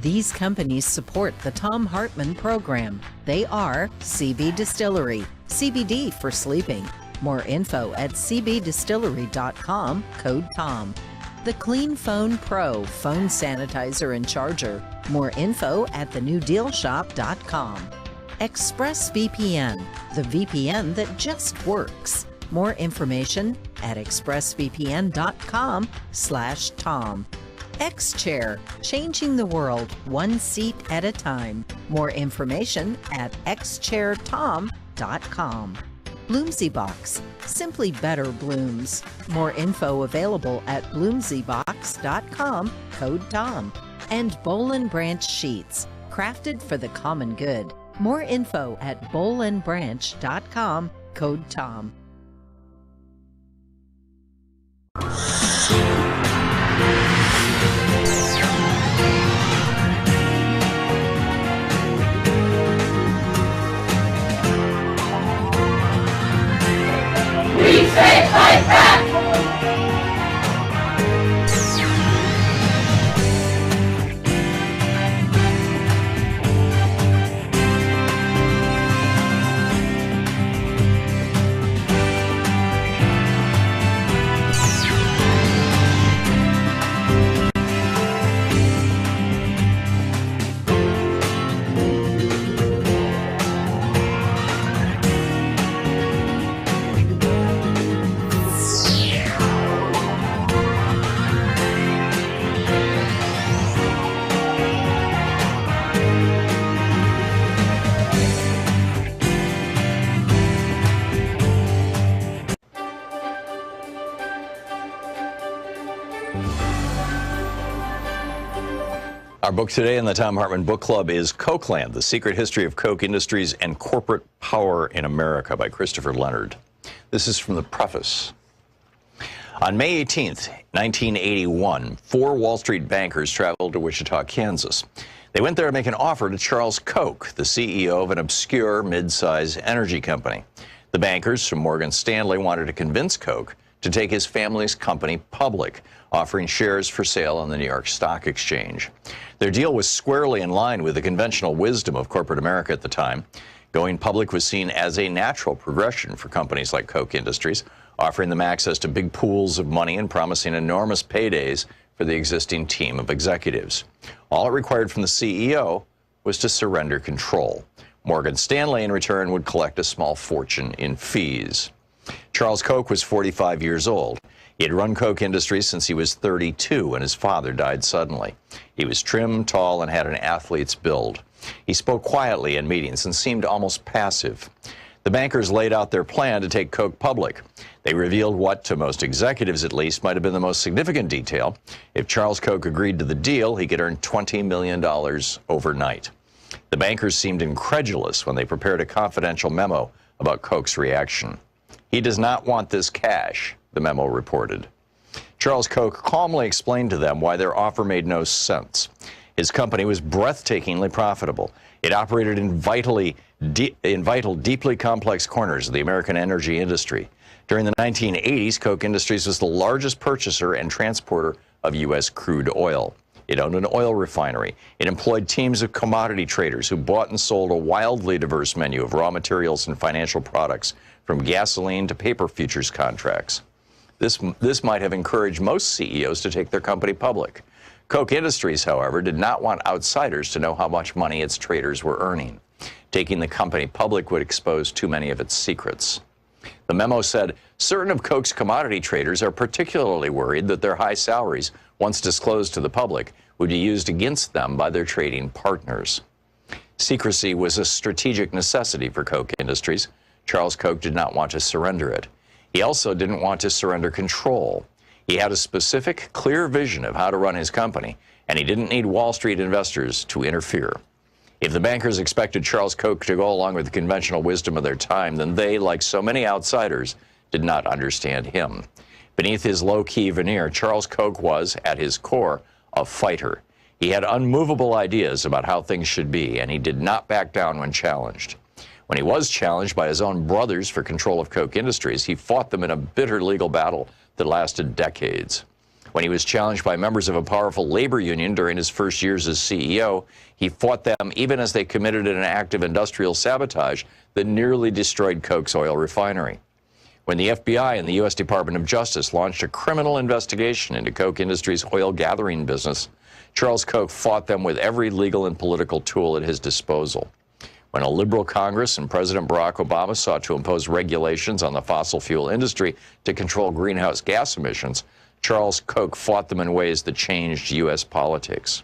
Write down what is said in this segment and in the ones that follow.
These companies support the Thom Hartmann Program. They are CB Distillery, CBD for sleeping. More info at cbdistillery.com, code TOM. The Clean Phone Pro phone sanitizer and charger. More info at thenewdealshop.com. ExpressVPN, the VPN that just works. More information at expressvpn.com/Tom. X-Chair, changing the world one seat at a time. More information at xchairtom.com. Bloomsy Box, simply better blooms. More info available at bloomsybox.com, code TOM. And Boll & Branch Sheets, crafted for the common good. More info at bollandbranch.com, code TOM. We say fight back! Our book today in the Thom Hartmann Book Club is Cokeland, The Secret History of Coke Industries and Corporate Power in America by Christopher Leonard. This is from the preface. On May 18th, 1981, 4 Wall Street bankers traveled to Wichita, Kansas. They went there to make an offer to Charles Koch, the CEO of an obscure mid-size energy company. The bankers from Morgan Stanley wanted to convince Koch to take his family's company public, offering shares for sale on the New York Stock Exchange. Their deal was squarely in line with the conventional wisdom of corporate America at the time. Going public was seen as a natural progression for companies like Koch Industries, offering them access to big pools of money and promising enormous paydays for the existing team of executives. All it required from the CEO was to surrender control. Morgan Stanley, in return, would collect a small fortune in fees. Charles Koch was 45 years old. He had run Koch Industries since he was 32 when his father died suddenly. He was trim, tall, and had an athlete's build. He spoke quietly in meetings and seemed almost passive. The bankers laid out their plan to take Koch public. They revealed what, to most executives at least, might have been the most significant detail. If Charles Koch agreed to the deal, he could earn $20 million overnight. The bankers seemed incredulous when they prepared a confidential memo about Koch's reaction. "He does not want this cash," the memo reported. Charles Koch calmly explained to them why their offer made no sense. His company was breathtakingly profitable. It operated in vital, deeply complex corners of the American energy industry. During the 1980s, Koch Industries was the largest purchaser and transporter of U.S. crude oil. It owned an oil refinery. It employed teams of commodity traders who bought and sold a wildly diverse menu of raw materials and financial products, from gasoline to paper futures contracts. This might have encouraged most CEOs to take their company public. Koch Industries, however, did not want outsiders to know how much money its traders were earning. Taking the company public would expose too many of its secrets. The memo said, certain of Koch's commodity traders are particularly worried that their high salaries, once disclosed to the public, would be used against them by their trading partners. Secrecy was a strategic necessity for Koch Industries. Charles Koch did not want to surrender it. He also didn't want to surrender control. He had a specific, clear vision of how to run his company, and he didn't need Wall Street investors to interfere. If the bankers expected Charles Koch to go along with the conventional wisdom of their time, then they, like so many outsiders, did not understand him. Beneath his low-key veneer, Charles Koch was, at his core, a fighter. He had unmovable ideas about how things should be, and he did not back down when challenged. When he was challenged by his own brothers for control of Koch Industries, he fought them in a bitter legal battle that lasted decades. When he was challenged by members of a powerful labor union during his first years as CEO, he fought them even as they committed an act of industrial sabotage that nearly destroyed Koch's oil refinery. When the FBI and the U.S. Department of Justice launched a criminal investigation into Koch Industries' oil gathering business, Charles Koch fought them with every legal and political tool at his disposal. When a liberal Congress and President Barack Obama sought to impose regulations on the fossil fuel industry to control greenhouse gas emissions, Charles Koch fought them in ways that changed U.S. politics.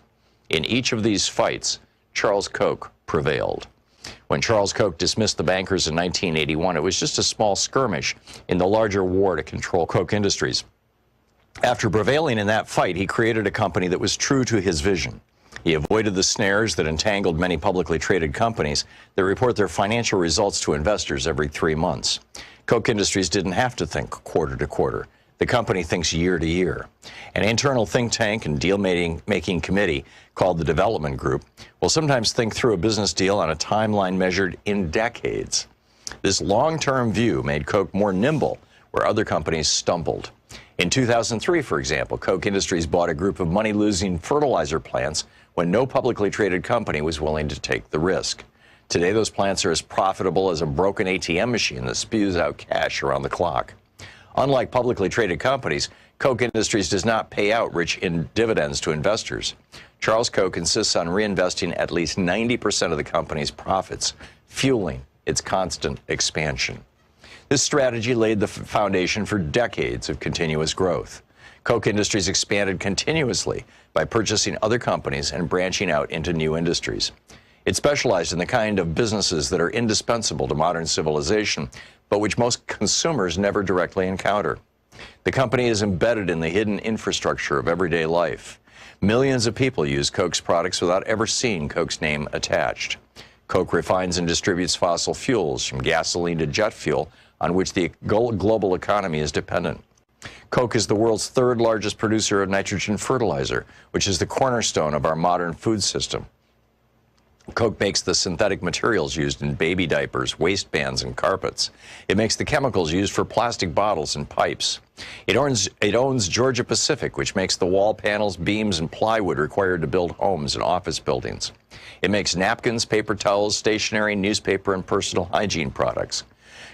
In each of these fights, Charles Koch prevailed. When Charles Koch dismissed the bankers in 1981, it was just a small skirmish in the larger war to control Koch Industries. After prevailing in that fight, he created a company that was true to his vision. He avoided the snares that entangled many publicly traded companies that report their financial results to investors every 3 months. Koch Industries didn't have to think quarter to quarter. The company thinks year to year. An internal think tank and deal-making committee called the Development Group will sometimes think through a business deal on a timeline measured in decades. This long-term view made Koch more nimble where other companies stumbled. In 2003, for example, Koch Industries bought a group of money-losing fertilizer plants when no publicly traded company was willing to take the risk. Today, those plants are as profitable as a broken ATM machine that spews out cash around the clock. Unlike publicly traded companies, Koch Industries does not pay out rich dividends to investors. Charles Koch insists on reinvesting at least 90% of the company's profits, fueling its constant expansion. This strategy laid the foundation for decades of continuous growth. Koch Industries expanded continuously by purchasing other companies and branching out into new industries. It specialized in the kind of businesses that are indispensable to modern civilization, but which most consumers never directly encounter. The company is embedded in the hidden infrastructure of everyday life. Millions of people use Koch's products without ever seeing Koch's name attached. Koch refines and distributes fossil fuels, from gasoline to jet fuel, on which the global economy is dependent. Koch is the world's third largest producer of nitrogen fertilizer, which is the cornerstone of our modern food system. Koch makes the synthetic materials used in baby diapers, waistbands, and carpets. It makes the chemicals used for plastic bottles and pipes. It owns Georgia Pacific, which makes the wall panels, beams, and plywood required to build homes and office buildings. It makes napkins, paper towels, stationery, newspaper, and personal hygiene products.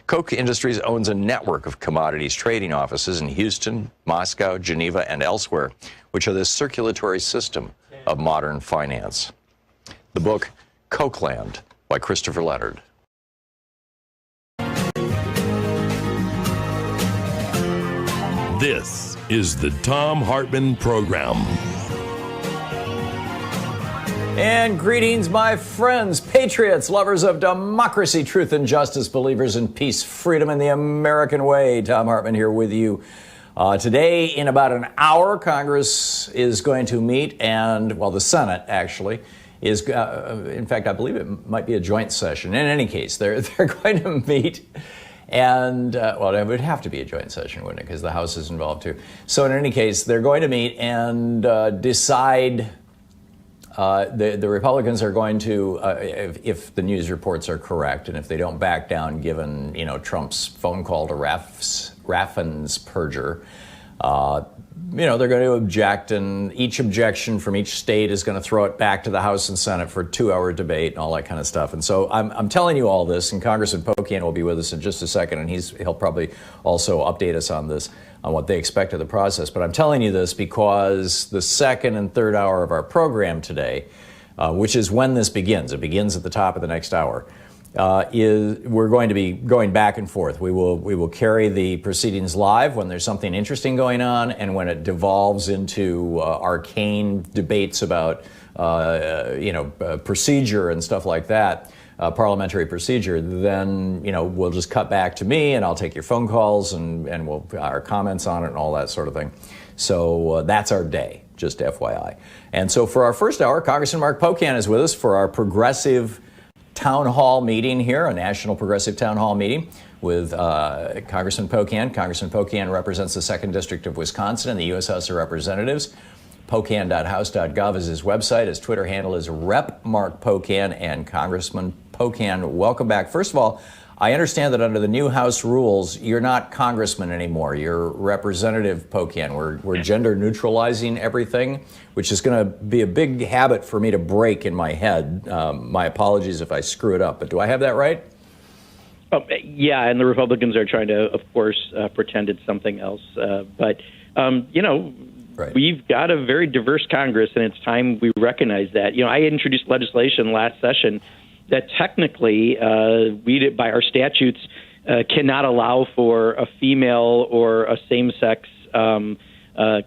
Koch Industries owns a network of commodities trading offices in Houston, Moscow, Geneva, and elsewhere, which are the circulatory system of modern finance. The book, Kochland, by Christopher Leonard. This is the Thom Hartmann Program. And greetings, my friends, patriots, lovers of democracy, truth, and justice, believers in peace, freedom, and the American way. Thom Hartmann here with you. Today, in about an hour, Congress is going to meet, and, well, the Senate, actually, is, in fact, I believe it might be a joint session. In any case, they're going to meet, and, well, it would have to be a joint session, wouldn't it, because the House is involved, too. So, in any case, they're going to meet and decide. The Republicans are going to, if the news reports are correct, and if they don't back down given, Trump's phone call to Raffensperger, they're going to object, and each objection from each state is going to throw it back to the House and Senate for a 2-hour debate and all that kind of stuff. And so I'm telling you all this, and Congressman Pocan will be with us in just a second, and he'll probably also update us on this, on what they expect of the process. But I'm telling you this because the second and third hour of our program today, which is when this begins, it begins at the top of the next hour, we're going to be going back and forth. We will carry the proceedings live when there's something interesting going on, and when it devolves into arcane debates about procedure and stuff like that, parliamentary procedure, then we'll just cut back to me, and I'll take your phone calls and our comments on it and all that sort of thing. So that's our day, just FYI. And so for our first hour, Congressman Mark Pocan is with us for our progressive town hall meeting here, a national progressive town hall meeting with Congressman Pocan. Congressman Pocan represents the 2nd District of Wisconsin in the U.S. House of Representatives. Pocan.house.gov is his website. His Twitter handle is Rep. Mark Pocan. And Congressman Pocan, welcome back. First of all, I understand that under the new House rules, you're not congressman anymore. You're Representative Pocan. We're gender neutralizing everything, which is going to be a big habit for me to break in my head. My apologies if I screw it up, but do I have that right? Yeah, and the Republicans are trying to, of course, pretend it's something else. But right. We've got a very diverse Congress, and it's time we recognize that. I introduced legislation last session that technically, we, by our statutes, cannot allow for a female or a same-sex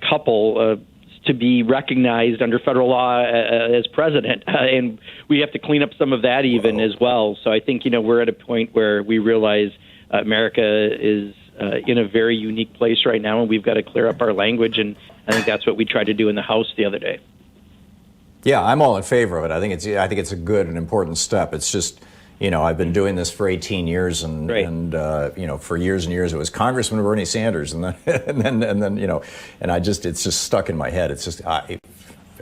couple to be recognized under federal law as president. And we have to clean up some of that even as well. So I think, we're at a point where we realize America is in a very unique place right now, and we've got to clear up our language. And I think that's what we tried to do in the House the other day. Yeah, I'm all in favor of it. I think it's a good and important step. It's just, I've been doing this for 18 years, and right. and for years and years it was Congressman Bernie Sanders, and then and it's just stuck in my head. It's just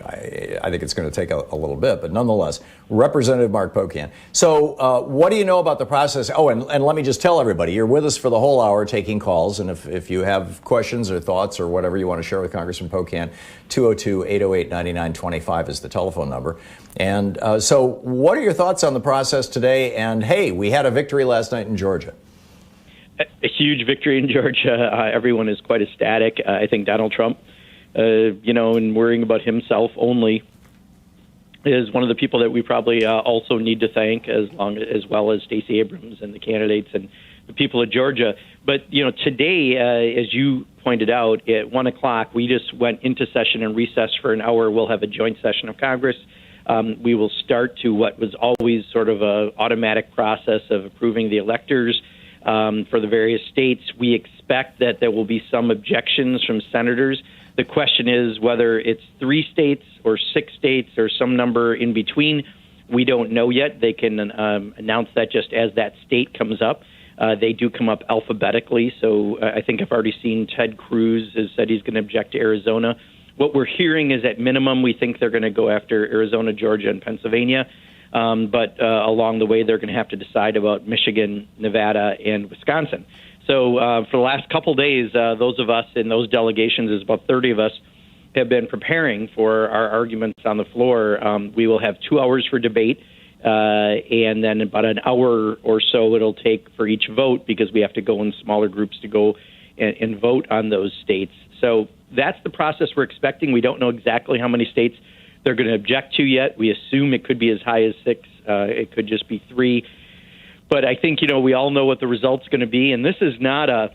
I think it's going to take a little bit, but nonetheless, Representative Mark Pocan. So what do you know about the process? Oh, and let me just tell everybody, you're with us for the whole hour taking calls, and if you have questions or thoughts or whatever you want to share with Congressman Pocan, 202-808-9925 is the telephone number. And so what are your thoughts on the process today? And hey, we had a victory last night in Georgia. A huge victory in Georgia. Everyone is quite ecstatic. I think Donald Trump, and worrying about himself only, is one of the people that we probably also need to thank, as well as Stacey Abrams and the candidates and the people of Georgia. But today, as you pointed out, at 1 o'clock, we just went into session and recessed for an hour. We'll have a joint session of Congress. We will start to what was always sort of a automatic process of approving the electors for the various states. We expect that there will be some objections from senators. The question is whether it's 3 states or 6 states or some number in between. We don't know yet. They can announce that just as that state comes up. They do come up alphabetically. So I think I've already seen Ted Cruz has said he's going to object to Arizona. What we're hearing is at minimum we think they're going to go after Arizona, Georgia, and Pennsylvania. But along the way, they're going to have to decide about Michigan, Nevada, and Wisconsin. So for the last couple days, those of us in those delegations, there's about 30 of us, have been preparing for our arguments on the floor. We will have 2 hours for debate, and then about an hour or so it'll take for each vote, because we have to go in smaller groups to go and vote on those states. So that's the process we're expecting. We don't know exactly how many states they're going to object to yet. We assume it could be as high as 6. It could just be 3. But I think, we all know what the result's going to be. And this is not a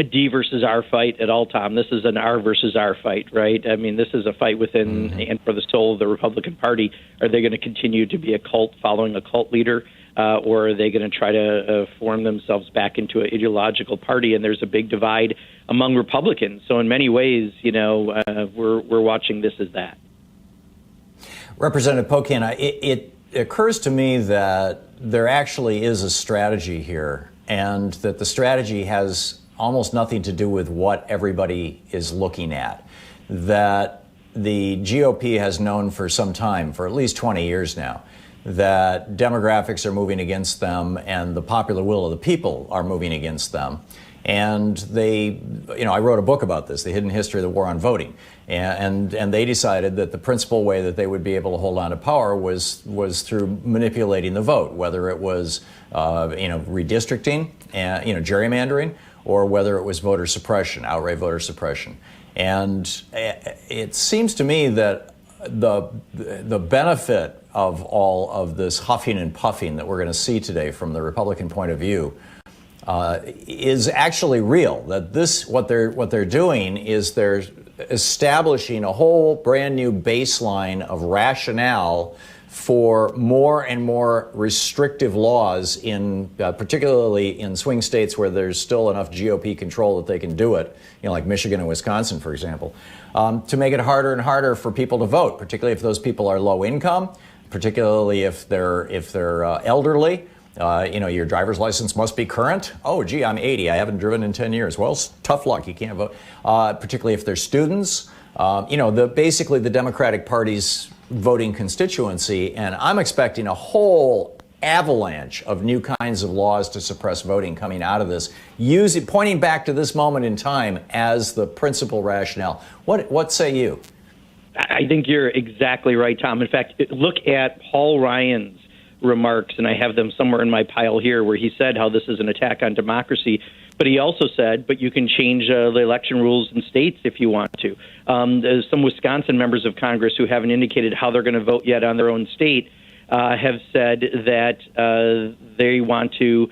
D versus R fight at all, Tom. This is an R versus R fight, right? I mean, this is a fight within and for the soul of the Republican Party. Are they going to continue to be a cult following a cult leader? Or are they going to try to form themselves back into an ideological party? And there's a big divide among Republicans. So in many ways, we're watching this as that. Representative Pocan, it occurs to me that there actually is a strategy here, and that the strategy has almost nothing to do with what everybody is looking at. That the GOP has known for some time, for at least 20 years now, that demographics are moving against them and the popular will of the people are moving against them. And they, I wrote a book about this, The Hidden History of the War on Voting. And they decided that the principal way that they would be able to hold on to power was through manipulating the vote, whether it was, redistricting, gerrymandering, or whether it was voter suppression, outright voter suppression. And it seems to me that the benefit of all of this huffing and puffing that we're going to see today from the Republican point of view is actually real. That what they're doing is they're establishing a whole brand new baseline of rationale for more and more restrictive laws in particularly in swing states where there's still enough GOP control that they can do it, like Michigan and Wisconsin, for example, to make it harder and harder for people to vote, particularly if those people are low income, particularly if they're elderly. Your driver's license must be current. Oh, gee, I'm 80. I haven't driven in 10 years. Well, tough luck. You can't vote. Particularly if they're students. Basically the Democratic Party's voting constituency. And I'm expecting a whole avalanche of new kinds of laws to suppress voting coming out of this, pointing back to this moment in time as the principal rationale. What say you? I think you're exactly right, Tom. In fact, look at Paul Ryan's remarks, and I have them somewhere in my pile here, where he said how this is an attack on democracy. But he also said, but you can change the election rules in states if you want to. There's some Wisconsin members of Congress who haven't indicated how they're going to vote yet on their own state have said that they want to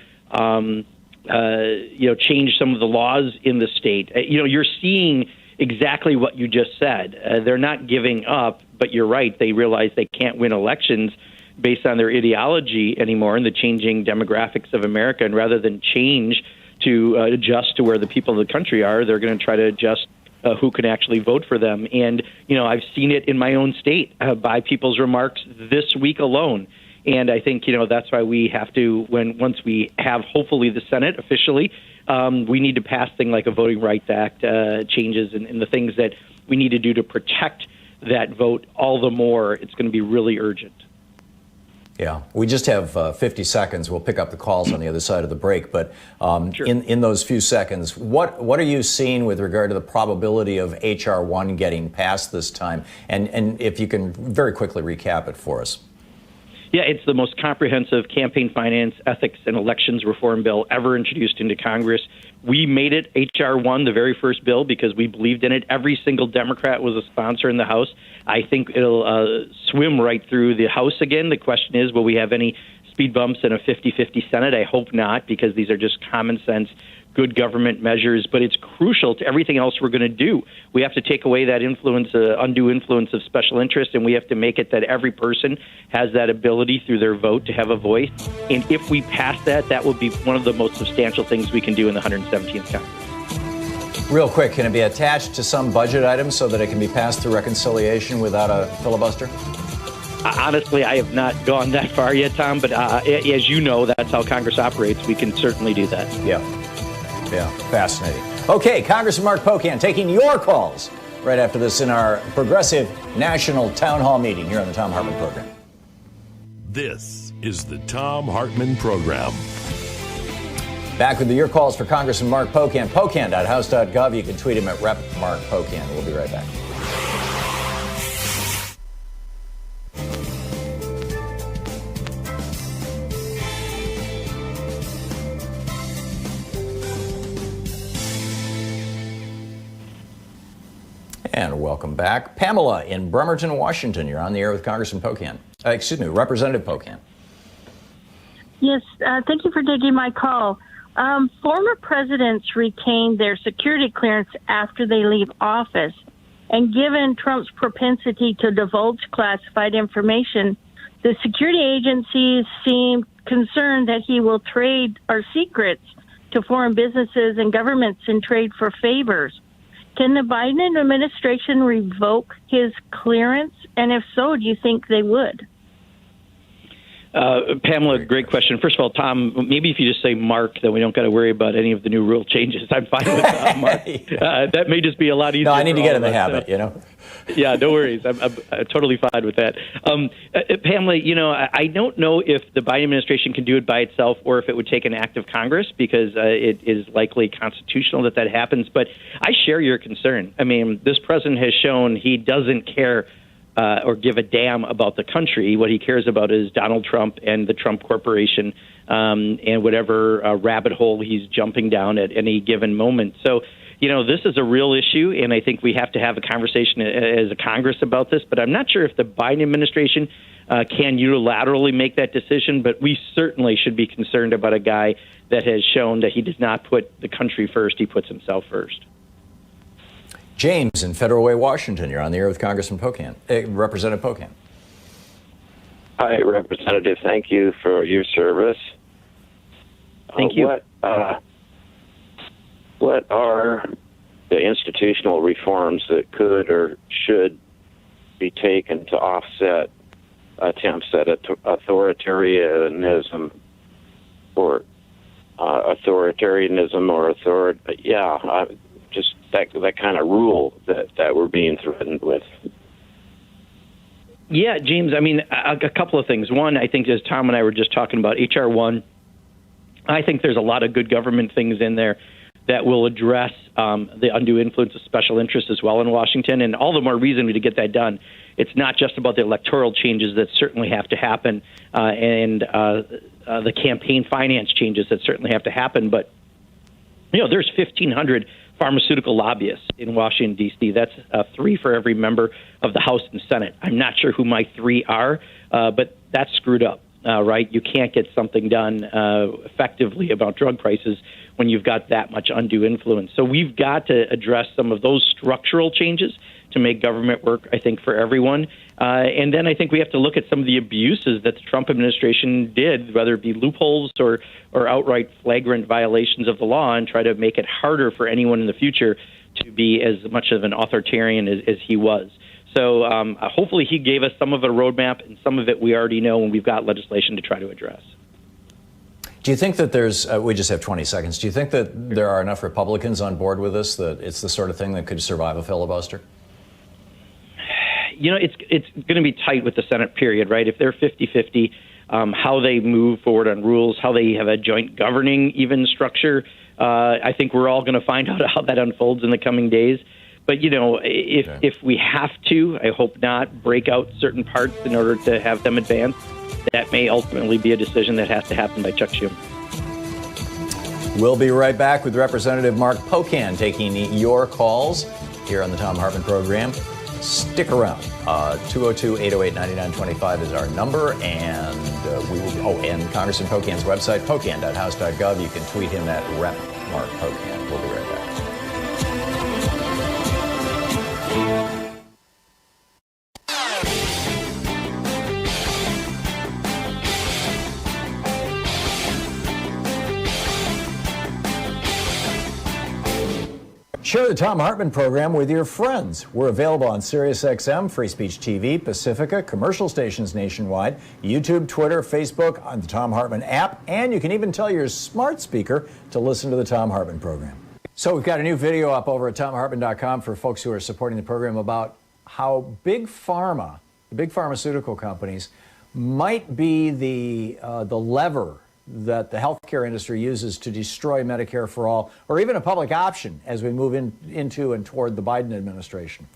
change some of the laws in the state. You're seeing exactly what you just said. They're not giving up, but you're right. They realize they can't win elections based on their ideology anymore and the changing demographics of America. And rather than change to adjust to where the people of the country are, they're going to try to adjust who can actually vote for them. And, I've seen it in my own state by people's remarks this week alone. And I think, that's why we have to, once we have hopefully the Senate officially, we need to pass things like a Voting Rights Act changes and the things that we need to do to protect that vote all the more. It's going to be really urgent. Yeah, we just have 50 seconds. We'll pick up the calls on the other side of the break. But Sure. in those few seconds, what are you seeing with regard to the probability of H.R. 1 getting passed this time? And if you can very quickly recap it for us. Yeah, it's the most comprehensive campaign finance, ethics, and elections reform bill ever introduced into Congress. We made it H.R. 1, the very first bill, because we believed in it. Every single Democrat was a sponsor in the House. I think it'll swim right through the House again. The question is, will we have any speed bumps in a 50-50 Senate? I hope not, because these are just common sense, good government measures. But it's crucial to everything else we're going to do. We have to take away that influence, undue influence of special interest, and we have to make it that every person has that ability through their vote to have a voice. And if we pass that, that will be one of the most substantial things we can do in the 117th Congress. Real quick, can it be attached to some budget item so that it can be passed through reconciliation without a filibuster? Honestly, I have not gone that far yet, Tom, but as you know, that's how Congress operates. We can certainly do that. Yeah, fascinating. Okay, Congressman Mark Pocan taking your calls right after this in our progressive national town hall meeting here on the Thom Hartmann Program. This is the Thom Hartmann Program. Back with your calls for Congressman Mark Pocan, pocan.house.gov. You can tweet him at Rep. Mark Pocan. We'll be right back. And welcome back. Pamela in Bremerton, Washington. You're on the air with Congressman Pocan. Representative Pocan. Yes, thank you for taking my call. Former presidents retain their security clearance after they leave office. And given Trump's propensity to divulge classified information, the security agencies seem concerned that he will trade our secrets to foreign businesses and governments in trade for favors. Can the Biden administration revoke his clearance? And if so, do you think they would? Pamela, great question. First of all, Tom, maybe if you just say Mark, then we don't got to worry about any of the new rule changes. I'm fine with Mark. That may just be a lot easier. No, I need to get in the habit, Yeah, no worries. I'm totally fine with that. Pamela, I don't know if the Biden administration can do it by itself or if it would take an act of Congress, because it is likely constitutional that happens. But I share your concern. I mean, this president has shown he doesn't care or give a damn about the country. What he cares about is Donald Trump and the Trump Corporation and whatever rabbit hole he's jumping down at any given moment. So, this is a real issue, and I think we have to have a conversation as a Congress about this. But I'm not sure if the Biden administration can unilaterally make that decision, but we certainly should be concerned about a guy that has shown that he does not put the country first, he puts himself first. James in Federal Way, Washington. You're on the air with Congressman Pocan, Representative Pocan. Hi, Representative. Thank you for your service. Thank you. What are the institutional reforms that could or should be taken to offset attempts at authoritarianism or just that kind of rule that we're being threatened with? Yeah, James, I mean, a couple of things. One, I think as Tom and I were just talking about, H.R. 1, I think there's a lot of good government things in there that will address the undue influence of special interests as well in Washington, and all the more reason to get that done. It's not just about the electoral changes that certainly have to happen and the campaign finance changes that certainly have to happen, but there's 1,500 pharmaceutical lobbyists in Washington, D.C. That's 3 for every member of the House and Senate. I'm not sure who my 3 are, but that's screwed up, right? You can't get something done effectively about drug prices when you've got that much undue influence. So we've got to address some of those structural changes to make government work, I think, for everyone. And then I think we have to look at some of the abuses that the Trump administration did, whether it be loopholes or outright flagrant violations of the law, and try to make it harder for anyone in the future to be as much of an authoritarian as he was. So hopefully he gave us some of a roadmap, and some of it we already know, and we've got legislation to try to address. Do you think that there's, we just have 20 seconds, do you think that there are enough Republicans on board with this, that it's the sort of thing that could survive a filibuster? It's going to be tight with the Senate, period, right? If they're 50-50, how they move forward on rules, how they have a joint governing even structure, I think we're all going to find out how that unfolds in the coming days. But, if we have to, I hope not, break out certain parts in order to have them advance, that may ultimately be a decision that has to happen by Chuck Schumer. We'll be right back with Representative Mark Pocan taking your calls here on the Thom Hartmann Program. Stick around. 202-808-9925 is our number, and we will. And Congressman Pocan's website, pocan.house.gov. You can tweet him at Rep. Mark Pocan. We'll be right back. Share the Thom Hartmann Program with your friends. We're available on SiriusXM, Free Speech TV, Pacifica, commercial stations nationwide, YouTube, Twitter, Facebook, on the Thom Hartmann app, and you can even tell your smart speaker to listen to the Thom Hartmann Program. So we've got a new video up over at ThomHartmann.com for folks who are supporting the program about how big pharma, the big pharmaceutical companies, might be the lever that the healthcare industry uses to destroy Medicare for all, or even a public option as we move into and toward the Biden administration.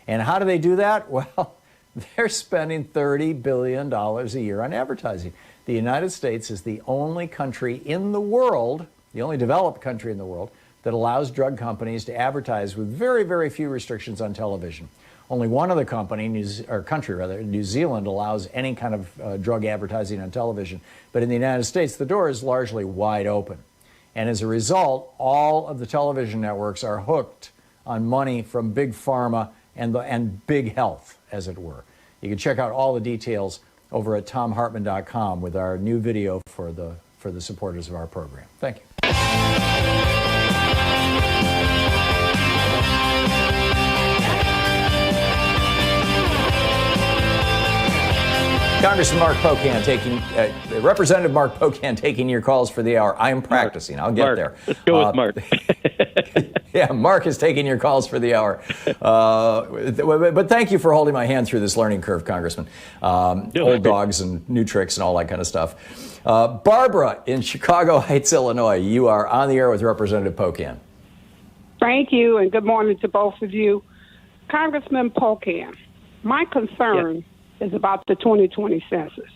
And how do they do that? Well, they're spending $30 billion a year on advertising. The United States is the only country in the world, the only developed country in the world, that allows drug companies to advertise with very, very few restrictions on television. Only one other country, New Zealand, allows any kind of drug advertising on television. But in the United States, the door is largely wide open. And as a result, all of the television networks are hooked on money from big pharma and big health, as it were. You can check out all the details over at ThomHartmann.com with our new video for the supporters of our program. Thank you. Congressman Mark Pocan Representative Mark Pocan taking your calls for the hour. I'm practicing. I'll get there. Let's go with Mark. Yeah, Mark is taking your calls for the hour. But thank you for holding my hand through this learning curve, Congressman. Old dogs and new tricks and all that kind of stuff. Barbara in Chicago Heights, Illinois, you are on the air with Representative Pocan. Thank you, and good morning to both of you. Congressman Pocan, my concern is about the 2020 census.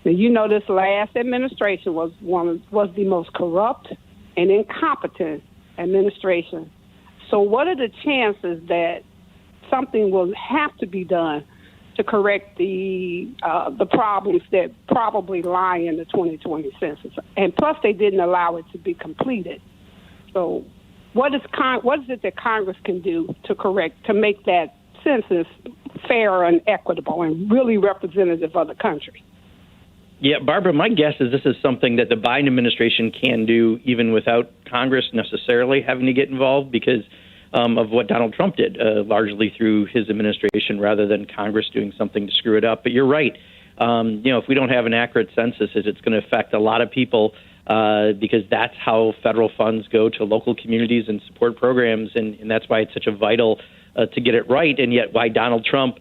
Now, you know, this last administration was the most corrupt and incompetent administration. So what are the chances that something will have to be done to correct the problems that probably lie in the 2020 census? And plus, they didn't allow it to be completed. So what is it that Congress can do to make that census fair and equitable and really representative of the country? Yeah, Barbara, my guess is this is something that the Biden administration can do even without Congress necessarily having to get involved because of what Donald Trump did, largely through his administration rather than Congress doing something to screw it up. But you're right. If we don't have an accurate census, it's going to affect a lot of people because that's how federal funds go to local communities and support programs. And that's why it's such a vital to get it right, and yet why Donald Trump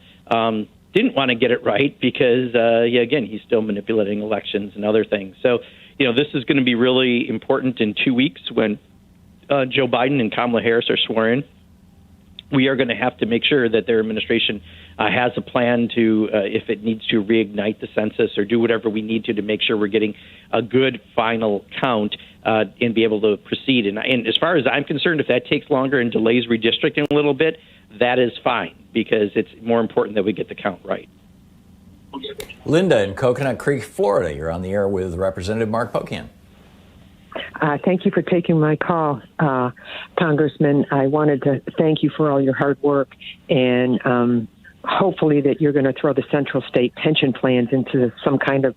didn't want to get it right because, again, he's still manipulating elections and other things. So, this is going to be really important in 2 weeks when Joe Biden and Kamala Harris are sworn in. We are going to have to make sure that their administration has a plan to, if it needs to, reignite the census or do whatever we need to make sure we're getting a good final count and be able to proceed. And as far as I'm concerned, if that takes longer and delays redistricting a little bit, that is fine because it's more important that we get the count right. Linda in Coconut Creek, Florida. You're on the air with Representative Mark Pocan. Thank you for taking my call, Congressman. I wanted to thank you for all your hard work and hopefully that you're going to throw the central state pension plans into some kind of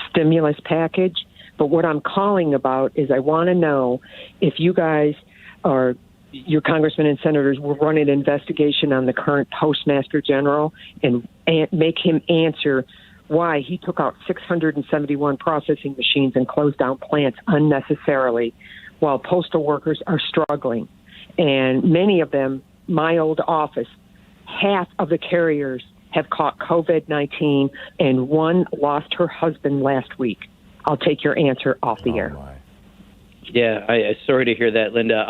stimulus package. But what I'm calling about is I want to know if you guys or your congressmen and senators will run an investigation on the current Postmaster General and make him answer why he took out 671 processing machines and closed down plants unnecessarily while postal workers are struggling. And many of them, my old office, half of the carriers have caught COVID-19 and one lost her husband last week. I'll take your answer off the air. My. Yeah, I sorry to hear that, Linda.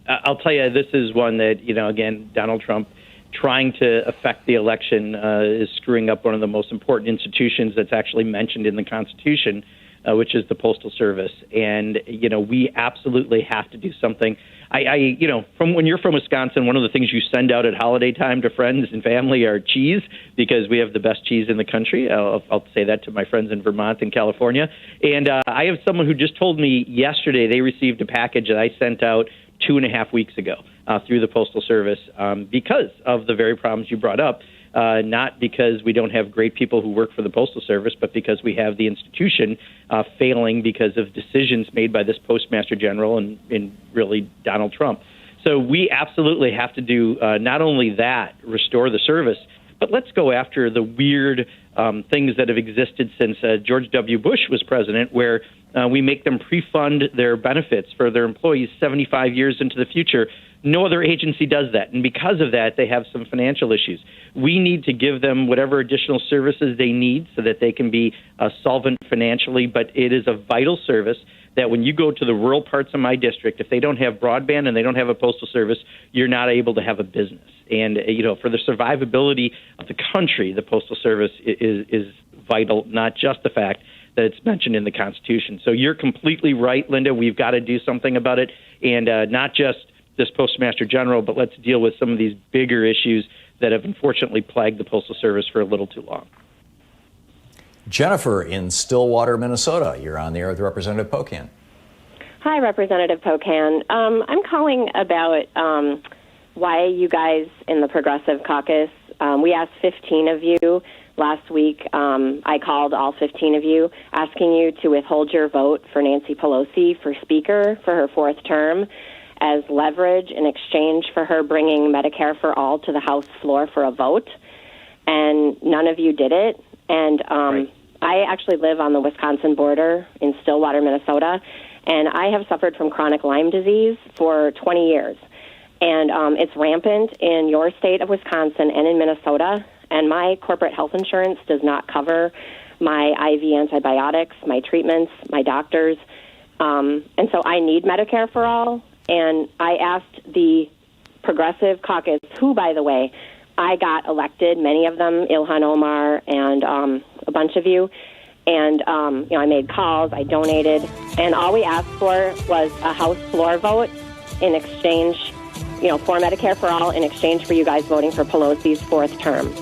I'll tell you, this is one that, again, Donald Trump trying to affect the election is screwing up one of the most important institutions that's actually mentioned in the Constitution, which is the Postal Service. And, we absolutely have to do something. From when you're from Wisconsin, one of the things you send out at holiday time to friends and family are cheese because we have the best cheese in the country. I'll say that to my friends in Vermont and California. And I have someone who just told me yesterday they received a package that I sent out 2.5 weeks ago through the Postal Service because of the very problems you brought up. Not because we don't have great people who work for the Postal Service, but because we have the institution failing because of decisions made by this Postmaster General and really Donald Trump. So we absolutely have to do not only that, restore the service, but let's go after the weird things that have existed since George W. Bush was president, where we make them pre-fund their benefits for their employees 75 years into the future. No other agency does that. And because of that, they have some financial issues. We need to give them whatever additional services they need so that they can be solvent financially. But it is a vital service that when you go to the rural parts of my district, if they don't have broadband and they don't have a postal service, you're not able to have a business. And, for the survivability of the country, the Postal Service is vital, not just the fact that it's mentioned in the Constitution. So you're completely right, Linda. We've got to do something about it. And not just this Postmaster General, but let's deal with some of these bigger issues that have unfortunately plagued the Postal Service for a little too long. Jennifer in Stillwater, Minnesota. You're on the air with Representative Pocan. Hi, Representative Pocan. I'm calling about why you guys in the Progressive Caucus, we asked 15 of you last week. I called all 15 of you asking you to withhold your vote for Nancy Pelosi for Speaker for her fourth term as leverage in exchange for her bringing Medicare for All to the House floor for a vote. And none of you did it. And Right. I actually live on the Wisconsin border in Stillwater, Minnesota, and I have suffered from chronic Lyme disease for 20 years. And it's rampant in your state of Wisconsin and in Minnesota, and my corporate health insurance does not cover my IV antibiotics, my treatments, my doctors. And so I need Medicare for All. And I asked the Progressive Caucus, who, by the way, I got elected, many of them, Ilhan Omar and a bunch of you. And, I made calls, I donated, and all we asked for was a House floor vote in exchange, for Medicare for All in exchange for you guys voting for Pelosi's fourth term.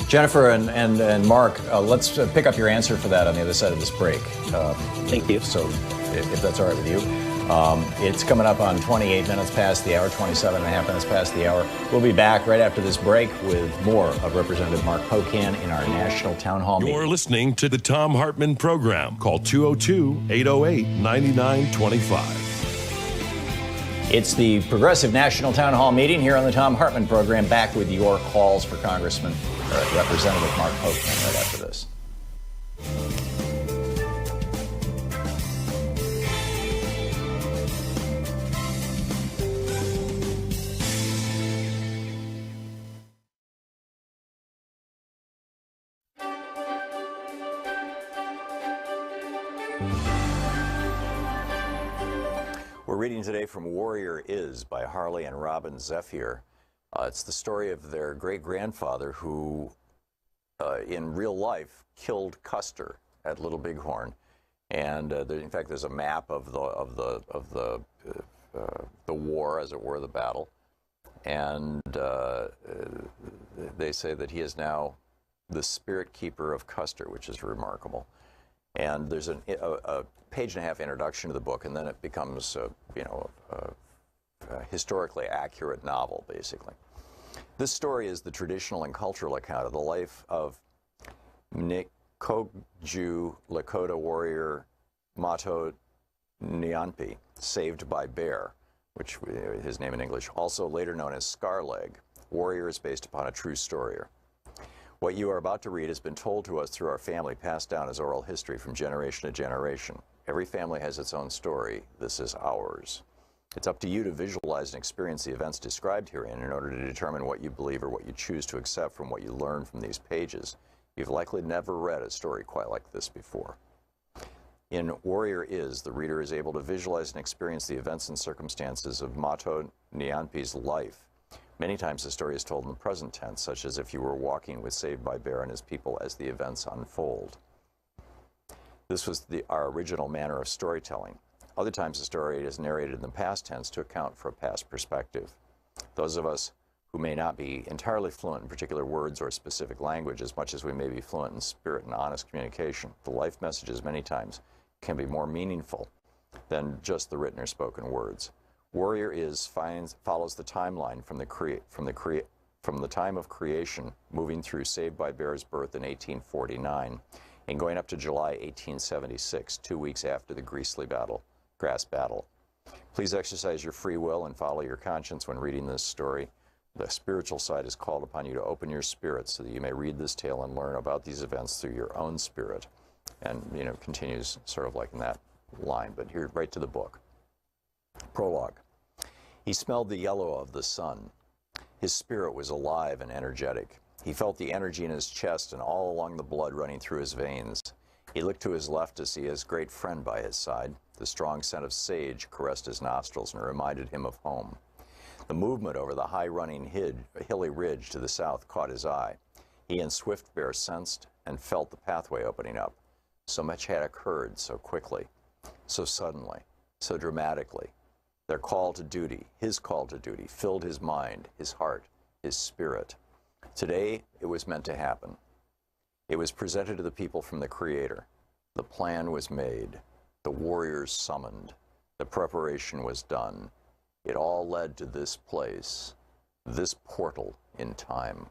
Jennifer and Mark, let's pick up your answer for that on the other side of this break. Thank you. So if that's all right with you. It's coming up on 28 minutes past the hour, 27 and a half minutes past the hour. We'll be back right after this break with more of Representative Mark Pocan in our National Town Hall meeting. You're listening to the Thom Hartmann Program. Call 202-808-9925. It's the Progressive National Town Hall meeting here on the Thom Hartmann Program, back with your calls for Representative Mark Pocan right after this. We're reading today from Warrior Is by Harley and Robin Zephyr. It's the story of their great-grandfather who, in real life, killed Custer at Little Bighorn. And in fact, there's a map of the war, as it were, the battle. And they say that he is now the spirit keeper of Custer, which is remarkable. And there's a page-and-a-half introduction to the book, and then it becomes, a historically accurate novel, basically. This story is the traditional and cultural account of the life of Nikogju Lakota warrior Mato Nyanpi, saved by Bear, which his name in English, also later known as Scarleg. Warrior is based upon a true story. What you are about to read has been told to us through our family, passed down as oral history from generation to generation. Every family has its own story. This is ours. It's up to you to visualize and experience the events described herein in order to determine what you believe or what you choose to accept from what you learn from these pages. You've likely never read a story quite like this before. In Warrior Is, the reader is able to visualize and experience the events and circumstances of Mato Nyanpi's life. Many times the story is told in the present tense, such as if you were walking with Saved by Bear and his people as the events unfold. This was our original manner of storytelling. Other times the story is narrated in the past tense to account for a past perspective. Those of us who may not be entirely fluent in particular words or specific language as much as we may be fluent in spirit and honest communication, the life messages many times can be more meaningful than just the written or spoken words. Warrior Is follows the timeline from the time of creation, moving through Saved by Bear's birth in 1849 and going up to July 1876, 2 weeks after the Grass Battle. Please exercise your free will and follow your conscience when reading this story. The spiritual side is called upon you to open your spirit so that you may read this tale and learn about these events through your own spirit. And, continues sort of like in that line, but here, right to the book. Prologue. He smelled the yellow of the sun. His spirit was alive and energetic. He felt the energy in his chest and all along the blood running through his veins. He looked to his left to see his great friend by his side. The strong scent of sage caressed his nostrils and reminded him of home. The movement over the high-running hilly ridge to the south caught his eye. He and Swift Bear sensed and felt the pathway opening up. So much had occurred so quickly, so suddenly, so dramatically. Their call to duty, his call to duty, filled his mind, his heart, his spirit. Today, it was meant to happen. It was presented to the people from the Creator. The plan was made. The warriors summoned. The preparation was done. It all led to this place, this portal in time.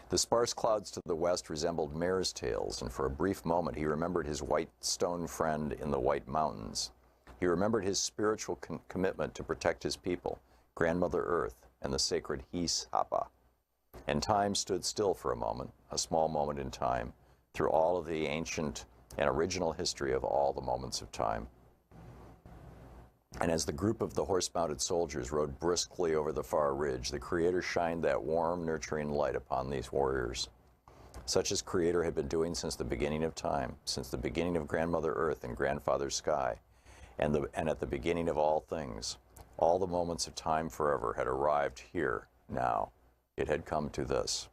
The sparse clouds to the west resembled mare's tails, and for a brief moment he remembered his white stone friend in the White Mountains. He remembered his spiritual commitment to protect his people, Grandmother Earth, and the sacred Hisapa. And time stood still for a moment, a small moment in time, through all of the ancient and original history of all the moments of time. And as the group of the horse-mounted soldiers rode briskly over the far ridge, the Creator shined that warm, nurturing light upon these warriors. Such as Creator had been doing since the beginning of time, since the beginning of Grandmother Earth and Grandfather Sky, and at the beginning of all things. All the moments of time forever had arrived here, now. It had come to this.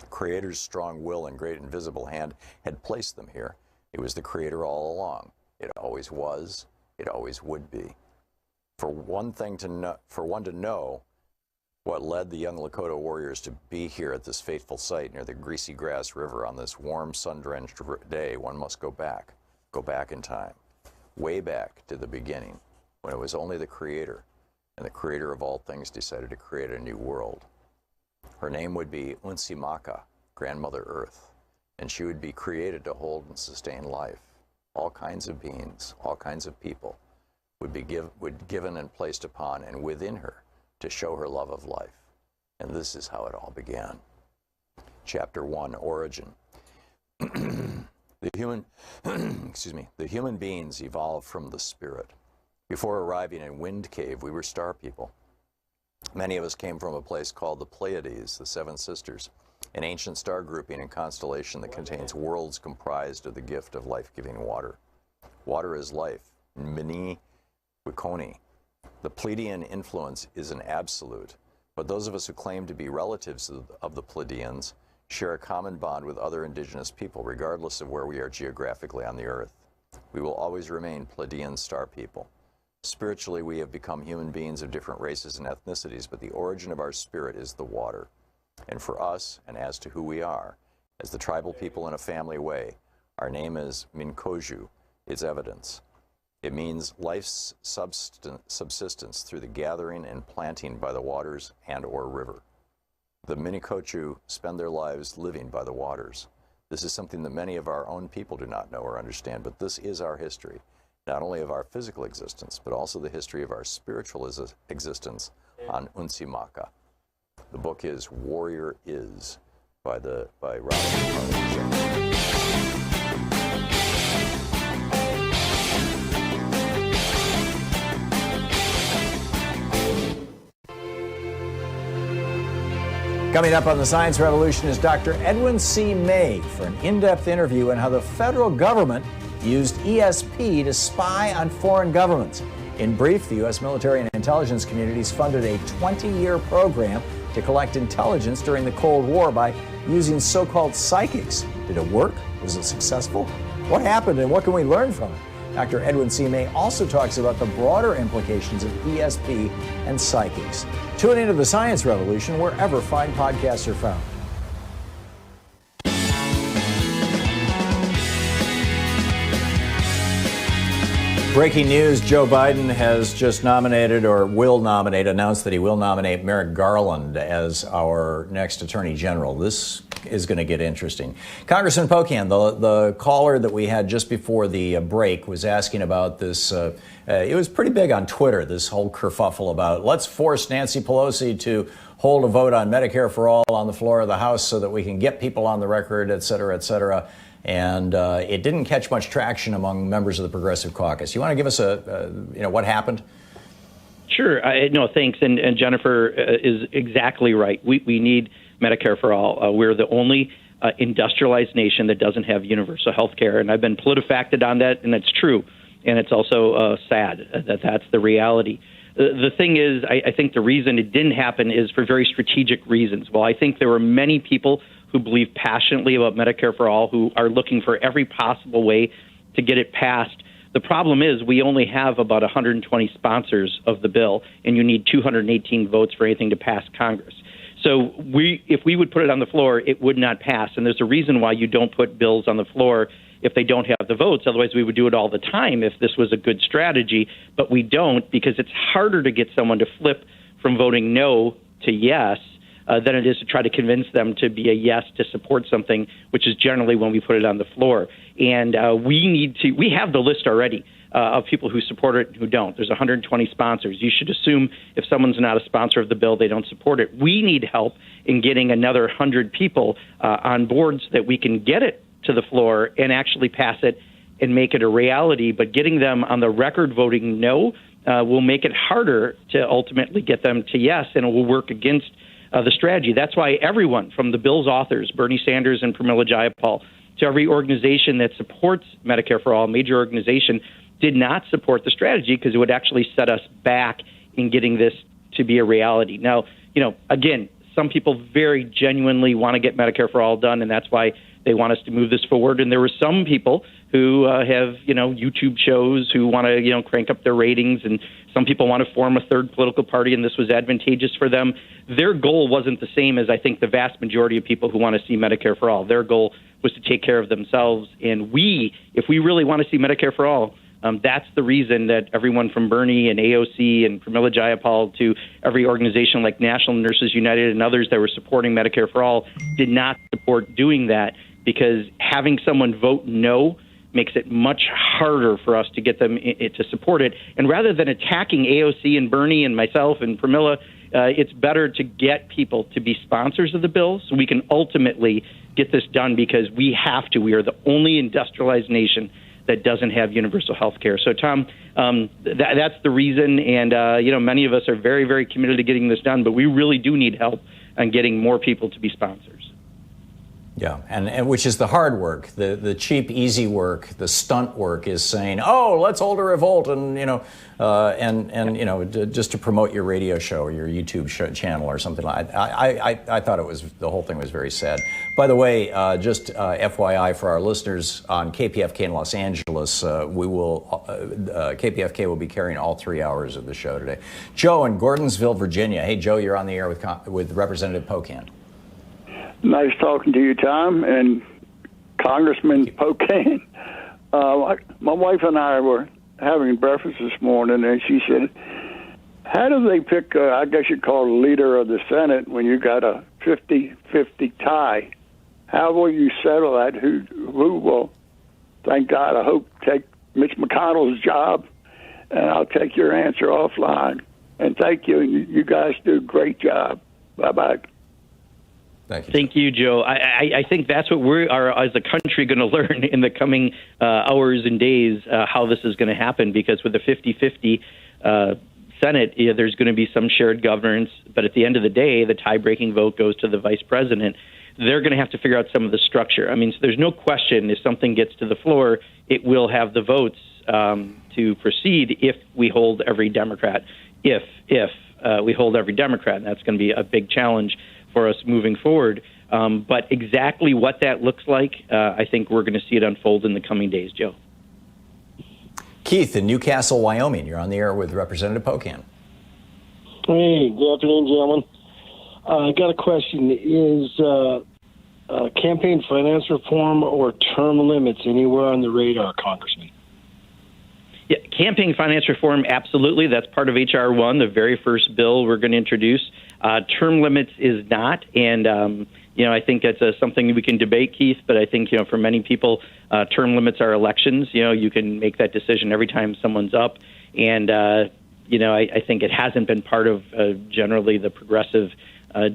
Creator's strong will and great invisible hand had placed them here. It was the Creator all along. It always was. It always would be. For one to know what led the young Lakota warriors to be here at this fateful site near the Greasy Grass River on this warm, sun-drenched day, one must go back in time, way back to the beginning, when it was only the Creator, and the Creator of all things decided to create a new world. Her name would be Unsimaka, Grandmother Earth, and she would be created to hold and sustain life. All kinds of beings, all kinds of people would be given and placed upon and within her to show her love of life. And this is how it all began. Chapter 1, Origin. The human beings evolved from the spirit. Before arriving in Wind Cave, we were star people. Many of us came from a place called the Pleiades, the Seven Sisters, an ancient star grouping and constellation that contains worlds comprised of the gift of life-giving water. Water is life. Mini Wiconi. The Pleiadian influence is an absolute, but those of us who claim to be relatives of the Pleiadians share a common bond with other indigenous people, regardless of where we are geographically on the earth. We will always remain Pleiadian star people. Spiritually, we have become human beings of different races and ethnicities, but the origin of our spirit is the water. And for us, and as to who we are, as the tribal people in a family way, our name is Minkoju, its evidence. It means life's subsistence through the gathering and planting by the waters and or river. The Minikochu spend their lives living by the waters. This is something that many of our own people do not know or understand, but this is our history, not only of our physical existence, but also the history of our spiritual existence on Unsimaka. The book is Warrior Is by Robert Hartmann. Coming up on The Science Revolution is Dr. Edwin C. May for an in-depth interview on how the federal government used ESP to spy on foreign governments. In brief, the U.S. military and intelligence communities funded a 20-year program to collect intelligence during the Cold War by using so-called psychics. Did it work? Was it successful? What happened and what can we learn from it? Dr. Edwin C. May also talks about the broader implications of ESP and psychics. Tune into The Science Revolution wherever fine podcasts are found. Breaking news, Joe Biden has just nominated or announced that he will nominate Merrick Garland as our next Attorney General. This is going to get interesting. Congressman Pocan, the caller that we had just before the break was asking about this. It was pretty big on Twitter, this whole kerfuffle about let's force Nancy Pelosi to hold a vote on Medicare for all on the floor of the House so that we can get people on the record, et cetera, et cetera. And it didn't catch much traction among members of the Progressive Caucus. You want to give us what happened? Sure. No, thanks. And Jennifer is exactly right. We need Medicare for all. We're the only industrialized nation that doesn't have universal health care. And I've been PolitiFacted on that, and that's true. And it's also sad that that's the reality. The thing is, I think the reason it didn't happen is for very strategic reasons. Well, I think there were many people who believe passionately about Medicare for all, who are looking for every possible way to get it passed. The problem is we only have about 120 sponsors of the bill, and you need 218 votes for anything to pass Congress. So if we would put it on the floor, it would not pass. And there's a reason why you don't put bills on the floor if they don't have the votes. Otherwise, we would do it all the time if this was a good strategy. But we don't, because it's harder to get someone to flip from voting no to yes than it is to try to convince them to be a yes to support something, which is generally when we put it on the floor. And we have the list already of people who support it and who don't. There's 120 sponsors. You should assume if someone's not a sponsor of the bill, they don't support it. We need help in getting another 100 people on board so that we can get it to the floor and actually pass it and make it a reality. But getting them on the record voting no will make it harder to ultimately get them to yes, and it will work against the strategy. That's why everyone from the bill's authors, Bernie Sanders and Pramila Jayapal, to every organization that supports Medicare for all, major organization, did not support the strategy because it would actually set us back in getting this to be a reality. Now, again, some people very genuinely want to get Medicare for all done, and that's why they want us to move this forward. And there were some people who have, YouTube shows who want to, crank up their ratings, and some people want to form a third political party, and this was advantageous for them. Their goal wasn't the same as I think the vast majority of people who want to see Medicare for all. Their goal was to take care of themselves. And if we really want to see Medicare for all, that's the reason that everyone from Bernie and AOC and Pramila Jayapal to every organization like National Nurses United and others that were supporting Medicare for all did not support doing that, because having someone vote no makes it much harder for us to get them to support it. And rather than attacking AOC and Bernie and myself and Pramila, it's better to get people to be sponsors of the bill so we can ultimately get this done, because we have to. We are the only industrialized nation that doesn't have universal health care. So, Tom, that's the reason. And, many of us are very, very committed to getting this done, but we really do need help on getting more people to be sponsors. Yeah, and which is the hard work, the cheap, easy work, the stunt work is saying, oh, let's hold a revolt, and just to promote your radio show or your YouTube channel or something like that. I thought the whole thing was very sad. By the way, just FYI for our listeners on KPFK in Los Angeles, KPFK will be carrying all 3 hours of the show today. Joe in Gordonsville, Virginia. Hey, Joe, you're on the air with Representative Pocan. Nice talking to you, Tom, and Congressman Pocan. My wife and I were having breakfast this morning, and she said, how do they pick, I guess you'd call it a leader of the Senate when you got a 50-50 tie? How will you settle that? Who will, thank God, I hope, take Mitch McConnell's job? And I'll take your answer offline. And thank you. You guys do a great job. Bye-bye. Thank you, Joe. I think that's what we are, as a country, going to learn in the coming hours and days, how this is going to happen, because with the 50-50 Senate, there's going to be some shared governance, but at the end of the day, the tie-breaking vote goes to the vice president. They're going to have to figure out some of the structure. I mean, so there's no question if something gets to the floor, it will have the votes to proceed if we hold every Democrat. If we hold every Democrat, and that's going to be a big challenge for us moving forward. But exactly what that looks like, I think we're going to see it unfold in the coming days, Joe. Keith in Newcastle, Wyoming. You're on the air with Representative Pocan. Hey, good afternoon, gentlemen. I got a question. Is campaign finance reform or term limits anywhere on the radar, Congressman? Yeah, campaign finance reform, absolutely. That's part of H.R. 1, the very first bill we're going to introduce. Term limits is not, and I think it's something we can debate, Keith. But I think for many people, term limits are elections. You can make that decision every time someone's up, and I think it hasn't been part of generally the progressive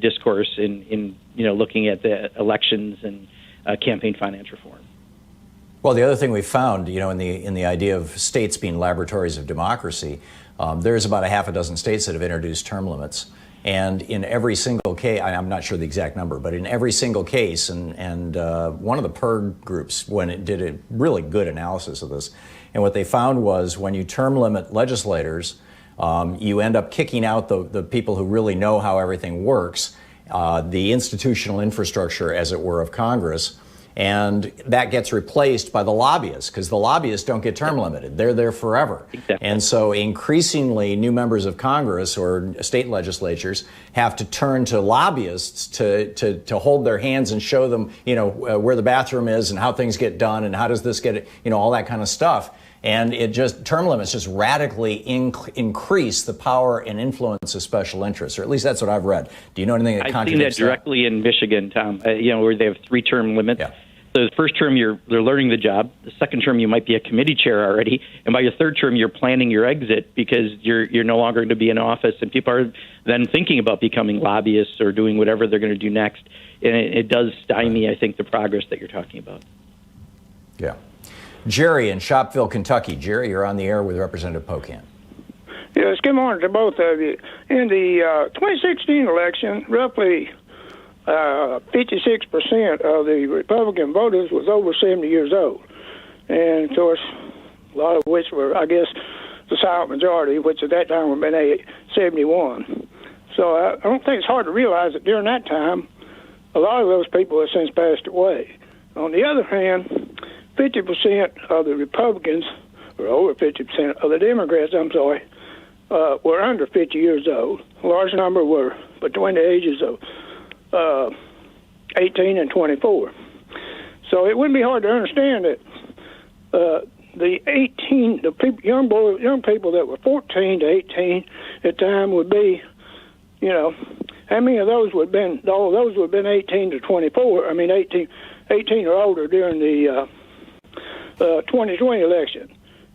discourse in looking at the elections and campaign finance reform. Well, the other thing we found, in the idea of states being laboratories of democracy, there's about a half a dozen states that have introduced term limits. And in every single case, I'm not sure the exact number, but in every single case, and one of the PIRG groups, when it did a really good analysis of this, and what they found was when you term limit legislators, you end up kicking out the people who really know how everything works, the institutional infrastructure, as it were, of Congress. And that gets replaced by the lobbyists, because the lobbyists don't get term limited. They're there forever. Exactly. And so increasingly, new members of Congress or state legislatures have to turn to lobbyists to hold their hands and show them, where the bathroom is and how things get done and how does this get it, all that kind of stuff. And term limits just radically increase the power and influence of special interests, or at least that's what I've read. Do you know anything that contradicts that? I've seen that directly in Michigan, Tom, where they have 3-term limits. Yeah. So the first term, they're learning the job. The second term, you might be a committee chair already. And by your third term, you're planning your exit because you're no longer going to be in office. And people are then thinking about becoming lobbyists or doing whatever they're going to do next. And it does stymie, I think, the progress that you're talking about. Yeah. Jerry in Shopville, Kentucky. Jerry, you're on the air with Representative Pocan. Yes, good morning to both of you. In the 2016 election, roughly 56% of the Republican voters was over 70 years old. And, of course, a lot of which were, I guess, the silent majority, which at that time would have been 71. So I don't think it's hard to realize that during that time, a lot of those people have since passed away. On the other hand, 50% of the Republicans, or over 50% of the Democrats, were under 50 years old. A large number were between the ages of 18 and 24. So it wouldn't be hard to understand that young people that were 14 to 18 at the time would be, how many of those would have been? All of those would have been 18 to 24. 18 or older during the 2020 election.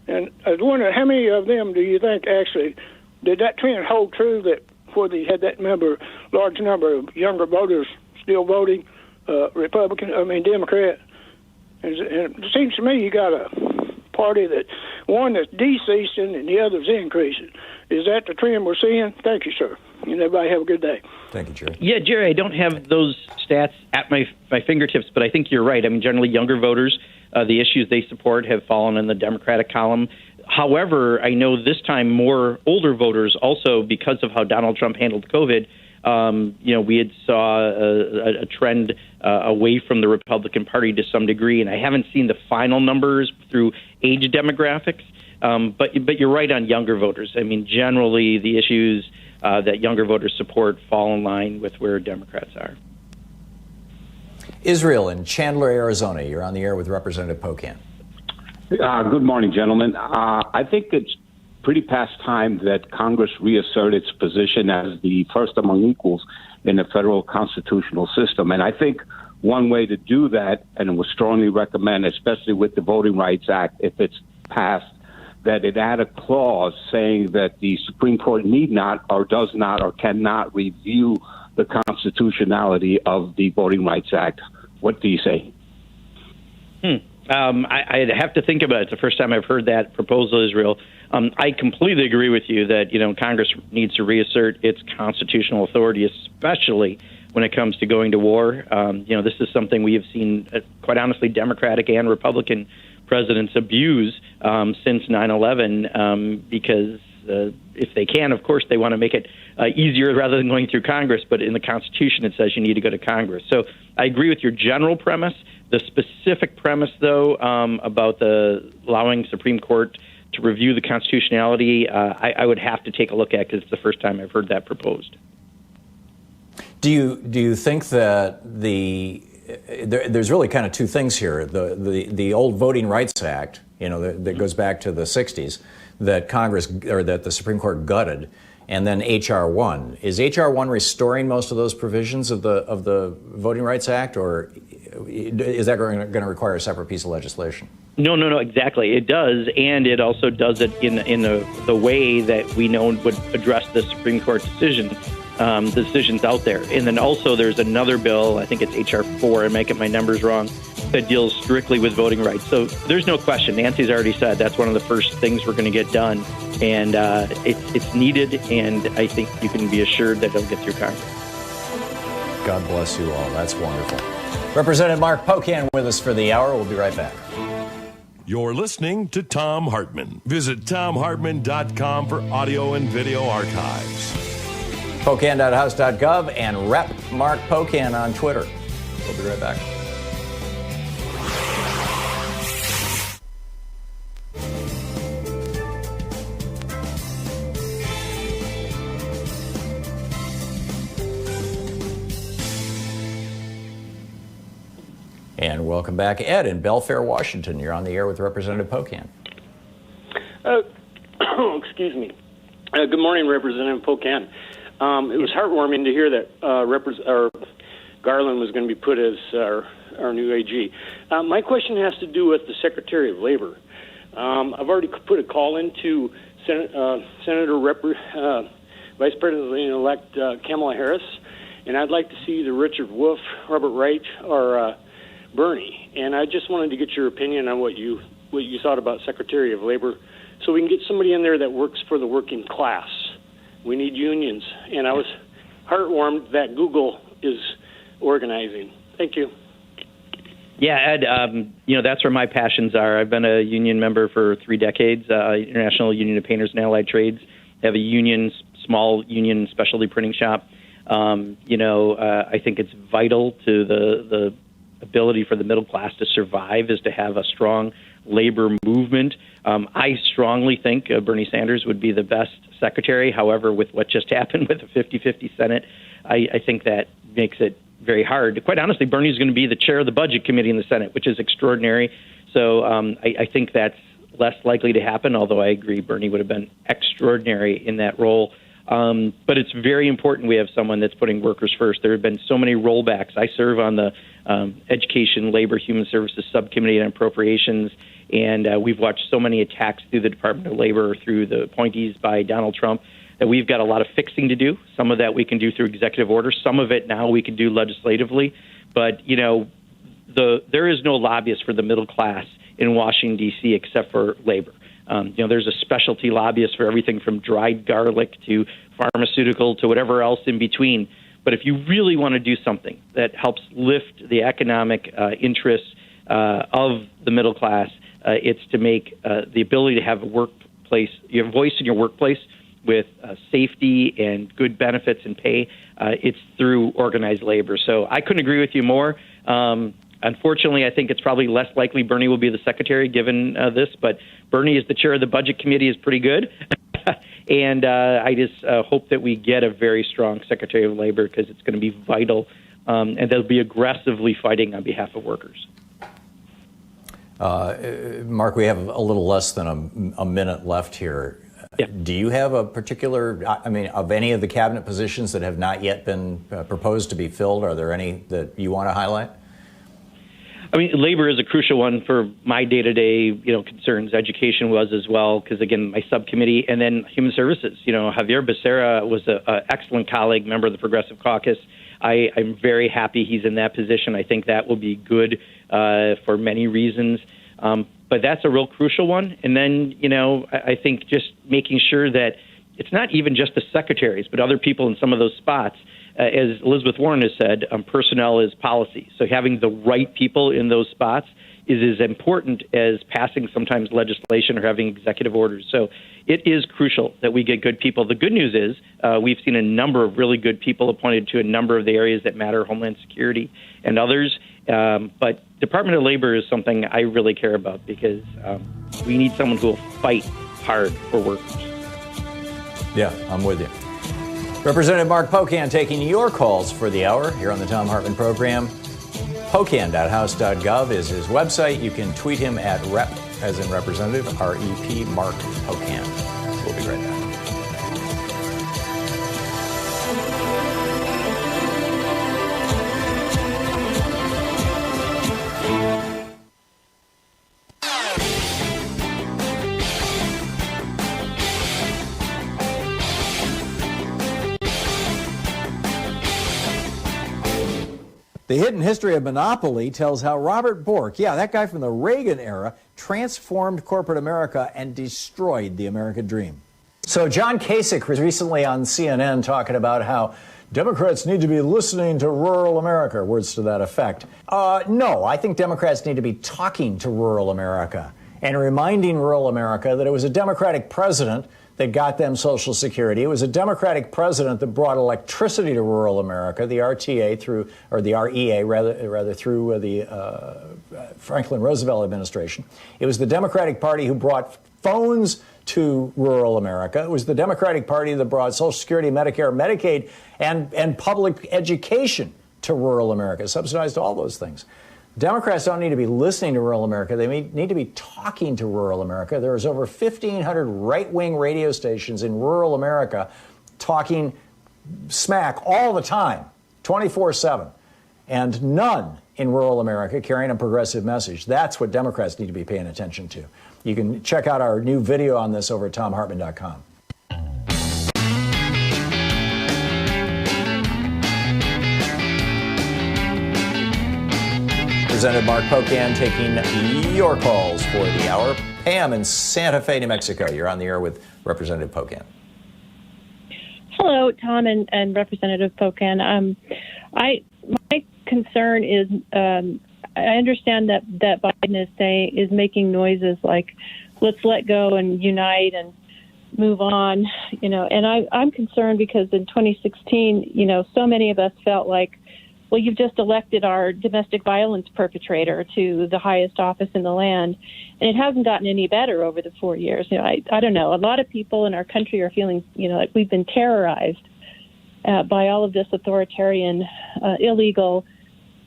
And I was wondering, how many of them do you think actually did that trend hold true, that where they had that large number of younger voters still voting Democrat? And it seems to me you got a party one that's decreasing and the other's increasing. Is that the trend we're seeing? Thank you, sir. And everybody have a good day. Thank you, Jerry. Yeah, Jerry, I don't have those stats at my fingertips, but I think you're right. I mean, generally younger voters, the issues they support have fallen in the Democratic column. However, I know this time more older voters also, because of how Donald Trump handled COVID, we had saw a trend away from the Republican Party to some degree, and I haven't seen the final numbers through age demographics. But you're right on younger voters. I mean, generally the issues that younger voters support fall in line with where Democrats are. Israel in Chandler, Arizona. You're on the air with Representative Pocan. Good morning, gentlemen. I think it's pretty past time that Congress reassert its position as the first among equals in the federal constitutional system. And I think one way to do that, and would strongly recommend, especially with the Voting Rights Act, if it's passed, that it add a clause saying that the Supreme Court need not or does not or cannot review the constitutionality of the Voting Rights Act. What do you say? I'd have to think about it. It's the first time I've heard that proposal, Israel. I completely agree with you that, Congress needs to reassert its constitutional authority, especially when it comes to going to war. This is something we have seen, quite honestly, Democratic and Republican presidents abuse since 9/11 because if they can, of course, they want to make it easier rather than going through Congress. But in the Constitution, it says you need to go to Congress. So I agree with your general premise. The specific premise, though, about the allowing Supreme Court to review the constitutionality, I would have to take a look at because it's the first time I've heard that proposed. Do you think that there's really kind of two things here? The old Voting Rights Act, that goes back to the 60s, that Congress or that the Supreme Court gutted, and then H.R. 1. Is H.R. 1 restoring most of those provisions of the Voting Rights Act, or is that going to require a separate piece of legislation? No, exactly. It does, and it also does it in the way that we know would address the Supreme Court decision. The decisions out there. And then also there's another bill, I think it's H.R. 4, I might get my numbers wrong, that deals strictly with voting rights. So there's no question. Nancy's already said that's one of the first things we're going to get done. And it's needed, and I think you can be assured that it'll get through Congress. God bless you all. That's wonderful. Representative Mark Pocan with us for the hour. We'll be right back. You're listening to Thom Hartmann. Visit thomhartmann.com for audio and video archives. Pocan.house.gov and Rep Mark Pocan on Twitter. We'll be right back. And welcome back. Ed in Belfair, Washington. You're on the air with Representative Pocan. Excuse me. Good morning, Representative Pocan. It was heartwarming to hear that Garland was going to be put as our new AG. My question has to do with the Secretary of Labor. I've already put a call into Senator Vice President-elect Kamala Harris, and I'd like to see the Richard Wolf, Robert Wright, or Bernie. And I just wanted to get your opinion on what you thought about Secretary of Labor, so we can get somebody in there that works for the working class. We need unions, and I was heartwarmed that Google is organizing. Thank you. Yeah, Ed, that's where my passions are. I've been a union member for 3 decades, International Union of Painters and Allied Trades. I have a small union specialty printing shop. I think it's vital to the ability for the middle class to survive is to have a strong labor movement. I strongly think Bernie Sanders would be the best secretary. However, with what just happened with the 50-50 Senate, I think that makes it very hard. Quite honestly, Bernie's going to be the chair of the Budget Committee in the Senate, which is extraordinary. So I think that's less likely to happen, although I agree Bernie would have been extraordinary in that role. But it's very important we have someone that's putting workers first. There have been so many rollbacks. I serve on the Education, Labor, Human Services Subcommittee on Appropriations, and we've watched so many attacks through the Department of Labor, through the appointees by Donald Trump, that we've got a lot of fixing to do. Some of that we can do through executive order. Some of it now we can do legislatively. But, there is no lobbyist for the middle class in Washington, D.C., except for labor. There's a specialty lobbyist for everything from dried garlic to pharmaceutical to whatever else in between. But if you really want to do something that helps lift the economic interests of the middle class, it's to make the ability to have a workplace, your voice in your workplace with safety and good benefits and pay. It's through organized labor. So I couldn't agree with you more. Unfortunately, I think it's probably less likely Bernie will be the secretary given this, but Bernie is the chair of the budget committee is pretty good. And I just hope that we get a very strong Secretary of Labor because it's going to be vital, and they'll be aggressively fighting on behalf of workers. Mark, we have a little less than a minute left here. Yeah. Do you have a particular, of any of the cabinet positions that have not yet been proposed to be filled, are there any that you want to highlight? Labor is a crucial one for my day-to-day, concerns. Education was as well, because again, my subcommittee, and then human services. Javier Becerra was an excellent colleague, member of the Progressive Caucus. I'm very happy he's in that position. I think that will be good for many reasons. But that's a real crucial one. And then, I think just making sure that it's not even just the secretaries, but other people in some of those spots. As Elizabeth Warren has said, personnel is policy. So having the right people in those spots is as important as passing sometimes legislation or having executive orders. So it is crucial that we get good people. The good news is we've seen a number of really good people appointed to a number of the areas that matter, Homeland Security and others. But Department of Labor is something I really care about because we need someone who will fight hard for workers. Yeah, I'm with you. Representative Mark Pocan taking your calls for the hour here on the Thom Hartmann Program. Pocan.house.gov is his website. You can tweet him at Rep, as in Representative, REP Mark Pocan. We'll be right back. The Hidden History of Monopoly tells how Robert Bork, that guy from the Reagan era, transformed corporate America and destroyed the American dream. So John Kasich was recently on CNN talking about how Democrats need to be listening to rural America, words to that effect. No, I think Democrats need to be talking to rural America and reminding rural America that it was a Democratic president that got them Social Security. It was a Democratic president that brought electricity to rural America, the RTA through, or the REA rather through the Franklin Roosevelt administration. It was the Democratic Party who brought phones to rural America. It was the Democratic Party that brought Social Security, Medicare, Medicaid, and public education to rural America, subsidized all those things. Democrats don't need to be listening to rural America. They need to be talking to rural America. There's over 1,500 right-wing radio stations in rural America talking smack all the time, 24/7, and none in rural America carrying a progressive message. That's what Democrats need to be paying attention to. You can check out our new video on this over at thomhartmann.com. Representative Mark Pocan taking your calls for the hour. Pam in Santa Fe, New Mexico. You're on the air with Representative Pocan. Hello, Tom and Representative Pocan. My concern is I understand that Biden is making noises like let's let go and unite and move on, and I'm concerned because in 2016, so many of us felt like, well, you've just elected our domestic violence perpetrator to the highest office in the land, and it hasn't gotten any better over the 4 years. I don't know. A lot of people in our country are feeling, like we've been terrorized by all of this authoritarian, illegal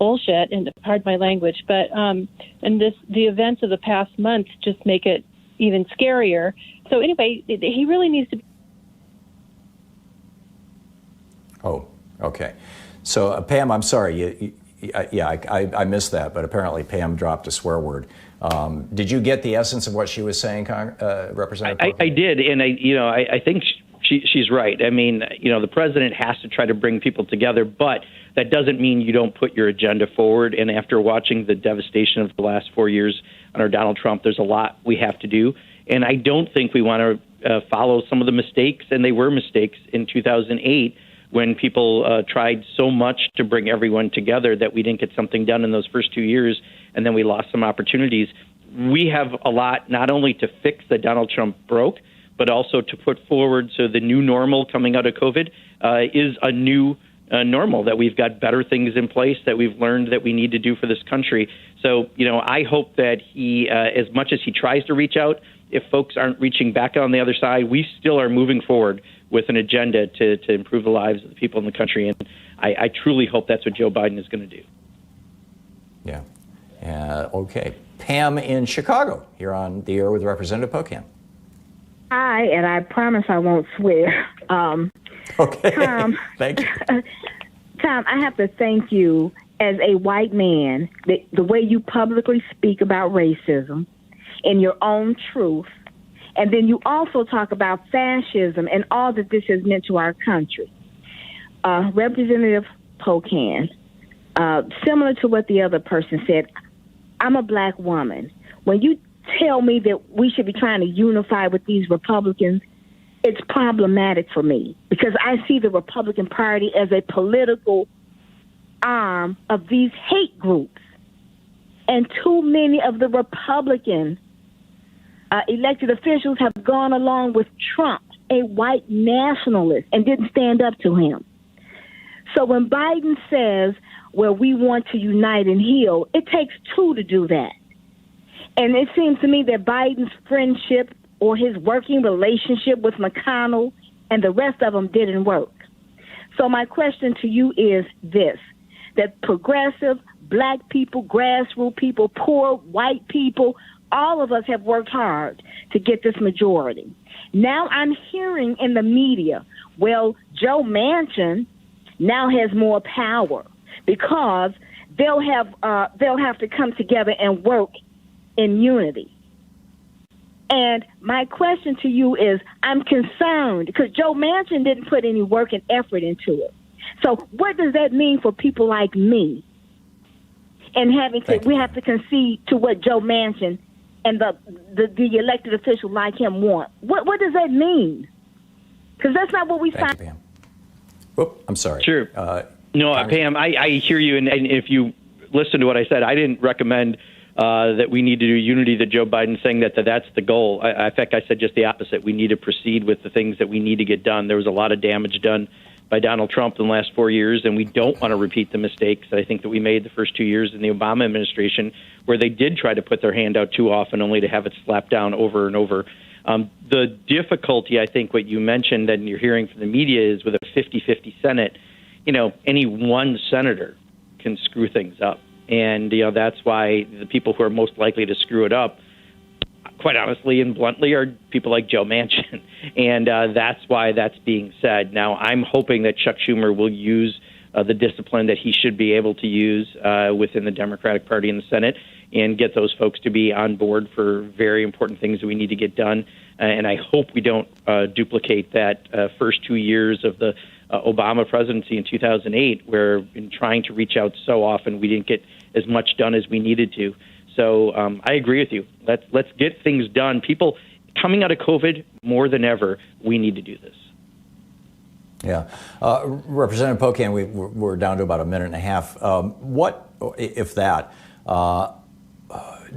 bullshit, and pardon my language, but and the events of the past month just make it even scarier. So anyway, he really needs to. Oh, okay. So, Pam, I'm sorry. I missed that, but apparently Pam dropped a swear word. Did you get the essence of what she was saying, Representative? I did, and I think she's right. I mean, the president has to try to bring people together, but that doesn't mean you don't put your agenda forward. And after watching the devastation of the last 4 years under Donald Trump, there's a lot we have to do. And I don't think we want to follow some of the mistakes, and they were mistakes in 2008 when people tried so much to bring everyone together that we didn't get something done in those first 2 years, and then we lost some opportunities. We have a lot not only to fix that Donald Trump broke, but also to put forward so the new normal coming out of COVID is a new normal, that we've got better things in place that we've learned that we need to do for this country. So, I hope that he, as much as he tries to reach out, if folks aren't reaching back on the other side, we still are moving forward with an agenda to improve the lives of the people in the country. And I truly hope that's what Joe Biden is going to do. Yeah. Okay. Pam in Chicago, you're on the air with Representative Pocan. Hi, and I promise I won't swear. Okay. Tom, thank you. Tom, I have to thank you as a white man, the way you publicly speak about racism and your own truth. And then you also talk about fascism and all that this has meant to our country. Representative Pocan, similar to what the other person said, I'm a black woman. When you tell me that we should be trying to unify with these Republicans, it's problematic for me because I see the Republican Party as a political arm of these hate groups. And too many of the Republican elected officials have gone along with Trump, a white nationalist, and didn't stand up to him. So when Biden says, well, we want to unite and heal, it takes two to do that. And it seems to me that Biden's friendship or his working relationship with McConnell and the rest of them didn't work. So my question to you is this, that progressive, black people, grassroots people, poor white people, all of us have worked hard to get this majority. Now I'm hearing in the media, well, Joe Manchin now has more power because they'll have to come together and work in unity. And my question to you is, I'm concerned because Joe Manchin didn't put any work and effort into it. So what does that mean for people like me? And we have to concede to what Joe Manchin and the elected official like him want. What does that mean? Because that's not what we find. Thank you, Pam. I'm sorry. Sure. Pam, I hear you. And if you listen to what I said, I didn't recommend that we need to do unity, that Joe Biden's saying that's the goal. In fact, I said just the opposite. We need to proceed with the things that we need to get done. There was a lot of damage done by Donald Trump in the last 4 years, and we don't want to repeat the mistakes that I think that we made the first 2 years in the Obama administration, where they did try to put their hand out too often only to have it slapped down over and over. The difficulty, I think, what you mentioned and you're hearing from the media is with a 50-50 Senate, any one senator can screw things up. And, that's why the people who are most likely to screw it up, quite honestly and bluntly, are people like Joe Manchin. And that's why that's being said. Now, I'm hoping that Chuck Schumer will use the discipline that he should be able to use within the Democratic Party in the Senate and get those folks to be on board for very important things that we need to get done. And I hope we don't duplicate that first 2 years of the Obama presidency in 2008, where in trying to reach out so often, we didn't get as much done as we needed to. So I agree with you. Let's get things done. People coming out of COVID, more than ever, we need to do this. Yeah. Representative Pocan, we're down to about a minute and a half. What, if that,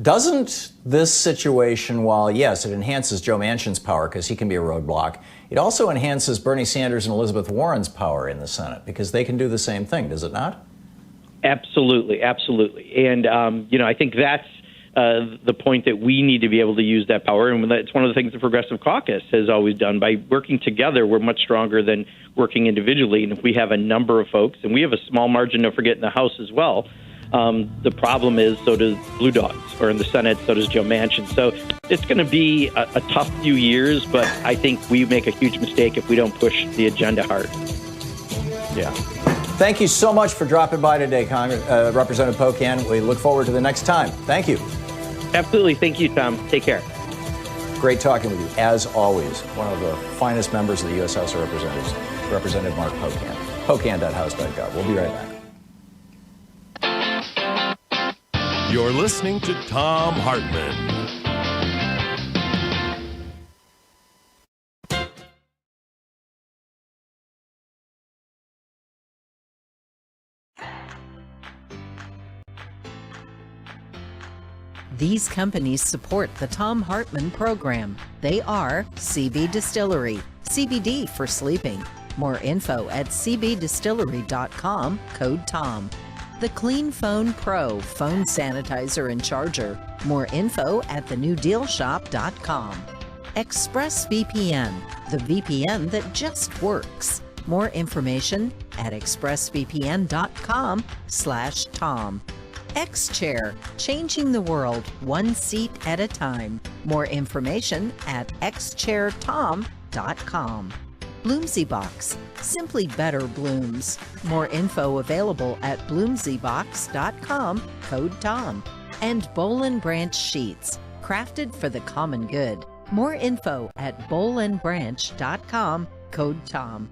doesn't this situation, while, yes, it enhances Joe Manchin's power because he can be a roadblock, it also enhances Bernie Sanders and Elizabeth Warren's power in the Senate because they can do the same thing, does it not? Absolutely, absolutely. And, I think that's the point, that we need to be able to use that power. And it's one of the things the Progressive Caucus has always done. By working together, we're much stronger than working individually. And if we have a number of folks, and we have a small margin, don't forget, in the House as well, the problem is so does Blue Dogs, or in the Senate, so does Joe Manchin. So it's going to be a tough few years, but I think we make a huge mistake if we don't push the agenda hard. Yeah. Thank you so much for dropping by today, Representative Pocan. We look forward to the next time. Thank you. Absolutely. Thank you, Tom. Take care. Great talking with you, as always. One of the finest members of the U.S. House of Representatives, Representative Mark Pocan. Pocan.house.gov. We'll be right back. You're listening to Thom Hartmann. These companies support the Thom Hartmann Program. They are CB Distillery, CBD for sleeping. More info at cbdistillery.com, code TOM. The Clean Phone Pro phone sanitizer and charger. More info at thenewdealshop.com. ExpressVPN, the VPN that just works. More information at expressvpn.com/Tom. X-Chair, changing the world one seat at a time. More information at xchairtom.com. Bloomsy Box, simply better blooms. More info available at bloomsybox.com, code TOM. And Boll & Branch Sheets, crafted for the common good. More info at bollandbranch.com, code TOM.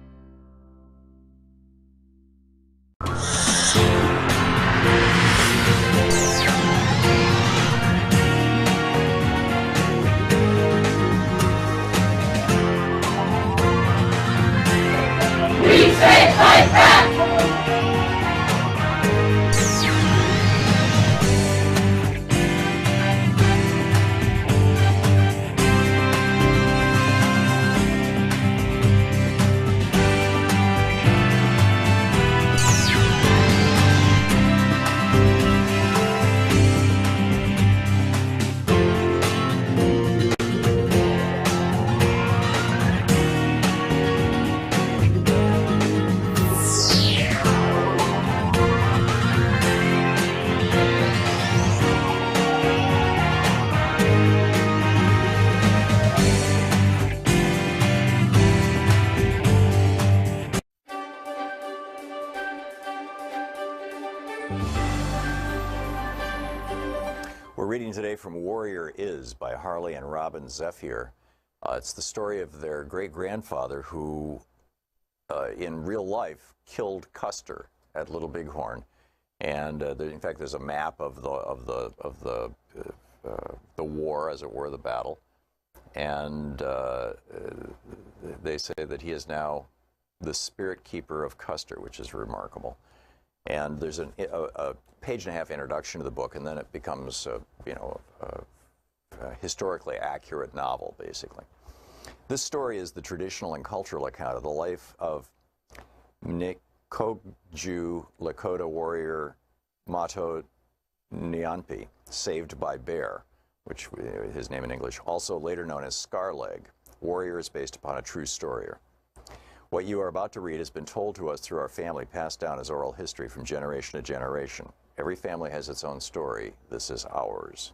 We say fight back! We're reading today from Warrior Is by Harley and Robin Zephyr. It's the story of their great-grandfather who, in real life, killed Custer at Little Bighorn. And in fact, there's a map of the war, as it were, the battle. And they say that he is now the spirit keeper of Custer, which is remarkable. And there's a page-and-a-half introduction to the book, and then it becomes, a historically accurate novel, basically. This story is the traditional and cultural account of the life of Nikogju Lakota warrior Mato Nyanpi, saved by bear, which his name in English, also later known as Scarleg. Warrior is based upon a true story. What you are about to read has been told to us through our family, passed down as oral history from generation to generation. Every family has its own story. This is ours.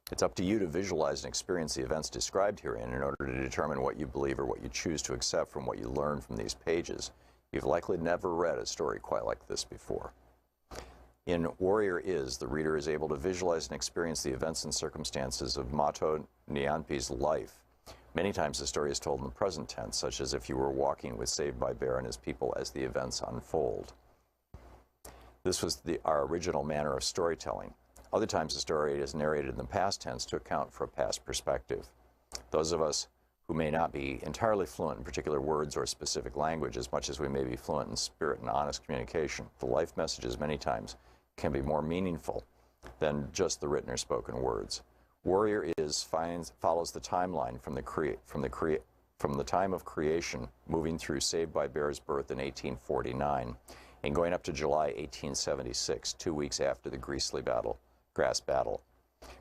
It's up to you to visualize and experience the events described herein in order to determine what you believe or what you choose to accept from what you learn from these pages. You've likely never read a story quite like this before. In Warrior Is, the reader is able to visualize and experience the events and circumstances of Mato Nyanpi's life. Many times the story is told in the present tense, such as if you were walking with Saved by Bear and his people as the events unfold. This was our original manner of storytelling. Other times the story is narrated in the past tense to account for a past perspective. Those of us who may not be entirely fluent in particular words or specific language as much as we may be fluent in spirit and honest communication, the life messages many times can be more meaningful than just the written or spoken words. Warrior Is follows the timeline from the time of creation, moving through Saved by Bear's birth in 1849 and going up to July 1876, 2 weeks after the Grass Battle.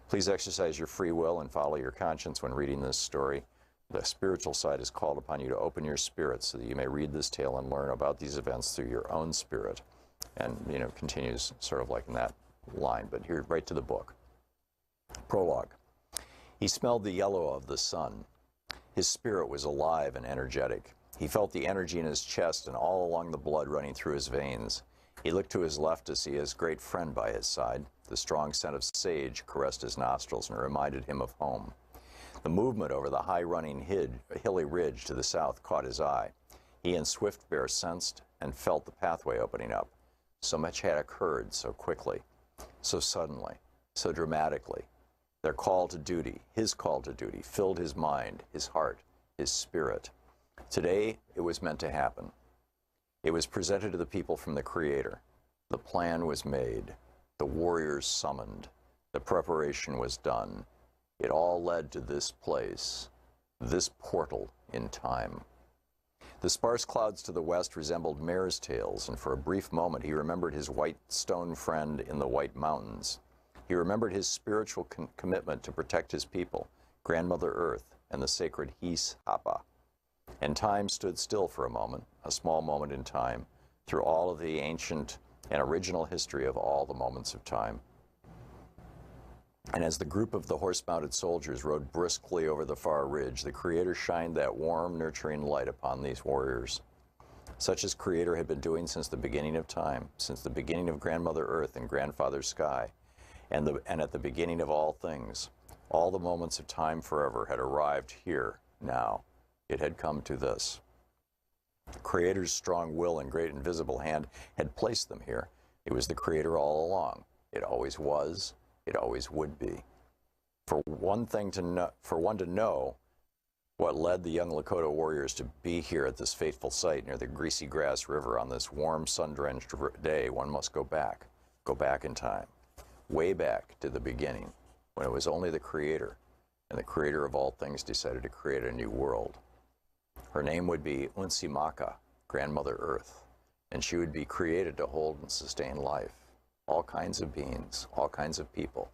Please exercise your free will and follow your conscience when reading this story. The spiritual side is called upon you to open your spirit so that you may read this tale and learn about these events through your own spirit. And, continues sort of like in that line, but here, right to the book. Prologue. He smelled the yellow of the sun. His spirit was alive and energetic. He felt the energy in his chest and all along the blood running through his veins. He looked to his left to see his great friend by his side. The strong scent of sage caressed his nostrils and reminded him of home. The movement over the high-running hilly ridge to the south caught his eye. He and Swift Bear sensed and felt the pathway opening up. So much had occurred so quickly, so suddenly, so dramatically. Their call to duty, his call to duty, filled his mind, his heart, his spirit. Today, it was meant to happen. It was presented to the people from the Creator. The plan was made. The warriors summoned. The preparation was done. It all led to this place, this portal in time. The sparse clouds to the west resembled mare's tails, and for a brief moment he remembered his white stone friend in the White Mountains. He remembered his spiritual commitment to protect his people, Grandmother Earth, and the sacred His Hapa. And time stood still for a moment, a small moment in time, through all of the ancient and original history of all the moments of time. And as the group of the horse-mounted soldiers rode briskly over the far ridge, the Creator shined that warm, nurturing light upon these warriors, such as Creator had been doing since the beginning of time, since the beginning of Grandmother Earth and Grandfather Sky, and at the beginning of all things. All the moments of time forever had arrived here, now. It had come to this. Creator's strong will and great invisible hand had placed them here. It was the Creator all along. It always was. It always would be. For one to know what led the young Lakota warriors to be here at this fateful site near the Greasy Grass River on this warm, sun-drenched day, one must go back in time, way back to the beginning, when it was only the Creator, and the Creator of all things decided to create a new world. Her name would be Unsimaka, Grandmother Earth, and she would be created to hold and sustain life. All kinds of beings, all kinds of people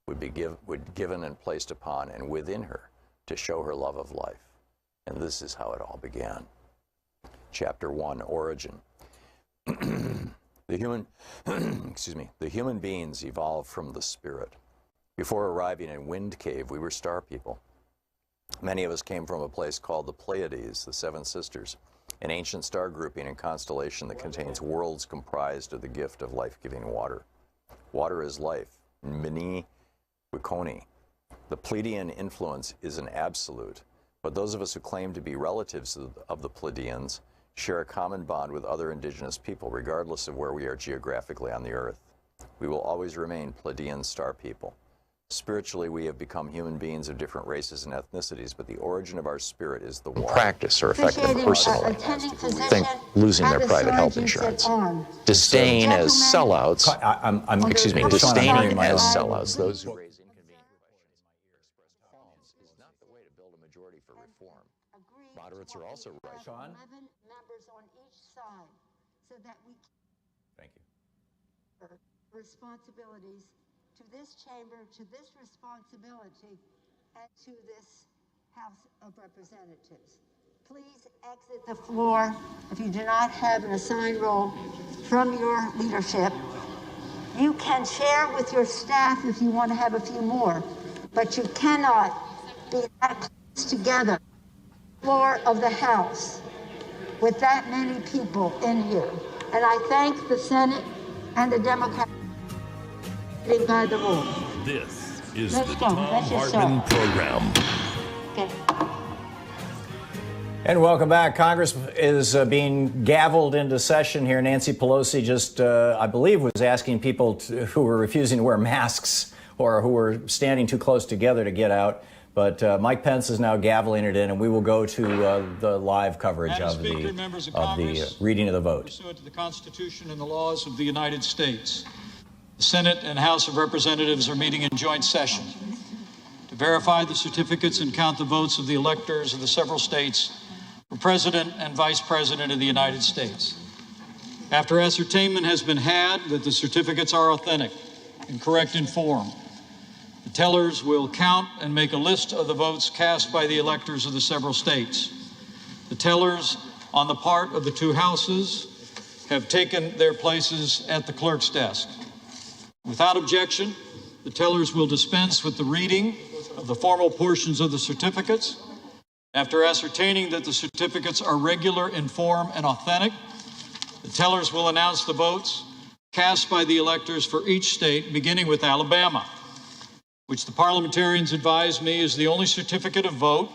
would be given and placed upon and within her to show her love of life. And this is how it all began. Chapter 1, Origin. The human beings evolved from the spirit. Before arriving in Wind Cave, we were star people. Many of us came from a place called the Pleiades, the Seven Sisters, an ancient star grouping and constellation that contains worlds comprised of the gift of life-giving water. Water is life. Mini Wikoni. The Pleiadian influence is an absolute, but those of us who claim to be relatives of the Pleiadians share a common bond with other indigenous people, regardless of where we are geographically on the earth. We will always remain Pleiadian star people. Spiritually, we have become human beings of different races and ethnicities, but the origin of our spirit is the water. Practice or effect them personally. Think losing their private health insurance. Disdain as sellouts. Disdaining as sellouts. Those who raise inconvenient questions in my ear express qualms is not the way to build a majority for reform. Moderates are also right. Sean? 11 members on each side, so that we Thank you. responsibilities to this chamber, to this responsibility, and to this House of Representatives. Please exit the floor if you do not have an assigned role from your leadership. You can share with your staff if you want to have a few more, but you cannot be that close together. Floor of the House with that many people in here. And I thank the Senate and the Democrats by the rule. This is the Thom Hartmann Program. Okay. And welcome back. Congress is being gavelled into session here. Nancy Pelosi just, I believe, was asking people who were refusing to wear masks or who were standing too close together to get out. But Mike Pence is now gaveling it in, and we will go to the live coverage of the reading of the vote. Pursuant to the Constitution and the laws of the United States, the Senate and House of Representatives are meeting in joint session to verify the certificates and count the votes of the electors of the several states for President and Vice President of the United States. After ascertainment has been had that the certificates are authentic and correct in form, the tellers will count and make a list of the votes cast by the electors of the several states. The tellers on the part of the two houses have taken their places at the clerk's desk. Without objection, the tellers will dispense with the reading of the formal portions of the certificates. After ascertaining that the certificates are regular in form and authentic, the tellers will announce the votes cast by the electors for each state, beginning with Alabama, which the parliamentarians advise me is the only certificate of vote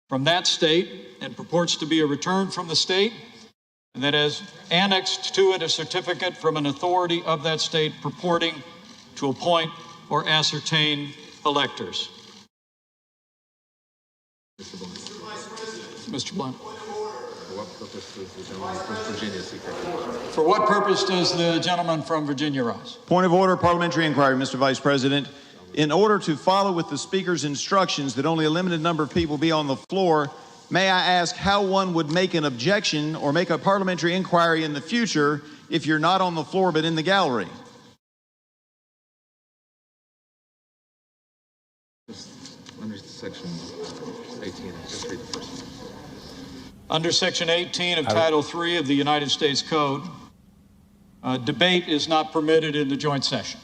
from that state and purports to be a return from the state, and that has annexed to it a certificate from an authority of that state purporting to appoint or ascertain electors. Mr. Blunt. For what purpose does the gentleman from Virginia seek recognition? For what purpose does the gentleman from Virginia rise? Point of order, parliamentary inquiry, Mr. Vice President. In order to follow with the Speaker's instructions that only a limited number of people be on the floor, may I ask how one would make an objection or make a parliamentary inquiry in the future if you're not on the floor but in the gallery? Under Section 18, just read the first one. Under Section 18 of Title III of the United States Code, debate is not permitted in the joint session.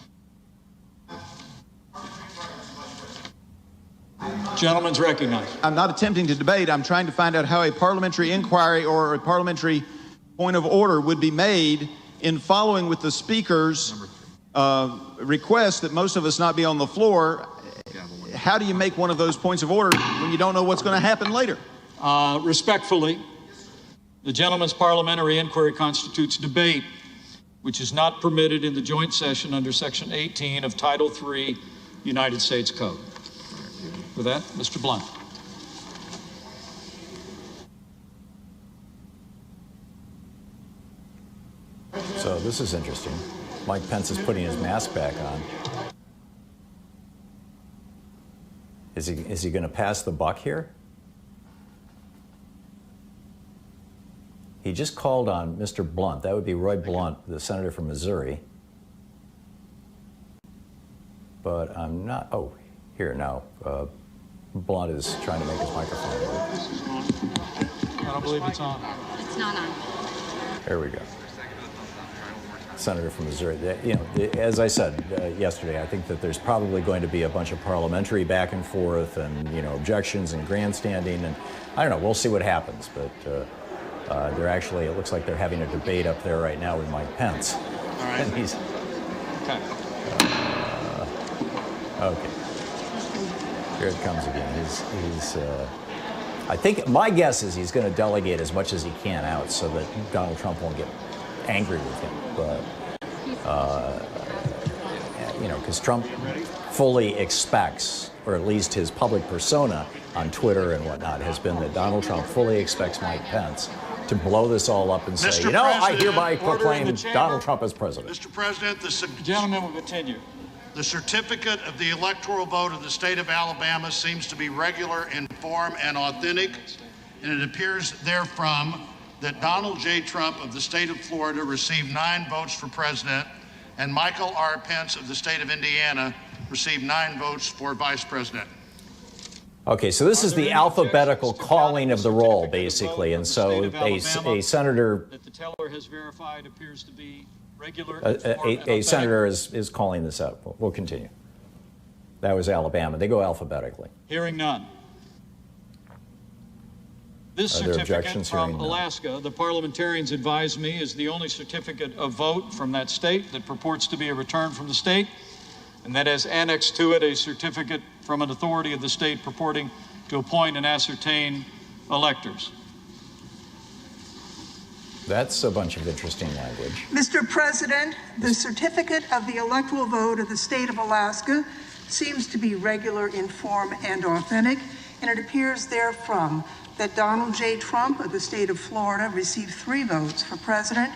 Gentleman's recognized. I'm not attempting to debate. I'm trying to find out how a parliamentary inquiry or a parliamentary point of order would be made in following with the Speaker's request that most of us not be on the floor. How do you make one of those points of order when you don't know what's going to happen later? Respectfully, the gentleman's parliamentary inquiry constitutes debate, which is not permitted in the joint session under Section 18 of Title III United States Code. With that, Mr. Blunt. So this is interesting. Mike Pence is putting his mask back on. Is he going to pass the buck here? He just called on Mr. Blunt. That would be Roy Blunt, the senator from Missouri. But I'm not. Oh, here now. Blunt is trying to make his microphone work. I don't believe it's on. It's not on. There we go. Senator from Missouri. You know, as I said yesterday, I think that there's probably going to be a bunch of parliamentary back and forth and, you know, objections and grandstanding. And I don't know, we'll see what happens. But they're actually, it looks like they're having a debate up there right now with Mike Pence. All right. And he's, okay. Okay. Here it comes again. I think my guess is he's going to delegate as much as he can out so that Donald Trump won't get angry with him. But, you know, because Trump fully expects, or at least his public persona on Twitter and whatnot has been that Donald Trump fully expects Mike Pence to blow this all up and say, Mr. you know, I President, hereby proclaim Donald Trump as president. Mr. President, the gentleman will continue. The certificate of the electoral vote of the state of Alabama seems to be regular in form and authentic, and it appears therefrom that Donald J. Trump of the state of Florida received 9 votes for president, and Michael R. Pence of the state of Indiana received 9 votes for vice president. Okay, so this is the alphabetical calling of the roll, basically, and so a senator, that the teller has verified appears to be regular. a senator is calling this out. We'll continue. That was Alabama. They go alphabetically. Hearing none. This certificate from Alaska, the parliamentarians advise me, is the only certificate of vote from that state that purports to be a return from the state, and that has annexed to it a certificate from an authority of the state purporting to appoint and ascertain electors. That's a bunch of interesting language. Mr. President, the certificate of the electoral vote of the state of Alaska seems to be regular in form and authentic, and it appears therefrom that Donald J. Trump of the state of Florida received 3 votes for president,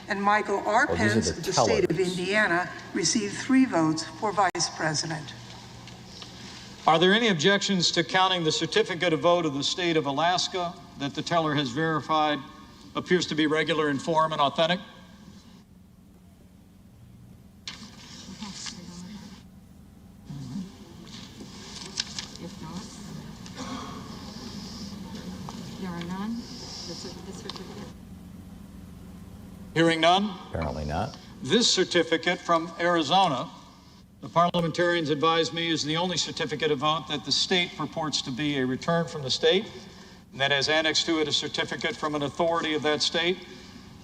and Michael R. Pence of the state of Indiana received 3 votes for vice president. Are there any objections to counting the certificate of vote of the state of Alaska that the teller has verified appears to be regular in form and authentic? If not, there are none. The certificate. Hearing none? Apparently not. This certificate from Arizona, the parliamentarians advise me, is the only certificate of vote that the state purports to be a return from the state, and that has annexed to it a certificate from an authority of that state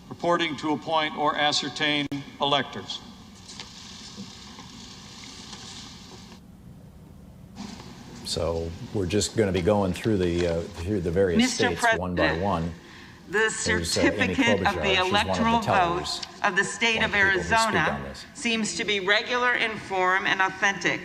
purporting to appoint or ascertain electors. So we're just going to be going through the various states one by one. The certificate of the electoral vote of the state of Arizona seems to be regular in form and authentic,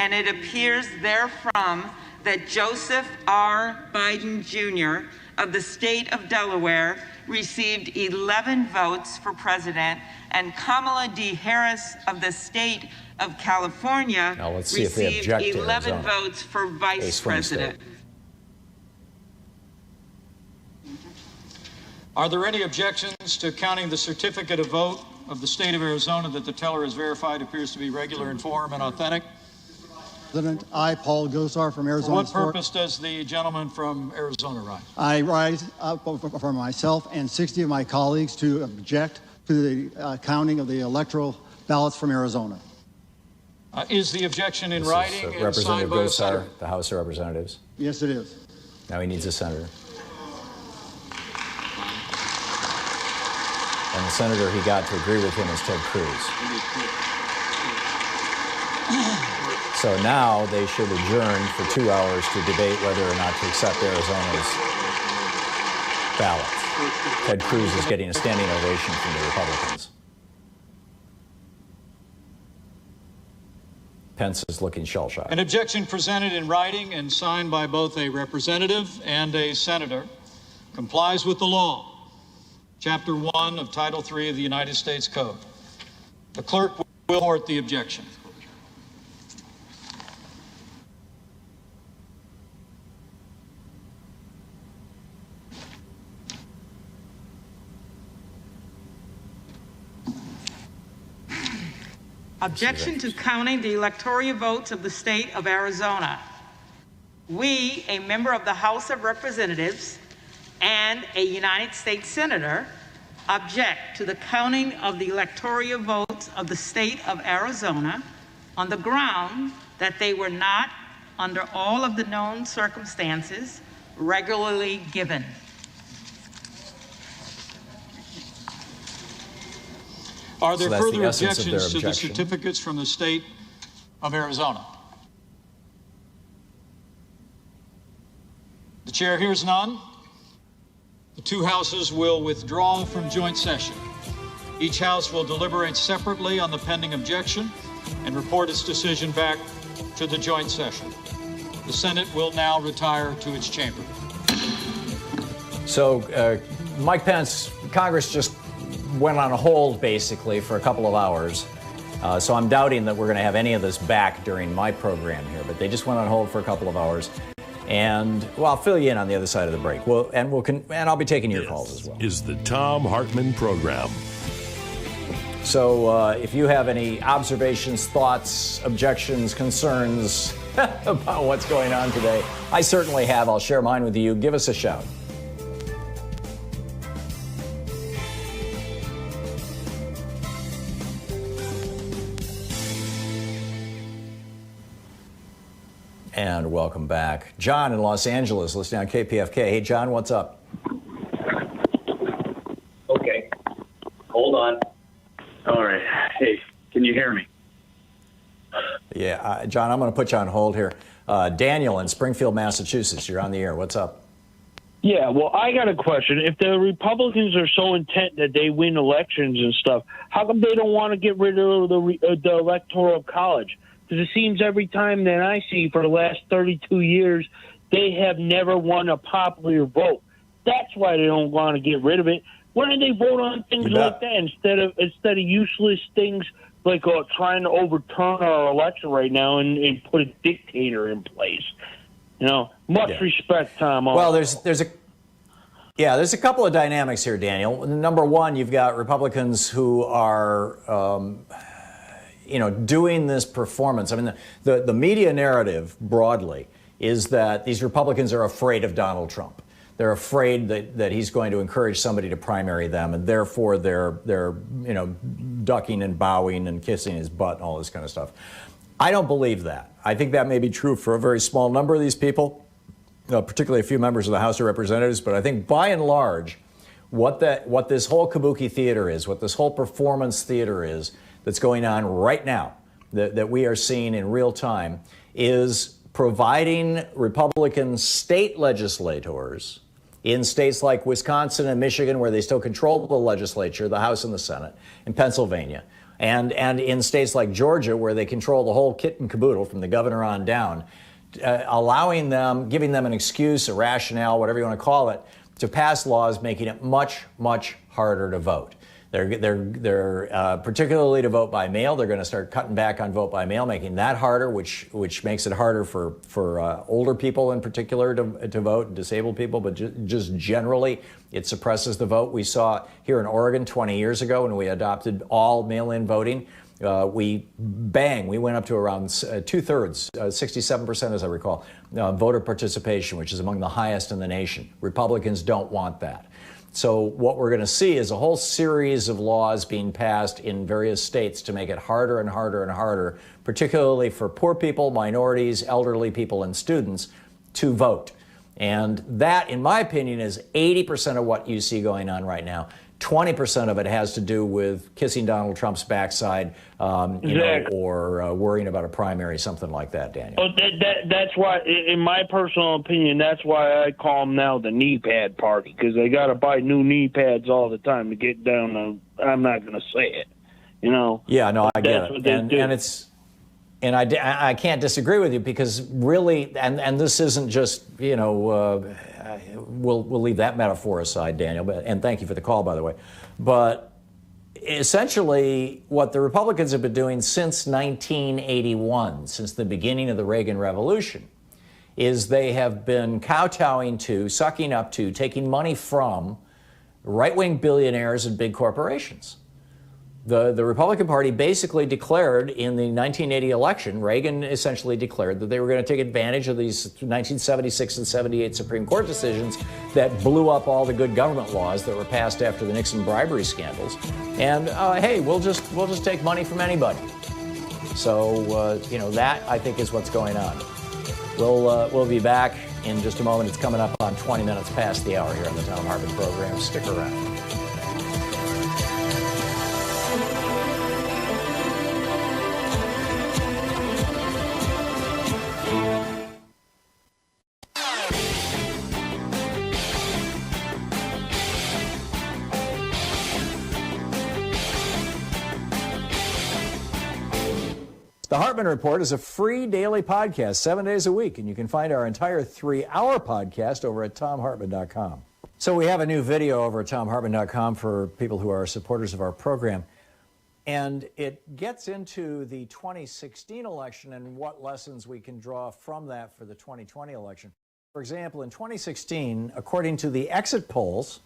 and it appears therefrom that Joseph R. Biden Jr. of the state of Delaware received 11 votes for president, and Kamala D. Harris of the state of California received 11 votes for vice president. Are there any objections to counting the certificate of vote of the state of Arizona that the teller has verified appears to be regular in form and authentic? President, I, Paul Gosar from Arizona. For what purpose does the gentleman from Arizona rise? I rise up for myself and 60 of my colleagues to object to the counting of the electoral ballots from Arizona. Is the objection in writing and Representative signed by a senator? Gosar, the House of Representatives. Yes, it is. Now he needs a senator. And the senator he got to agree with him is Ted Cruz. So now they should adjourn for 2 hours to debate whether or not to accept Arizona's ballot. Ted Cruz is getting a standing ovation from the Republicans. Pence is looking shell-shocked. An objection presented in writing and signed by both a representative and a senator complies with the law. Chapter 1 of Title 3 of the United States Code. The clerk will report the objection. Objection to counting the electoral votes of the state of Arizona. We, a member of the House of Representatives and a United States Senator, object to the counting of the electoral votes of the state of Arizona on the ground that they were not, under all of the known circumstances, regularly given. Are there further objections to the certificates from the state of Arizona? The chair hears none. The two houses will withdraw from joint session. Each house will deliberate separately on the pending objection and report its decision back to the joint session. The Senate will now retire to its chamber. So, Mike Pence, Congress just went on hold basically for a couple of hours. So I'm doubting that we're going to have any of this back during my program here, but they just went on hold for a couple of hours. And well, I'll fill you in on the other side of the break. And I'll be taking your calls as well. Is the Thom Hartmann Program. So if you have any observations, thoughts, objections, concerns about what's going on today, I certainly have. I'll share mine with you. Give us a shout. And welcome back. John in Los Angeles, listening on KPFK. Hey, John, what's up? Okay. Hold on. All right. Hey, can you hear me? Yeah, John, I'm going to put you on hold here. Daniel in Springfield, Massachusetts, you're on the air. What's up? Yeah, well, I got a question. If the Republicans are so intent that they win elections and stuff, how come they don't want to get rid of the Electoral College? Because it seems every time that I see for the last 32 years, they have never won a popular vote. That's why they don't want to get rid of it. Why don't they vote on things like that instead of useless things like trying to overturn our election right now and put a dictator in place? You know, much respect, Tom. Well, there's a couple of dynamics here, Daniel. Number one, you've got Republicans who are doing this performance. I mean, the media narrative broadly is that these Republicans are afraid of Donald Trump. They're afraid that he's going to encourage somebody to primary them, and therefore they're ducking and bowing and kissing his butt and all this kind of stuff. I don't believe that. I think that may be true for a very small number of these people, particularly a few members of the House of Representatives. But I think by and large, what this whole kabuki theater is, what this whole performance theater is that's going on right now, that we are seeing in real time, is providing Republican state legislators in states like Wisconsin and Michigan, where they still control the legislature, the House and the Senate, in Pennsylvania, And in states like Georgia, where they control the whole kit and caboodle from the governor on down, allowing them, giving them an excuse, a rationale, whatever you want to call it, to pass laws making it much, much harder to vote. They're particularly to vote by mail. They're going to start cutting back on vote by mail, making that harder, which makes it harder for older people in particular to vote, and disabled people, but just generally, it suppresses the vote. We saw here in Oregon 20 years ago when we adopted all mail-in voting. We went up to around 2/3, 67% as I recall, voter participation, which is among the highest in the nation. Republicans don't want that. So what we're going to see is a whole series of laws being passed in various states to make it harder and harder and harder, particularly for poor people, minorities, elderly people, and students to vote. And that, in my opinion, is 80% of what you see going on right now. 20% of it has to do with kissing Donald Trump's backside, or worrying about a primary, something like that, Daniel. Well, that's why, in my personal opinion, that's why I call them now the knee pad party, because they got to buy new knee pads all the time to get down on, I'm not going to say it, you know. Yeah, no, I get it. And I can't disagree with you, because really, and this isn't just, we'll leave that metaphor aside, Daniel, and thank you for the call, by the way. But essentially, what the Republicans have been doing since 1981, since the beginning of the Reagan Revolution, is they have been kowtowing to, sucking up to, taking money from right-wing billionaires and big corporations. The Republican Party basically declared in the 1980 election, Reagan essentially declared that they were going to take advantage of these 1976 and 78 Supreme Court decisions that blew up all the good government laws that were passed after the Nixon bribery scandals. And hey, we'll just take money from anybody. So that I think is what's going on. We'll be back in just a moment. It's coming up on 20 minutes past the hour here on the Thom Hartmann Program. Stick around. The Hartmann Report is a free daily podcast, 7 days a week, and you can find our entire 3-hour podcast over at thomhartmann.com. So we have a new video over at thomhartmann.com for people who are supporters of our program, and it gets into the 2016 election and what lessons we can draw from that for the 2020 election. For example, in 2016, according to the exit polls,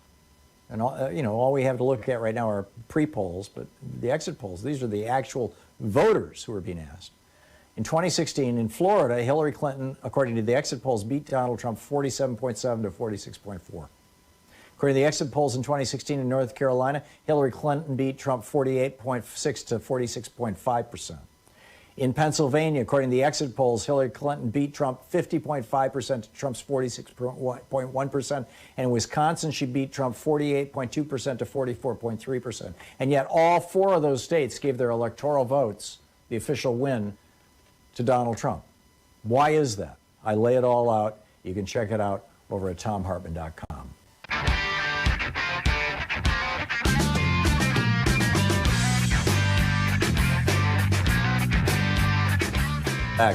and all we have to look at right now are pre-polls, but the exit polls, these are the actual voters who are being asked. In 2016, in Florida, Hillary Clinton, according to the exit polls, beat Donald Trump 47.7 to 46.4. According to the exit polls in 2016 in North Carolina, Hillary Clinton beat Trump 48.6 to 46.5%. In Pennsylvania, according to the exit polls, Hillary Clinton beat Trump 50.5% to Trump's 46.1%. And in Wisconsin, she beat Trump 48.2% to 44.3%. And yet all 4 of those states gave their electoral votes, the official win, to Donald Trump. Why is that? I lay it all out. You can check it out over at thomhartmann.com.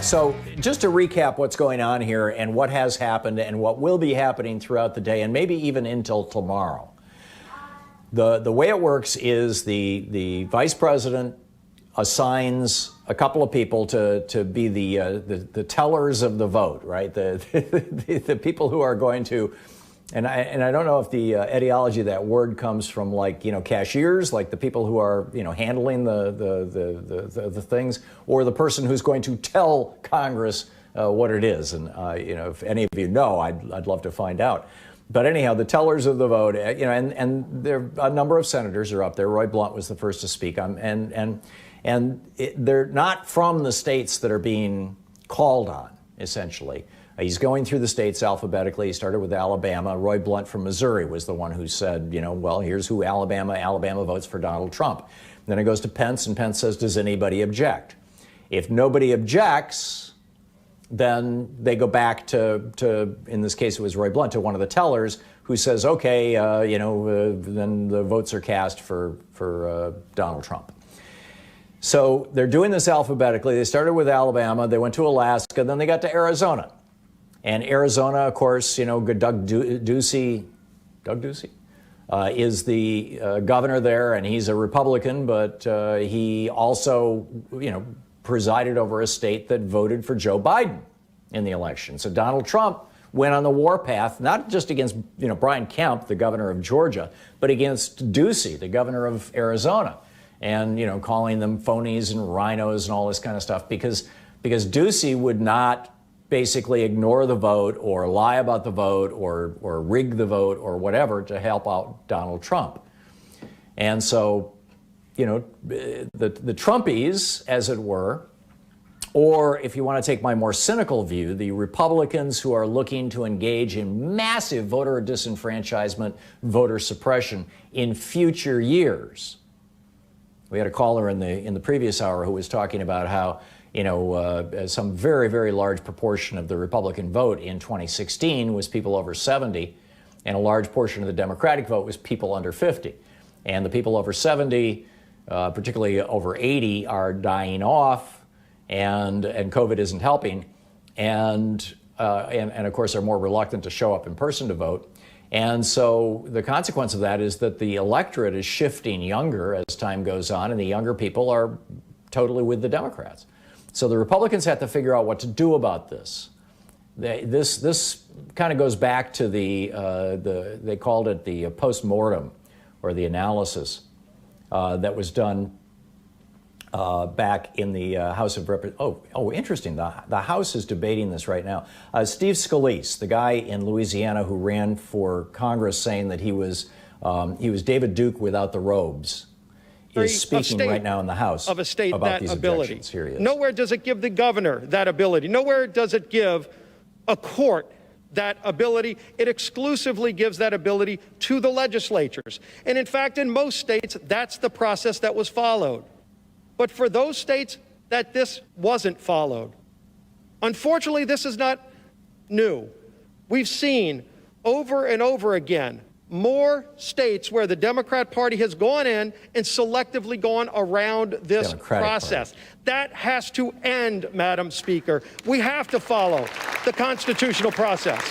So just to recap what's going on here and what has happened and what will be happening throughout the day and maybe even until tomorrow. The way it works is the vice president assigns a couple of people to be the tellers of the vote, right? The people who are going to, and I don't know if the etiology of that word comes from cashiers, like the people who are handling the things, or the person who's going to tell Congress what it is. And if any of you know, I'd love to find out. But anyhow, the tellers of the vote, and there a number of senators are up there. Roy Blunt was the first to speak, and they're not from the states that are being called on, essentially. He's going through the states alphabetically. He started with Alabama. Roy Blunt from Missouri was the one who said, well, here's who Alabama votes for Donald Trump. And then it goes to Pence, and Pence says, does anybody object? If nobody objects, then they go back to in this case it was Roy Blunt, to one of the tellers who says, okay, then the votes are cast for Donald Trump. So they're doing this alphabetically. They started with Alabama, they went to Alaska, then they got to Arizona. And Arizona, of course, you know, Doug Ducey is the governor there, and he's a Republican, but he also, you know, presided over a state that voted for Joe Biden in the election. So Donald Trump went on the warpath, not just against, you know, Brian Kemp, the governor of Georgia, but against Ducey, the governor of Arizona, and, you know, calling them phonies and rhinos and all this kind of stuff, because Ducey would not basically ignore the vote or lie about the vote or rig the vote or whatever to help out Donald Trump. And so, you know, the Trumpies, as it were, or if you want to take my more cynical view, the Republicans who are looking to engage in massive voter disenfranchisement, voter suppression in future years. We had a caller in the previous hour who was talking about how, you know, some very, very large proportion of the Republican vote in 2016 was people over 70, and a large portion of the Democratic vote was people under 50. And the people over 70, particularly over 80, are dying off, and COVID isn't helping, and of course are more reluctant to show up in person to vote. And so the consequence of that is that the electorate is shifting younger as time goes on, and the younger people are totally with the Democrats. So the Republicans have to figure out what to do about this. This kind of goes back to they called it the post-mortem, or the analysis that was done back in the House of Representatives. Oh, interesting. The House is debating this right now. Steve Scalise, the guy in Louisiana who ran for Congress saying that he was David Duke without the robes, is speaking right now in the House of a state about that these ability. objections. Here he is. Nowhere does it give the governor that ability. Nowhere does it give a court that ability. It exclusively gives that ability to the legislatures. And in fact, in most states, that's the process that was followed. But for those states that this wasn't followed, unfortunately, this is not new. We've seen over and over again more states where the Democrat Party has gone in and selectively gone around this process. That has to end, Madam Speaker. We have to follow the constitutional process.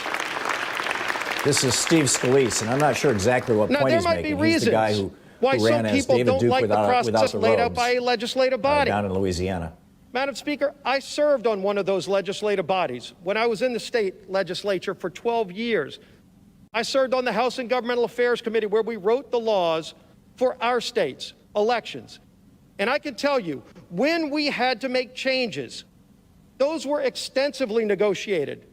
This is Steve Scalise, and I'm not sure exactly what point he's making. He's the guy who ran as David Duke without the robes laid out by a legislative body. Down in Louisiana. Madam Speaker, I served on one of those legislative bodies when I was in the state legislature for 12 years. I served on the House and Governmental Affairs Committee, where we wrote the laws for our state's elections. And I can tell you, when we had to make changes, those were extensively negotiated.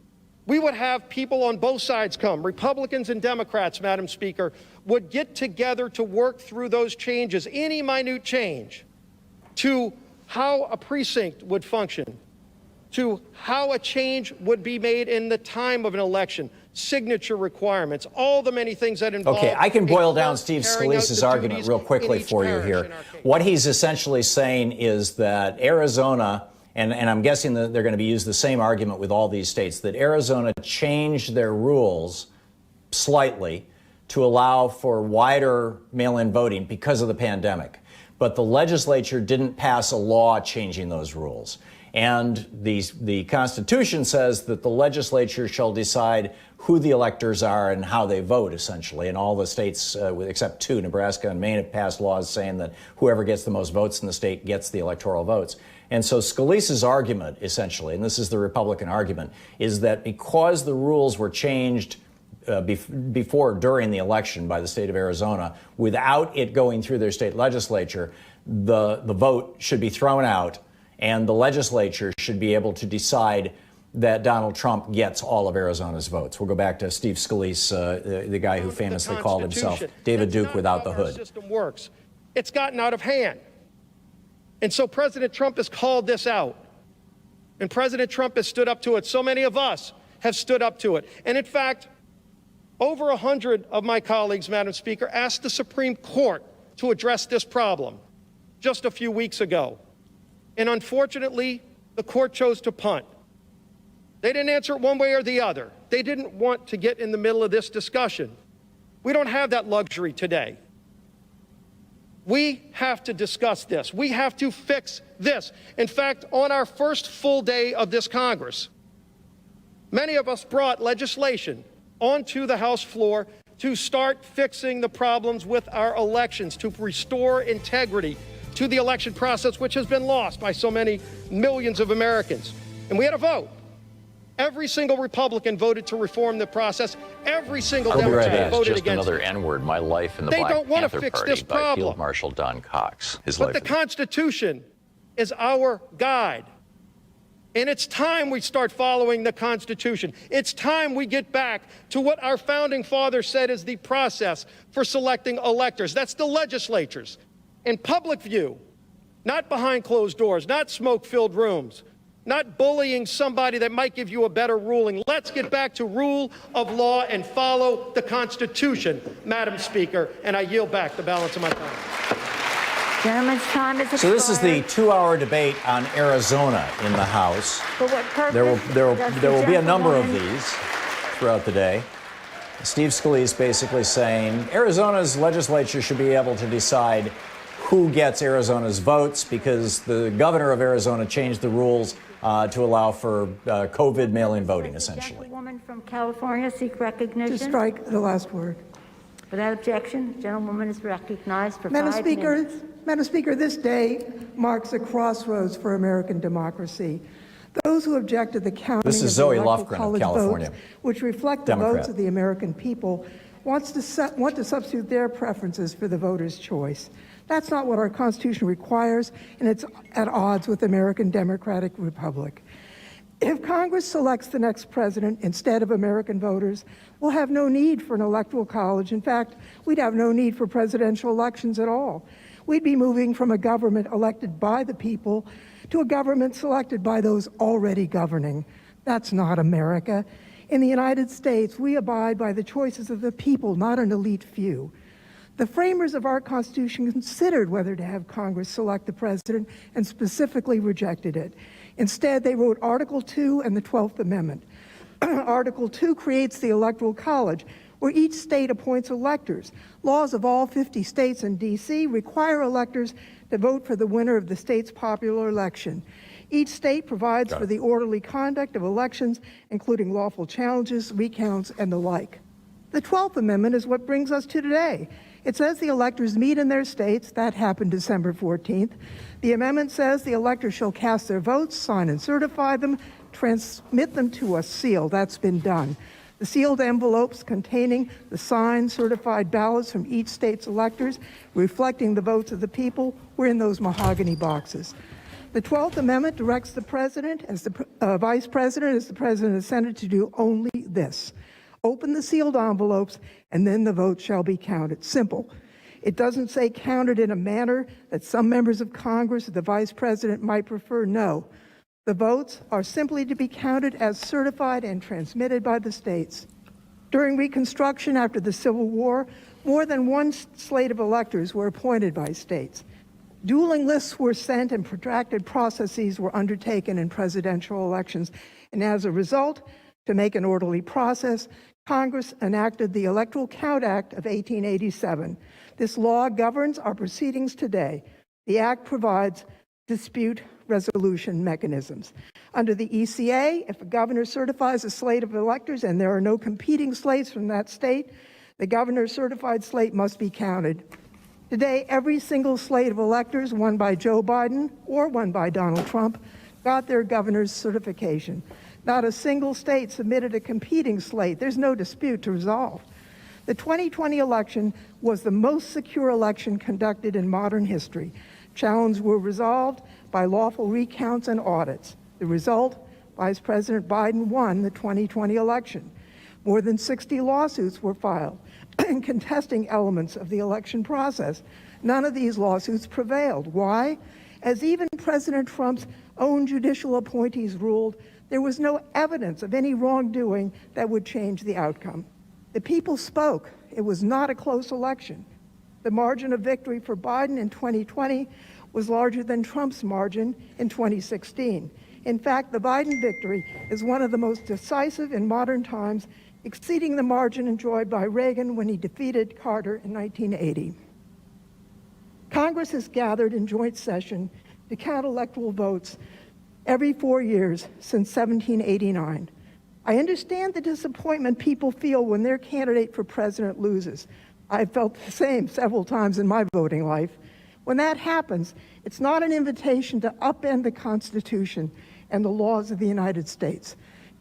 We would have people on both sides come, Republicans and Democrats, Madam Speaker, would get together to work through those changes, any minute change, to how a precinct would function, to how a change would be made in the time of an election, signature requirements, all the many things that involve. Okay, I can boil down Steve Scalise's argument real quickly for you here. What he's essentially saying is that Arizona, and I'm guessing that they're going to be using the same argument with all these states, that Arizona changed their rules slightly to allow for wider mail-in voting because of the pandemic. But the legislature didn't pass a law changing those rules. And the Constitution says that the legislature shall decide who the electors are and how they vote, essentially. And all the states, except two, Nebraska and Maine, have passed laws saying that whoever gets the most votes in the state gets the electoral votes. And so Scalise's argument, essentially, and this is the Republican argument, is that because the rules were changed during the election by the state of Arizona, without it going through their state legislature, the vote should be thrown out, and the legislature should be able to decide that Donald Trump gets all of Arizona's votes. We'll go back to Steve Scalise, the guy who famously called himself David Duke without the hood. The system works. It's gotten out of hand. And so President Trump has called this out. And President Trump has stood up to it. So many of us have stood up to it. And in fact, over 100 of my colleagues, Madam Speaker, asked the Supreme Court to address this problem just a few weeks ago. And unfortunately, the court chose to punt. They didn't answer it one way or the other. They didn't want to get in the middle of this discussion. We don't have that luxury today. We have to discuss this. We have to fix this. In fact, on our first full day of this Congress, many of us brought legislation onto the House floor to start fixing the problems with our elections, to restore integrity to the election process, which has been lost by so many millions of Americans. And we had a vote. Every single Republican voted to reform the process. Every single Democrat voted just against another it. N-word, My Life in the They Black don't want to Panther fix Party this by problem. Field Marshal Don Cox. But the Constitution is our guide. And it's time we start following the Constitution. It's time we get back to what our founding fathers said is the process for selecting electors. That's the legislatures. In public view, not behind closed doors, not smoke-filled rooms, not bullying somebody that might give you a better ruling. Let's get back to rule of law and follow the Constitution, Madam Speaker, and I yield back the balance of my time. Gentleman's time is expired. So this is the 2-hour debate on Arizona in the House. For what purpose? There will be a number of these throughout the day. Steve Scalise basically saying Arizona's legislature should be able to decide who gets Arizona's votes because the governor of Arizona changed the rules to allow for COVID mail-in voting, essentially. Gentlewoman from California seek recognition. To strike the last word. Without objection, gentlewoman is recognized for 5 minutes. Madam Speaker, this day marks a crossroads for American democracy. Those who object to the counting This is of Zoe the Electoral Lofgren of College California. votes, which reflect the Democrat. votes of the American people, want to substitute their preferences for the voters' choice. That's not what our Constitution requires, and it's at odds with the American Democratic Republic. If Congress selects the next president instead of American voters, we'll have no need for an electoral college. In fact, we'd have no need for presidential elections at all. We'd be moving from a government elected by the people to a government selected by those already governing. That's not America. In the United States, we abide by the choices of the people, not an elite few. The framers of our Constitution considered whether to have Congress select the president and specifically rejected it. Instead, they wrote Article 2 and the 12th Amendment. Article 2 creates the Electoral College, where each state appoints electors. Laws of all 50 states and D.C. require electors to vote for the winner of the state's popular election. Each state provides for the orderly conduct of elections, including lawful challenges, recounts, and the like. The 12th Amendment is what brings us to today. It says the electors meet in their states. That happened December 14th. The amendment says the electors shall cast their votes, sign and certify them, transmit them to a seal. That's been done. The sealed envelopes containing the signed, certified ballots from each state's electors, reflecting the votes of the people, were in those mahogany boxes. The 12th Amendment directs the president, as the vice president, as the president of the Senate, to do only this: open the sealed envelopes, and then the vote shall be counted. Simple. It doesn't say counted in a manner that some members of Congress or the vice president might prefer. No. The votes are simply to be counted as certified and transmitted by the states. During Reconstruction after the Civil War, more than one slate of electors were appointed by states. Dueling lists were sent and protracted processes were undertaken in presidential elections. And as a result, to make an orderly process, Congress enacted the Electoral Count Act of 1887. This law governs our proceedings today. The act provides dispute resolution mechanisms. Under the ECA, if a governor certifies a slate of electors and there are no competing slates from that state, the governor's certified slate must be counted. Today, every single slate of electors, won by Joe Biden or won by Donald Trump, got their governor's certification. Not a single state submitted a competing slate. There's no dispute to resolve. The 2020 election was the most secure election conducted in modern history. Challenges were resolved by lawful recounts and audits. The result, Vice President Biden won the 2020 election. More than 60 lawsuits were filed contesting elements of the election process. None of these lawsuits prevailed. Why? As even President Trump's own judicial appointees ruled, there was no evidence of any wrongdoing that would change the outcome. The people spoke. It was not a close election. The margin of victory for Biden in 2020 was larger than Trump's margin in 2016. In fact, the Biden victory is one of the most decisive in modern times, exceeding the margin enjoyed by Reagan when he defeated Carter in 1980. Congress has gathered in joint session to count electoral votes every 4 years since 1789. I understand the disappointment people feel when their candidate for president loses. I've felt the same several times in my voting life. When that happens, it's not an invitation to upend the Constitution and the laws of the United States.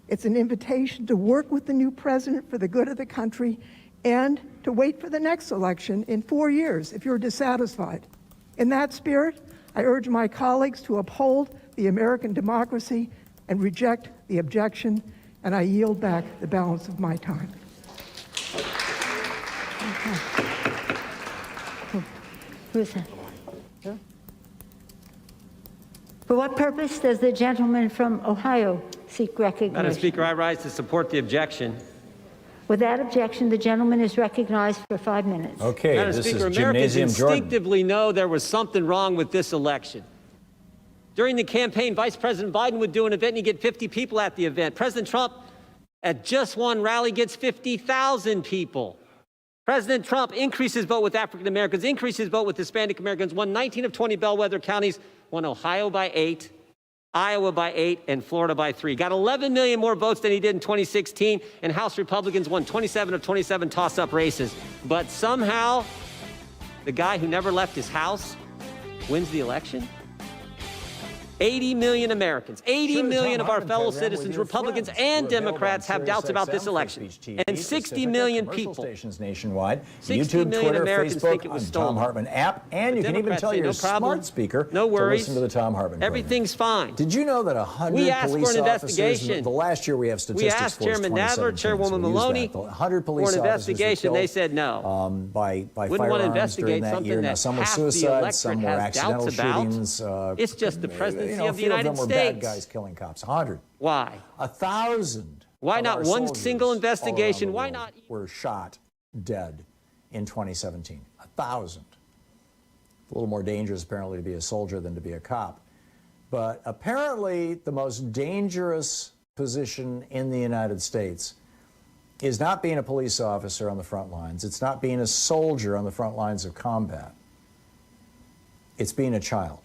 It's an invitation to work with the new president for the good of the country and to wait for the next election in 4 years if you're dissatisfied. In that spirit, I urge my colleagues to uphold the American democracy and reject the objection, and I yield back the balance of my time. Who is that? For what purpose does the gentleman from Ohio seek recognition? Madam Speaker, I rise to support the objection. Without objection, the gentleman is recognized for 5 minutes. Okay, Madam this Speaker, is Americans Gymnasium Jordan. instinctively know there was something wrong with this election. During the campaign, Vice President Biden would do an event and he'd get 50 people at the event. President Trump, at just one rally, gets 50,000 people. President Trump increased his vote with African Americans, increased his vote with Hispanic Americans, won 19 of 20 bellwether counties, won Ohio by 8, Iowa by 8, and Florida by 3. Got 11 million more votes than he did in 2016, and House Republicans won 27 of 27 toss-up races. But somehow, the guy who never left his house wins the election? 80 million Americans, 80 million of our fellow citizens, Republicans and Democrats, have doubts about this election. And 60 million people, stations nationwide, 60 YouTube, million Twitter, Americans Facebook, think it was on stolen. Tom Hartman app, and you can even tell your smart speaker no worries. to listen to the Tom Hartman program. Everything's fine. Did you know that 100 we asked police for an officers, investigation. the last year we have statistics we asked for Chairman Nadler, Chairwoman Maloney, 100 police for an investigation. They said no. By Wouldn't want to firearms investigate during that something year. Now, that some were half the suicides, electorate some were has accidental doubts about. shootings. It's just the presidency a of the few United of them were States. bad guys killing cops. 100. Why? 1,000. Why of not our one soldiers single all around investigation? the Why world not? Were shot dead in 2017. 1,000. A little more dangerous, apparently, to be a soldier than to be a cop. But apparently, the most dangerous position in the United States is not being a police officer on the front lines. It's not being a soldier on the front lines of combat. It's being a child.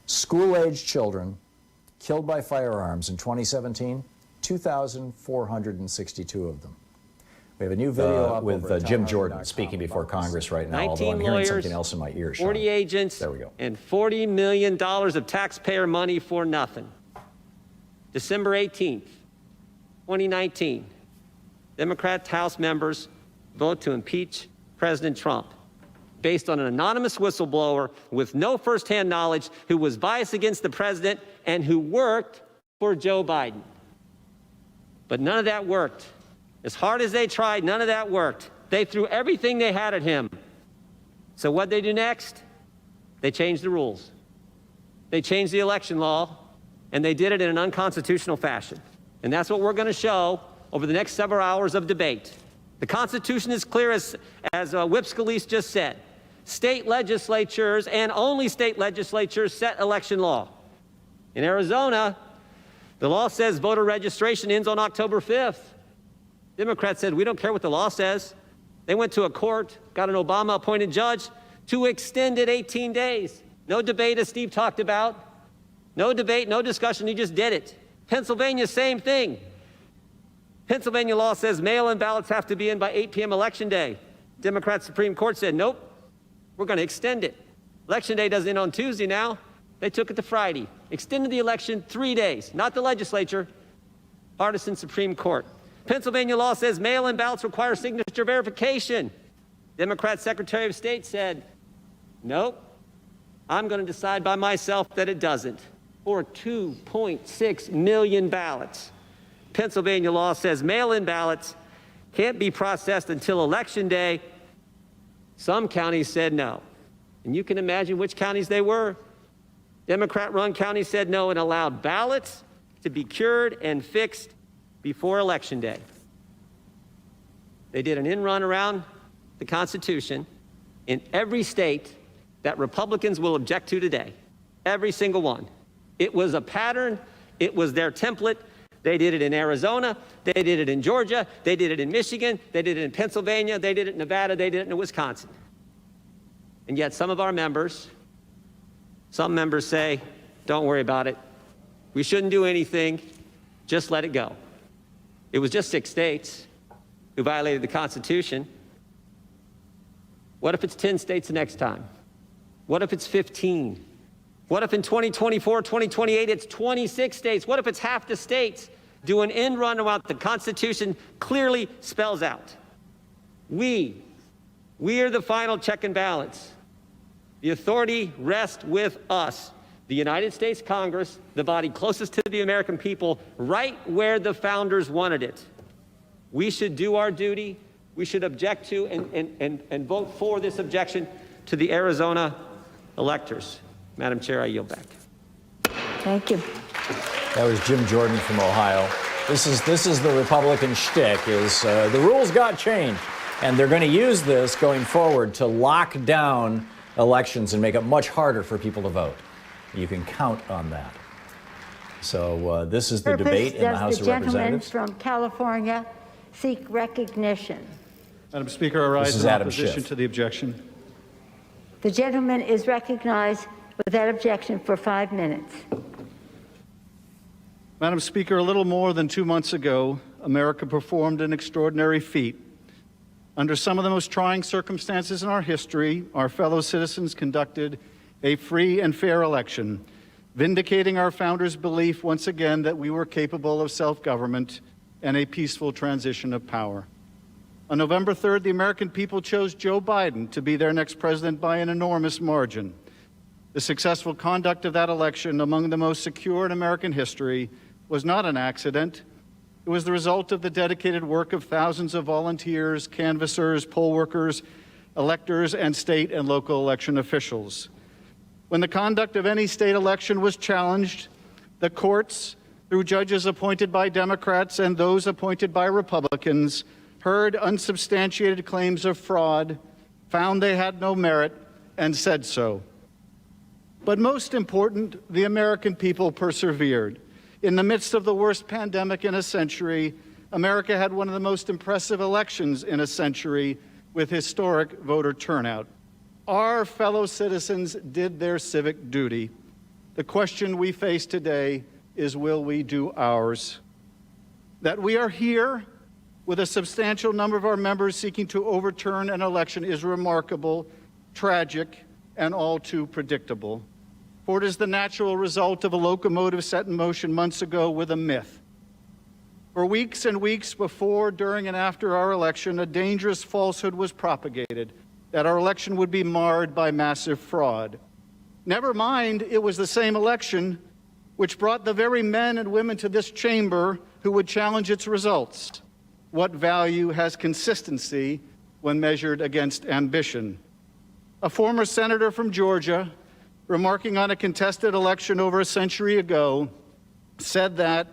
School-aged children killed by firearms in 2017, 2,462 of them. We have a new video up with over at Jim TomHartman.com Jordan speaking before Congress right now, although 19 I'm hearing lawyers, something else in my ear. 40 agents, there we go. and $40 million of taxpayer money for nothing. December 18th, 2019, Democrat House members vote to impeach President Trump based on an anonymous whistleblower with no firsthand knowledge who was biased against the president and who worked for Joe Biden. But none of that worked. As hard as they tried, none of that worked. They threw everything they had at him. So what'd they do next? They changed the rules. They changed the election law, and they did it in an unconstitutional fashion. And that's what we're going to show over the next several hours of debate. The Constitution is clear, as Whip Scalise just said. State legislatures, and only state legislatures, set election law. In Arizona, the law says voter registration ends on October 5th. Democrats said, we don't care what the law says. They went to a court, got an Obama-appointed judge to extend it 18 days. No debate, as Steve talked about. No debate, no discussion, he just did it. Pennsylvania, same thing. Pennsylvania law says mail-in ballots have to be in by 8 p.m. Election Day. Democrat Supreme Court said, nope, we're going to extend it. Election Day doesn't end on Tuesday now. They took it to Friday. Extended the election 3 days. Not the legislature, partisan Supreme Court. Pennsylvania law says mail-in ballots require signature verification. Democrat Secretary of State said, nope, I'm going to decide by myself that it doesn't. For 2.6 million ballots. Pennsylvania law says mail-in ballots can't be processed until Election Day. Some counties said no. And you can imagine which counties they were. Democrat-run counties said no and allowed ballots to be cured and fixed before Election Day. They did an in-run around the Constitution in every state that Republicans will object to today. Every single one. It was a pattern. It was their template. They did it in Arizona. They did it in Georgia. They did it in Michigan. They did it in Pennsylvania. They did it in Nevada. They did it in Wisconsin. And yet some members say, don't worry about it. We shouldn't do anything. Just let it go. It was just 6 states who violated the Constitution. What if it's 10 states the next time? What if it's 15? What if in 2024, 2028, it's 26 states? What if it's half the states do an end run on what the Constitution clearly spells out? We are the final check and balance. The authority rests with us, the United States Congress, the body closest to the American people, right where the founders wanted it. We should do our duty. We should object to and vote for this objection to the Arizona electors. Madam Chair, I yield back. Thank you. That was Jim Jordan from Ohio. This is the Republican shtick, is the rules got changed, and they're going to use this going forward to lock down elections and make it much harder for people to vote. You can count on that. So this is the debate in the House of Representatives. Does the gentleman from California seek recognition? Madam Speaker, I rise in opposition to the objection. The gentleman is recognized with that objection for 5 minutes. Madam Speaker, a little more than 2 months ago, America performed an extraordinary feat. Under some of the most trying circumstances in our history, our fellow citizens conducted a free and fair election, vindicating our founders' belief once again that we were capable of self-government and a peaceful transition of power. On November 3rd, the American people chose Joe Biden to be their next president by an enormous margin. The successful conduct of that election, among the most secure in American history, was not an accident. It was the result of the dedicated work of thousands of volunteers, canvassers, poll workers, electors, and state and local election officials. When the conduct of any state election was challenged, the courts, through judges appointed by Democrats and those appointed by Republicans, heard unsubstantiated claims of fraud, found they had no merit, and said so. But most important, the American people persevered. In the midst of the worst pandemic in a century, America had one of the most impressive elections in a century with historic voter turnout. Our fellow citizens did their civic duty. The question we face today is, will we do ours? That we are here with a substantial number of our members seeking to overturn an election is remarkable, tragic, and all too predictable. For it is the natural result of a locomotive set in motion months ago with a myth. For weeks and weeks before, during, and after our election, a dangerous falsehood was propagated that our election would be marred by massive fraud. Never mind, it was the same election which brought the very men and women to this chamber who would challenge its results. What value has consistency when measured against ambition? A former senator from Georgia, remarking on a contested election over a century ago, said that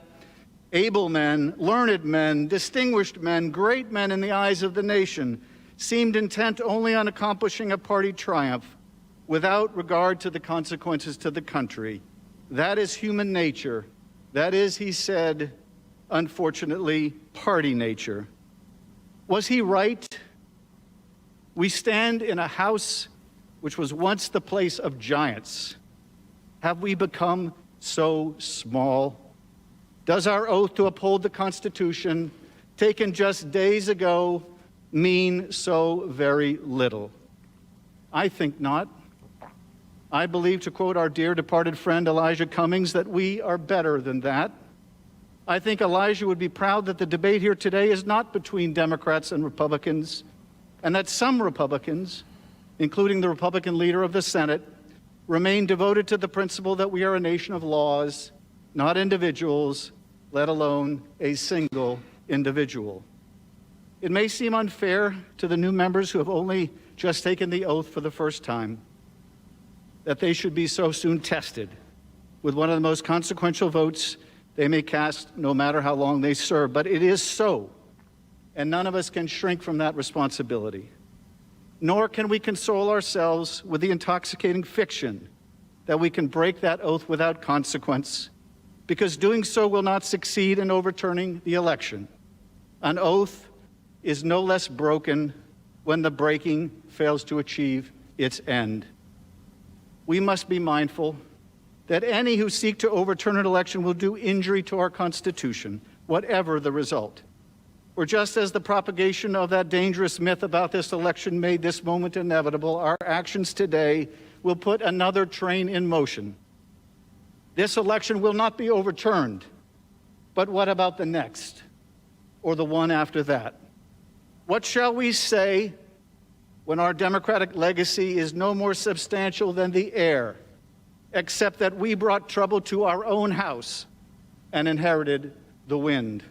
able men, learned men, distinguished men, great men in the eyes of the nation seemed intent only on accomplishing a party triumph without regard to the consequences to the country. That is human nature. That is, he said, unfortunately, party nature. Was he right? We stand in a house which was once the place of giants. Have we become so small? Does our oath to uphold the Constitution, taken just days ago, mean so very little? I think not. I believe, to quote our dear departed friend Elijah Cummings, that we are better than that. I think Elijah would be proud that the debate here today is not between Democrats and Republicans, and that some Republicans, including the Republican leader of the Senate, remain devoted to the principle that we are a nation of laws, not individuals, let alone a single individual. It may seem unfair to the new members who have only just taken the oath for the first time that they should be so soon tested with one of the most consequential votes they may cast, no matter how long they serve. But it is so, and none of us can shrink from that responsibility. Nor can we console ourselves with the intoxicating fiction that we can break that oath without consequence, because doing so will not succeed in overturning the election. An oath is no less broken when the breaking fails to achieve its end. We must be mindful that any who seek to overturn an election will do injury to our Constitution, whatever the result. Or just as the propagation of that dangerous myth about this election made this moment inevitable, our actions today will put another train in motion. This election will not be overturned, but what about the next, or the one after that? What shall we say when our democratic legacy is no more substantial than the air, except that we brought trouble to our own house and inherited the wind?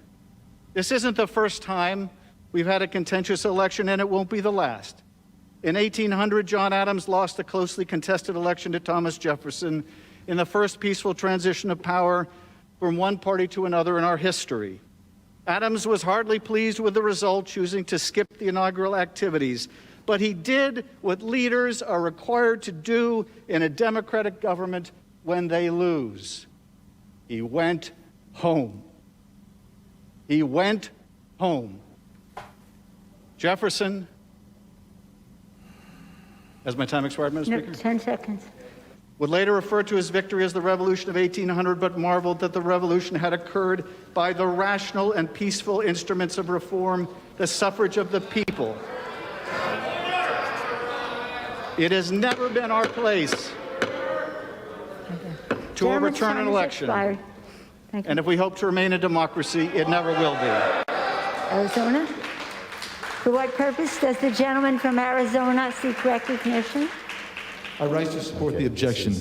This isn't the first time we've had a contentious election, and it won't be the last. In 1800, John Adams lost a closely contested election to Thomas Jefferson in the first peaceful transition of power from one party to another in our history. Adams was hardly pleased with the result, choosing to skip the inaugural activities, but he did what leaders are required to do in a democratic government when they lose. He went home. He went home. Jefferson, has my time expired, Madam Speaker? 10 seconds. Would later refer to his victory as the Revolution of 1800, but marveled that the revolution had occurred by the rational and peaceful instruments of reform, the suffrage of the people. It has never been our place to overturn an election. And if we hope to remain a democracy, it never will be. Arizona? For what purpose does the gentleman from Arizona seek recognition? I rise to support the objection.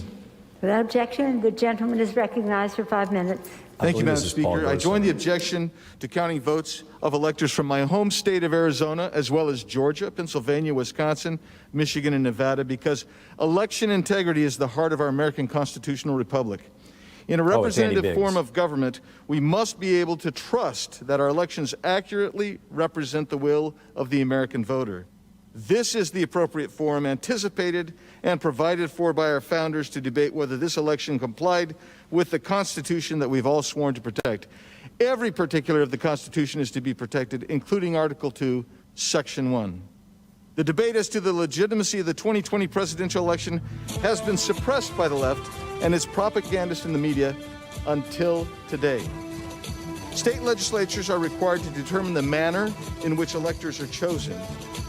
Without objection, the gentleman is recognized for 5 minutes. Thank you, Madam Speaker. I join the objection to counting votes of electors from my home state of Arizona, as well as Georgia, Pennsylvania, Wisconsin, Michigan, and Nevada, because election integrity is the heart of our American constitutional republic. In a representative form of government, we must be able to trust that our elections accurately represent the will of the American voter. This is the appropriate forum anticipated and provided for by our founders to debate whether this election complied with the Constitution that we've all sworn to protect. Every particular of the Constitution is to be protected, including Article 2, Section 1. The debate as to the legitimacy of the 2020 presidential election has been suppressed by the left and its propagandists in the media until today. State legislatures are required to determine the manner in which electors are chosen.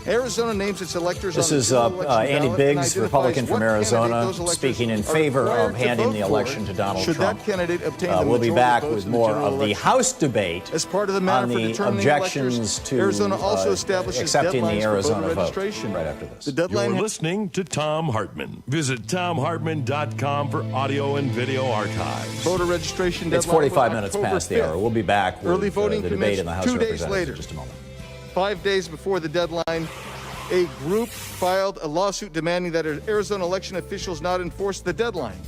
Arizona names its electors This is Andy Biggs, Republican from Arizona, speaking in favor of handing the election to Donald Trump. We'll be back with more of the House debate as part of the on the objections to accepting the Arizona vote right after this. You're listening to Thom Hartmann. Visit thomhartmann.com for audio and video archives. Voter registration It's 45 minutes past the hour. We'll be back with early voting the debate in the House of Representatives in just a moment. 5 days before the deadline, a group filed a lawsuit demanding that Arizona election officials not enforce the deadline.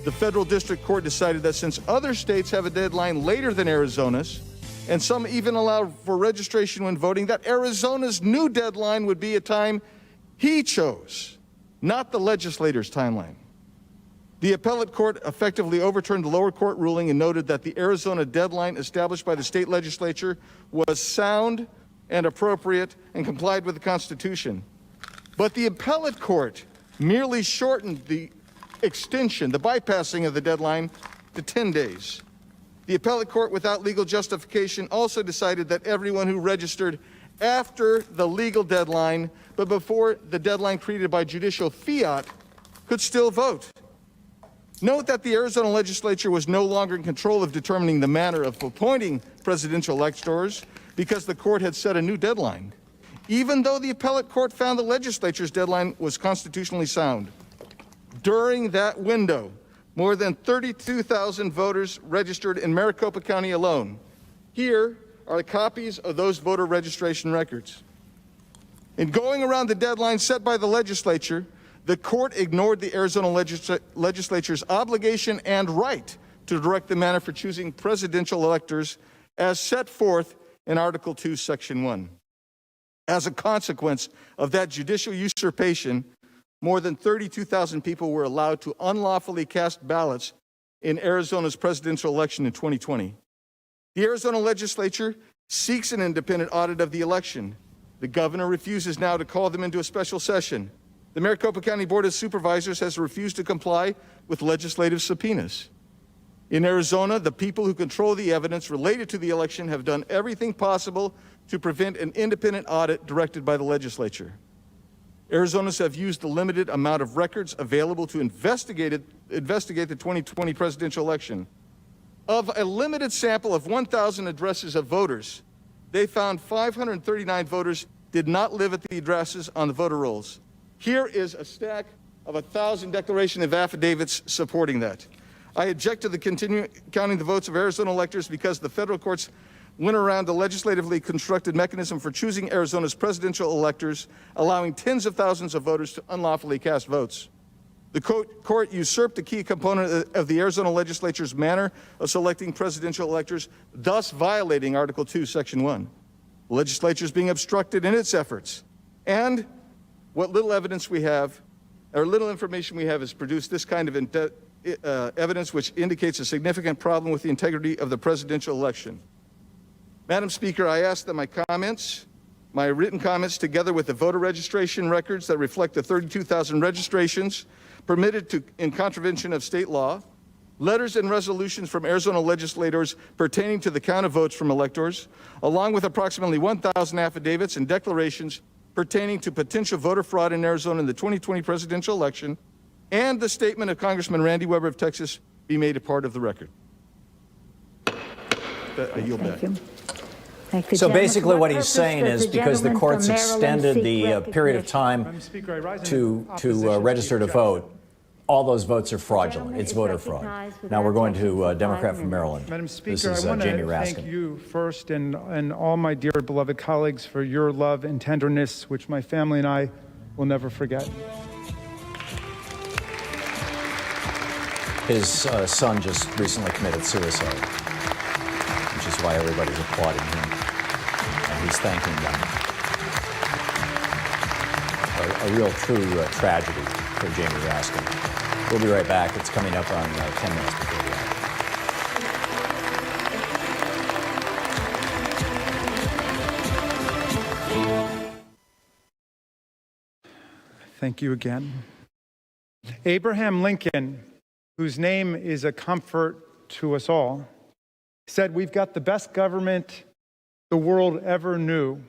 The federal district court decided that since other states have a deadline later than Arizona's, and some even allow for registration when voting, that Arizona's new deadline would be a time he chose, not the legislator's timeline. The appellate court effectively overturned the lower court ruling and noted that the Arizona deadline established by the state legislature was sound and appropriate and complied with the Constitution. But the appellate court merely shortened the extension, the bypassing of the deadline, to 10 days. The appellate court, without legal justification, also decided that everyone who registered after the legal deadline, but before the deadline created by judicial fiat, could still vote. Note that the Arizona legislature was no longer in control of determining the manner of appointing presidential electors, because the court had set a new deadline, even though the appellate court found the legislature's deadline was constitutionally sound. During that window, more than 32,000 voters registered in Maricopa County alone. Here are the copies of those voter registration records. In going around the deadline set by the legislature, the court ignored the Arizona legislature's obligation and right to direct the manner for choosing presidential electors as set forth in Article 2, Section 1. As a consequence of that judicial usurpation, more than 32,000 people were allowed to unlawfully cast ballots in Arizona's presidential election in 2020. The Arizona legislature seeks an independent audit of the election. The governor refuses now to call them into a special session. The Maricopa County Board of Supervisors has refused to comply with legislative subpoenas. In Arizona, the people who control the evidence related to the election have done everything possible to prevent an independent audit directed by the legislature. Arizonans have used the limited amount of records available to investigate the 2020 presidential election. Of a limited sample of 1,000 addresses of voters, they found 539 voters did not live at the addresses on the voter rolls. Here is a stack of 1,000 declaration of affidavits supporting that. I object to the continuing counting the votes of Arizona electors because the federal courts went around the legislatively constructed mechanism for choosing Arizona's presidential electors, allowing tens of thousands of voters to unlawfully cast votes. The court usurped a key component of the Arizona legislature's manner of selecting presidential electors, thus violating Article 2, Section 1. The legislature is being obstructed in its efforts. And what little evidence we have, or little information we have, has produced this kind of evidence which indicates a significant problem with the integrity of the presidential election. Madam Speaker, I ask that my written comments, together with the voter registration records that reflect the 32,000 registrations permitted in contravention of state law, letters and resolutions from Arizona legislators pertaining to the count of votes from electors, along with approximately 1,000 affidavits and declarations pertaining to potential voter fraud in Arizona in the 2020 presidential election, and the statement of Congressman Randy Weber of Texas be made a part of the record. I yield back. So basically what he's saying is because the courts extended the period of time to register to vote, all those votes are fraudulent. It's voter fraud. Now we're going to a Democrat from Maryland. Madam Speaker, this is I want Jamie to Raskin. thank you first and all my dear beloved colleagues for your love and tenderness, which my family and I will never forget. His son just recently committed suicide, which is why everybody's applauding him, and he's thanking them. A real, true tragedy for Jamie Raskin. We'll be right back. It's coming up on 10 minutes before the hour. Thank you again. Abraham Lincoln, whose name is a comfort to us all, said, "We've got the best government the world ever knew."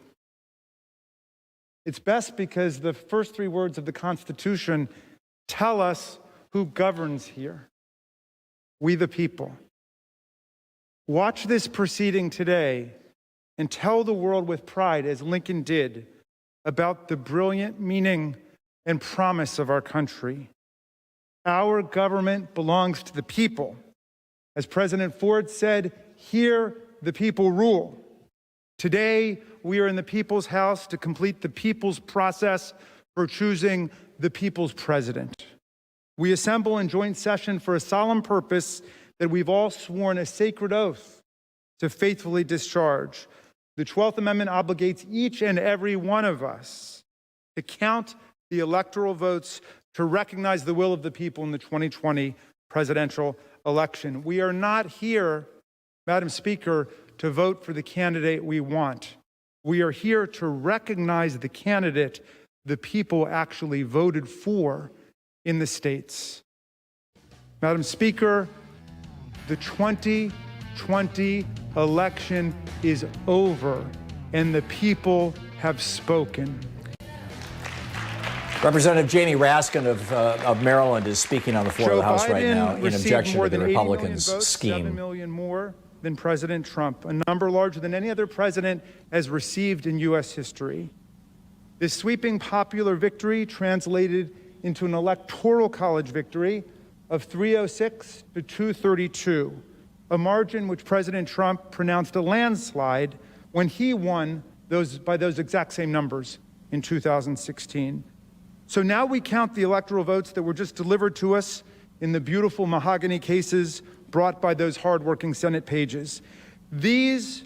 It's best because the first three words of the Constitution tell us who governs here. We the people. Watch this proceeding today and tell the world with pride, as Lincoln did, about the brilliant meaning and promise of our country. Our government belongs to the people. As President Ford said, "Here the people rule." Today, we are in the people's house to complete the people's process for choosing the people's president. We assemble in joint session for a solemn purpose that we've all sworn a sacred oath to faithfully discharge. The 12th Amendment obligates each and every one of us to count the electoral votes to recognize the will of the people in the 2020 presidential election. We are not here, Madam Speaker, to vote for the candidate we want. We are here to recognize the candidate the people actually voted for in the states. Madam Speaker, the 2020 election is over, and the people have spoken. Representative Jamie Raskin of Maryland is speaking on the floor of the House right now in objection to the Republicans' scheme. 7 million more than President Trump, a number larger than any other president has received in U.S. history. This sweeping popular victory translated into an electoral college victory of 306 to 232, a margin which President Trump pronounced a landslide when he won by those exact same numbers in 2016. So now we count the electoral votes that were just delivered to us in the beautiful mahogany cases brought by those hardworking Senate pages. These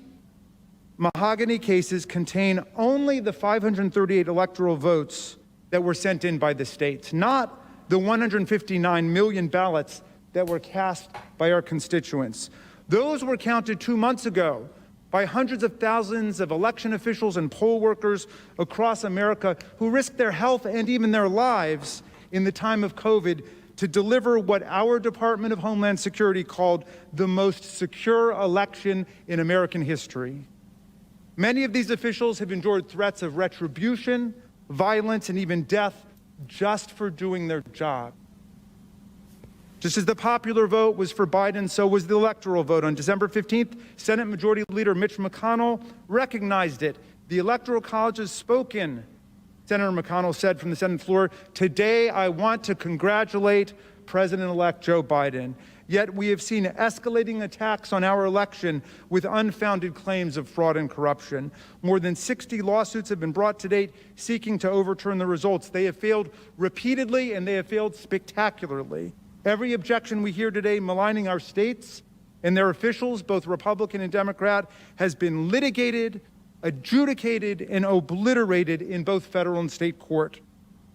mahogany cases contain only the 538 electoral votes that were sent in by the states, not the 159 million ballots that were cast by our constituents. Those were counted 2 months ago by hundreds of thousands of election officials and poll workers across America who risked their health and even their lives in the time of COVID to deliver what our Department of Homeland Security called the most secure election in American history. Many of these officials have endured threats of retribution, violence, and even death just for doing their job. Just as the popular vote was for Biden, so was the electoral vote. On December 15th, Senate Majority Leader Mitch McConnell recognized it. The Electoral College has spoken. Senator McConnell said from the Senate floor, "Today I want to congratulate President-elect Joe Biden." Yet we have seen escalating attacks on our election with unfounded claims of fraud and corruption. More than 60 lawsuits have been brought to date seeking to overturn the results. They have failed repeatedly and they have failed spectacularly. Every objection we hear today maligning our states and their officials, both Republican and Democrat, has been litigated, adjudicated, and obliterated in both federal and state court.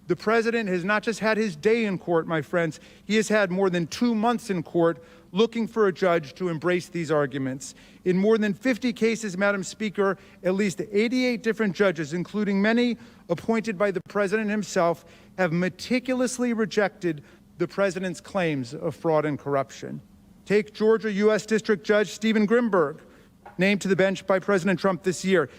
The president has not just had his day in court, my friends, he has had more than 2 months in court looking for a judge to embrace these arguments. In more than 50 cases, Madam Speaker, at least 88 different judges, including many appointed by the president himself, have meticulously rejected the president's claims of fraud and corruption. Take Georgia U.S. District Judge Stephen Grimberg, named to the bench by President Trump this year.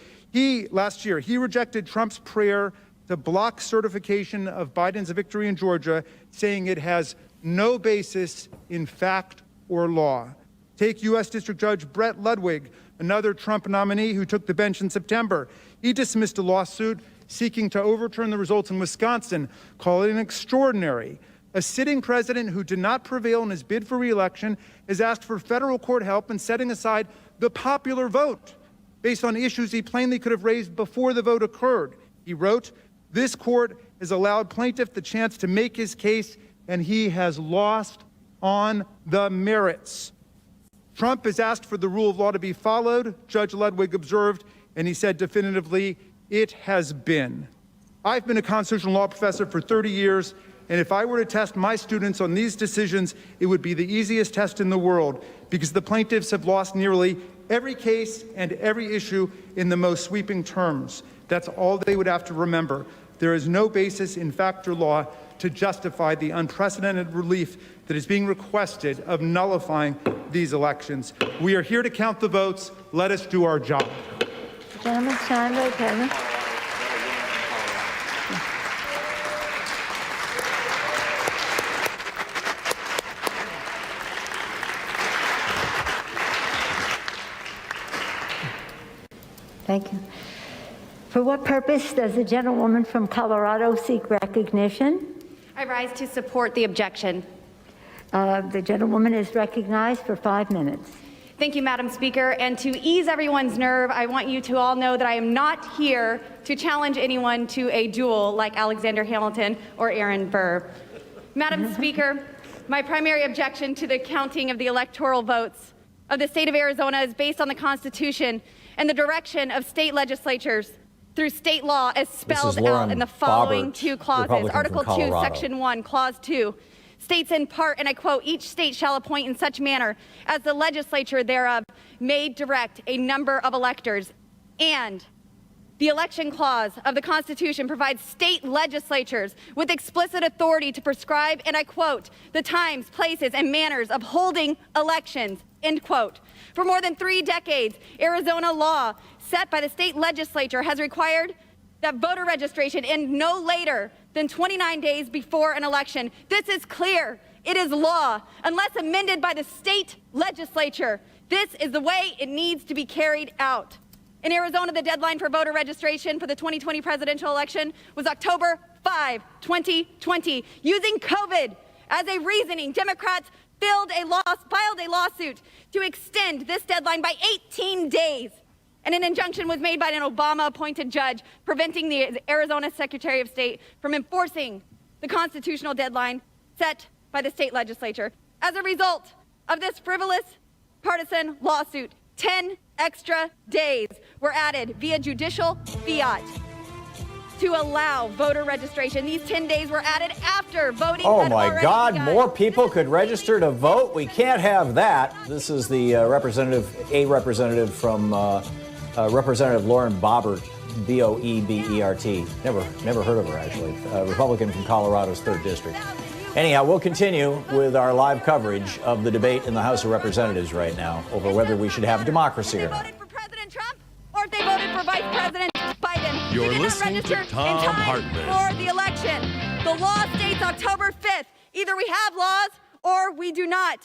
Last year, he rejected Trump's prayer to block certification of Biden's victory in Georgia, saying it has no basis in fact or law. Take U.S. District Judge Brett Ludwig, another Trump nominee who took the bench in September. He dismissed a lawsuit seeking to overturn the results in Wisconsin, calling it extraordinary. A sitting president who did not prevail in his bid for re-election has asked for federal court help in setting aside the popular vote based on issues he plainly could have raised before the vote occurred. He wrote, "This court has allowed plaintiff the chance to make his case, and he has lost on the merits." Trump has asked for the rule of law to be followed, Judge Ludwig observed, and he said definitively, it has been. I've been a constitutional law professor for 30 years, and if I were to test my students on these decisions, it would be the easiest test in the world, because the plaintiffs have lost nearly every case and every issue in the most sweeping terms. That's all they would have to remember. There is no basis in fact or law to justify the unprecedented relief that is being requested of nullifying these elections. We are here to count the votes. Let us do our job. Gentleman's time, right, Kevin. Thank you. For what purpose does the gentlewoman from Colorado seek recognition? I rise to support the objection. The gentlewoman is recognized for 5 minutes. Thank you, Madam Speaker. And to ease everyone's nerve, I want you to all know that I am not here to challenge anyone to a duel like Alexander Hamilton or Aaron Burr. Madam Speaker, my primary objection to the counting of the electoral votes of the state of Arizona is based on the Constitution and the direction of state legislatures through state law as spelled out in the following two clauses. Article 2, Section 1, Clause 2 states in part, and I quote, "Each state shall appoint in such manner as the legislature thereof may direct a number of electors." And the election clause of the Constitution provides state legislatures with explicit authority to prescribe, and I quote, "the times, places, and manners of holding elections," end quote. For more than 3 decades, Arizona law set by the state legislature has required that voter registration end no later than 29 days before an election. This is clear. It is law, unless amended by the state legislature. This is the way it needs to be carried out. In Arizona, the deadline for voter registration for the 2020 presidential election was October 5, 2020. Using COVID as a reasoning, Democrats filed a lawsuit to extend this deadline by 18 days. And an injunction was made by an Obama-appointed judge preventing the Arizona Secretary of State from enforcing the constitutional deadline set by the state legislature. As a result of this frivolous partisan lawsuit, 10 extra days were added via judicial fiat to allow voter registration. These 10 days were added after voting Oh had my already God, begun. more people could register to vote? We can't have that. This is the representative from Representative Lauren Boebert, B-O-E-B-E-R-T. Never heard of her, actually. Republican from Colorado's 3rd District. Anyhow, we'll continue with our live coverage of the debate in the House of Representatives right now over whether we should have democracy or not. Or if they voted for Vice President Biden. You're They did not listening to register Thom in time Hartmann. for the election. The law states October 5th. Either we have laws or we do not.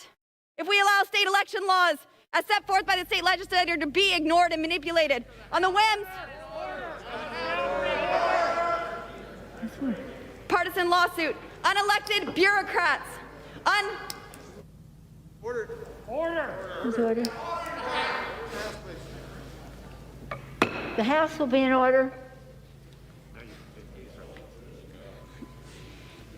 If we allow state election laws as set forth by the state legislature to be ignored and manipulated on the whims, partisan lawsuit, unelected bureaucrats, Who's order? The House will be in order.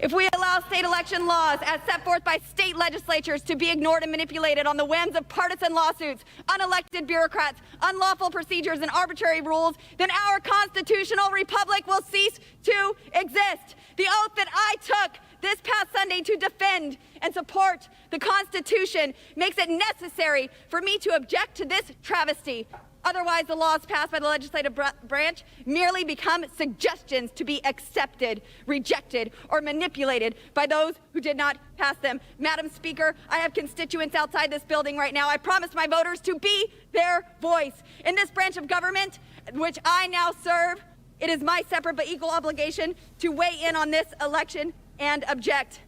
if we allow state election laws as set forth by state legislatures to be ignored and manipulated on the whims of partisan lawsuits, unelected bureaucrats, unlawful procedures, and arbitrary rules, then our constitutional republic will cease to exist. The oath that I took this past Sunday to defend and support the Constitution makes it necessary for me to object to this travesty. Otherwise, the laws passed by the legislative branch merely become suggestions to be accepted, rejected, or manipulated by those who did not pass them. Madam Speaker, I have constituents outside this building right now. I promised my voters to be their voice. In this branch of government, which I now serve, it is my separate but equal obligation to weigh in on this election and object.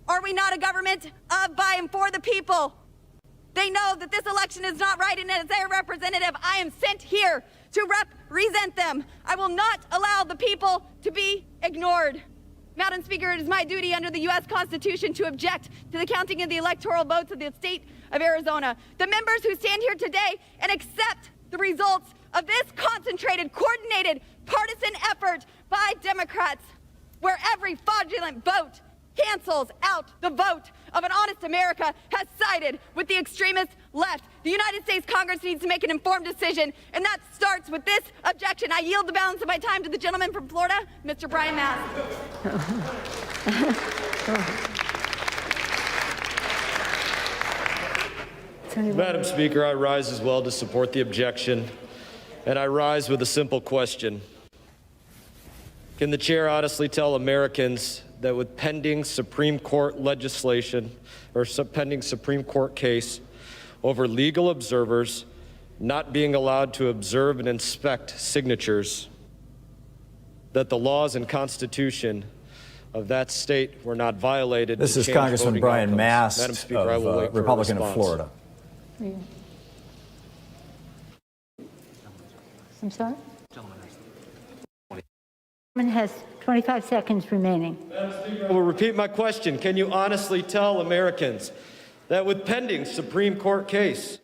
Are we not a government of, by, and for the people? They know that this election is not right, and as their representative, I am sent here to represent them. I will not allow the people to be ignored. Madam Speaker, it is my duty under the U.S. Constitution to object to the counting of the electoral votes of the state of Arizona. The members who stand here today and accept the results of this concentrated, coordinated, partisan effort by Democrats, where every fraudulent vote cancels out the vote of an honest America, has sided with the extremist left. The United States Congress needs to make an informed decision, and that starts with this objection. I yield the balance of my time to the gentleman from Florida, Mr. Brian Mast. Madam Speaker, I rise as well to support the objection, and I rise with a simple question. Can the chair honestly tell Americans that with pending Supreme Court legislation or pending Supreme Court case over legal observers not being allowed to observe and inspect signatures, that the laws and Constitution of that state were not violated? This is Congressman Brian Mast, Madam Speaker, I will wait for a Republican of response. Florida. I'm sorry? Has 25 seconds remaining. I will repeat my question. Can you honestly tell Americans that with pending Supreme Court case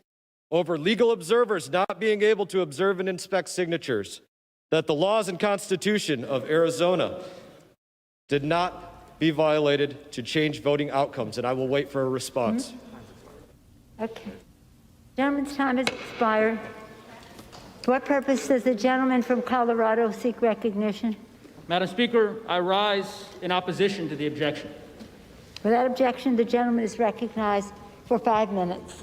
over legal observers not being able to observe and inspect signatures, that the laws and Constitution of Arizona did not be violated to change voting outcomes? And I will wait for a response. Okay. Gentleman's time has expired. To what purpose does the gentleman from Colorado seek recognition? Madam Speaker, I rise in opposition to the objection. Without objection, the gentleman is recognized for 5 minutes.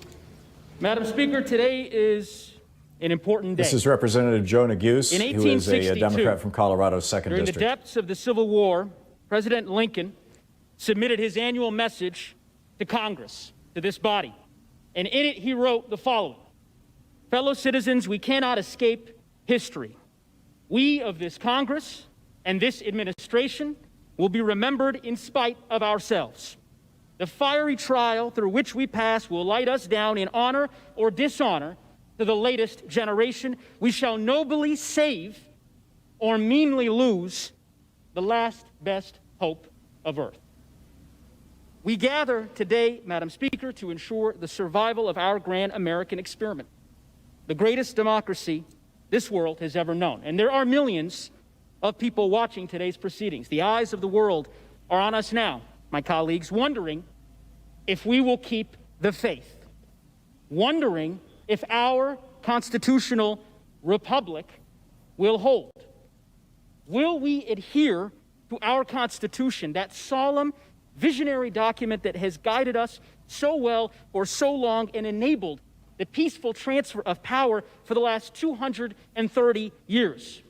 Madam Speaker, today is an important day. This is Representative Joe Neguse, In who is a 1862, Democrat from Colorado's 2nd during District. the depths of the Civil War, President Lincoln submitted his annual message to Congress, to this body. And in it, he wrote the following: "Fellow citizens, we cannot escape history. We of this Congress and this administration will be remembered in spite of ourselves. The fiery trial through which we pass will light us down in honor or dishonor to the latest generation. We shall nobly save or meanly lose the last best hope of earth." We gather today, Madam Speaker, to ensure the survival of our grand American experiment, the greatest democracy this world has ever known. And there are millions of people watching today's proceedings. The eyes of the world are on us now, my colleagues, wondering if we will keep the faith, wondering if our constitutional republic will hold. Will we adhere to our Constitution, that solemn, visionary document that has guided us so well for so long and enabled the peaceful transfer of power for the last 230 years?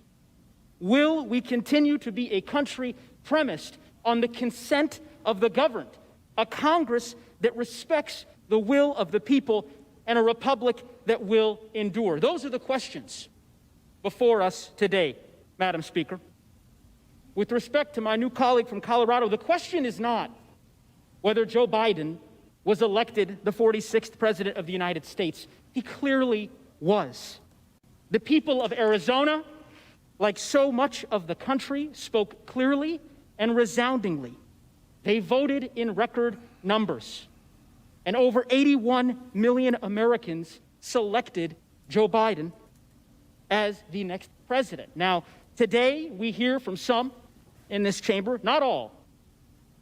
Will we continue to be a country premised on the consent of the governed, a Congress that respects the will of the people, and a republic that will endure? Those are the questions before us today, Madam Speaker. With respect to my new colleague from Colorado, the question is not whether Joe Biden was elected the 46th president of the United States. He clearly was. The people of Arizona, like so much of the country, spoke clearly and resoundingly. They voted in record numbers. And over 81 million Americans selected Joe Biden as the next president. Now, today we hear from some in this chamber, not all,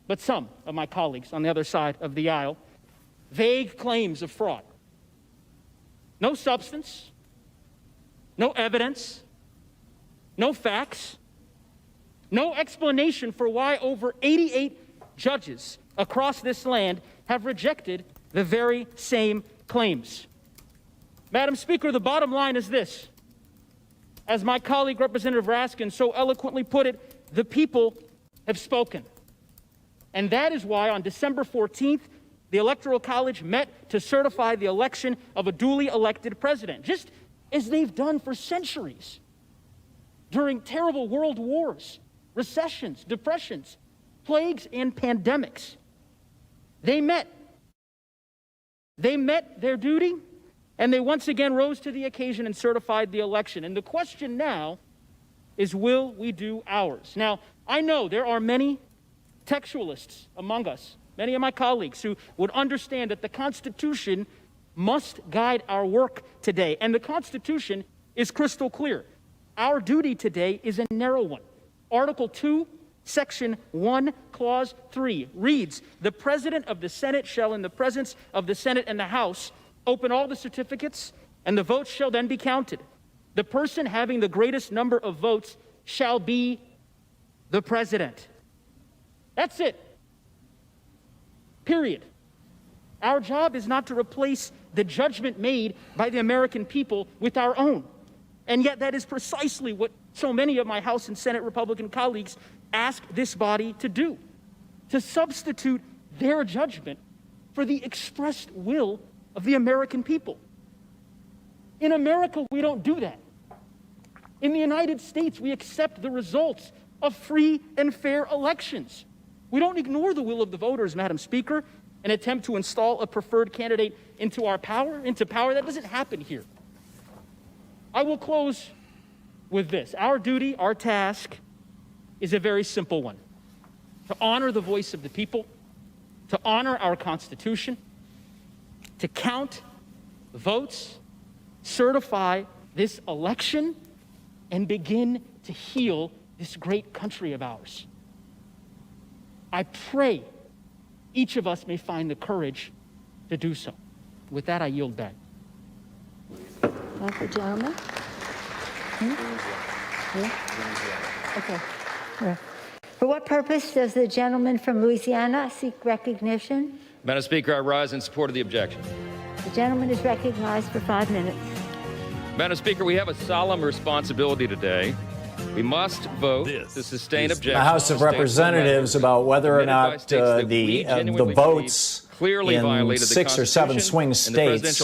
but some of my colleagues on the other side of the aisle, vague claims of fraud. No substance, no evidence, no facts, no explanation for why over 88 judges across this land have rejected the very same claims. Madam Speaker, the bottom line is this. As my colleague, Representative Raskin, so eloquently put it, the people have spoken. And that is why on December 14th, the Electoral College met to certify the election of a duly elected president, just as they've done for centuries during terrible world wars, recessions, depressions, plagues, and pandemics. They met their duty, and they once again rose to the occasion and certified the election. And the question now is, will we do ours? Now, I know there are many textualists among us, many of my colleagues, who would understand that the Constitution must guide our work today. And the Constitution is crystal clear. Our duty today is a narrow one. Article 2, Section 1, Clause 3 reads, "The President of the Senate shall, in the presence of the Senate and the House, open all the certificates, and the votes shall then be counted. The person having the greatest number of votes shall be the President." That's it. Period. Our job is not to replace the judgment made by the American people with our own. And yet that is precisely what so many of my House and Senate Republican colleagues ask this body to do, to substitute their judgment for the expressed will of the American people. In America, we don't do that. In the United States, we accept the results of free and fair elections. We don't ignore the will of the voters, Madam Speaker, and attempt to install a preferred candidate into power. That doesn't happen here. I will close with this. Our duty, our task, is a very simple one: to honor the voice of the people, to honor our Constitution, to count the votes, certify this election, and begin to heal this great country of ours. I pray each of us may find the courage to do so. With that, I yield back. Thank the gentleman. Yeah? Okay. Yeah. For what purpose does the gentleman from Louisiana seek recognition? Madam Speaker, I rise in support of the objection. The gentleman is recognized for 5 minutes. Madam Speaker, we have a solemn responsibility today. We must vote to sustain objection. The House of Representatives about whether or not the votes in 6 or 7 swing states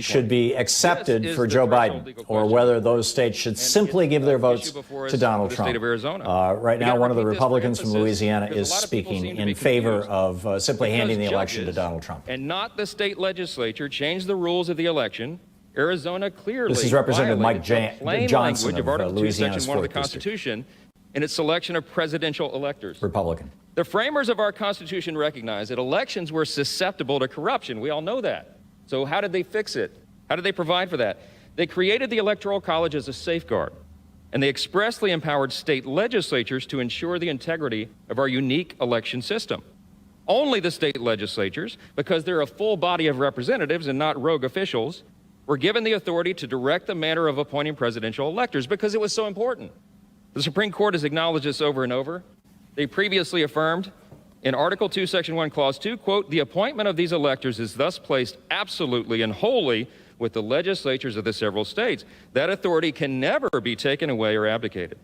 should be accepted for Joe Biden, or whether those states should simply give their votes to Donald Trump. Right now, one of the Republicans from Louisiana is speaking in favor of simply handing the election to Donald Trump. And not the state legislature changed the rules of the election. Arizona clearly This is Representative Mike Johnson of of Article 2, Louisiana's Section 1 of the 4th Constitution in its selection of presidential electors. Republican. The framers of our Constitution recognized that elections were susceptible to corruption. We all know that. So how did they fix it? How did they provide for that? They created the Electoral College as a safeguard, and they expressly empowered state legislatures to ensure the integrity of our unique election system. Only the state legislatures, because they're a full body of representatives and not rogue officials, were given the authority to direct the manner of appointing presidential electors because it was so important. The Supreme Court has acknowledged this over and over. They previously affirmed in Article 2, Section 1, Clause 2, quote, the appointment of these electors is thus placed absolutely and wholly with the legislatures of the several states. That authority can never be taken away or abdicated.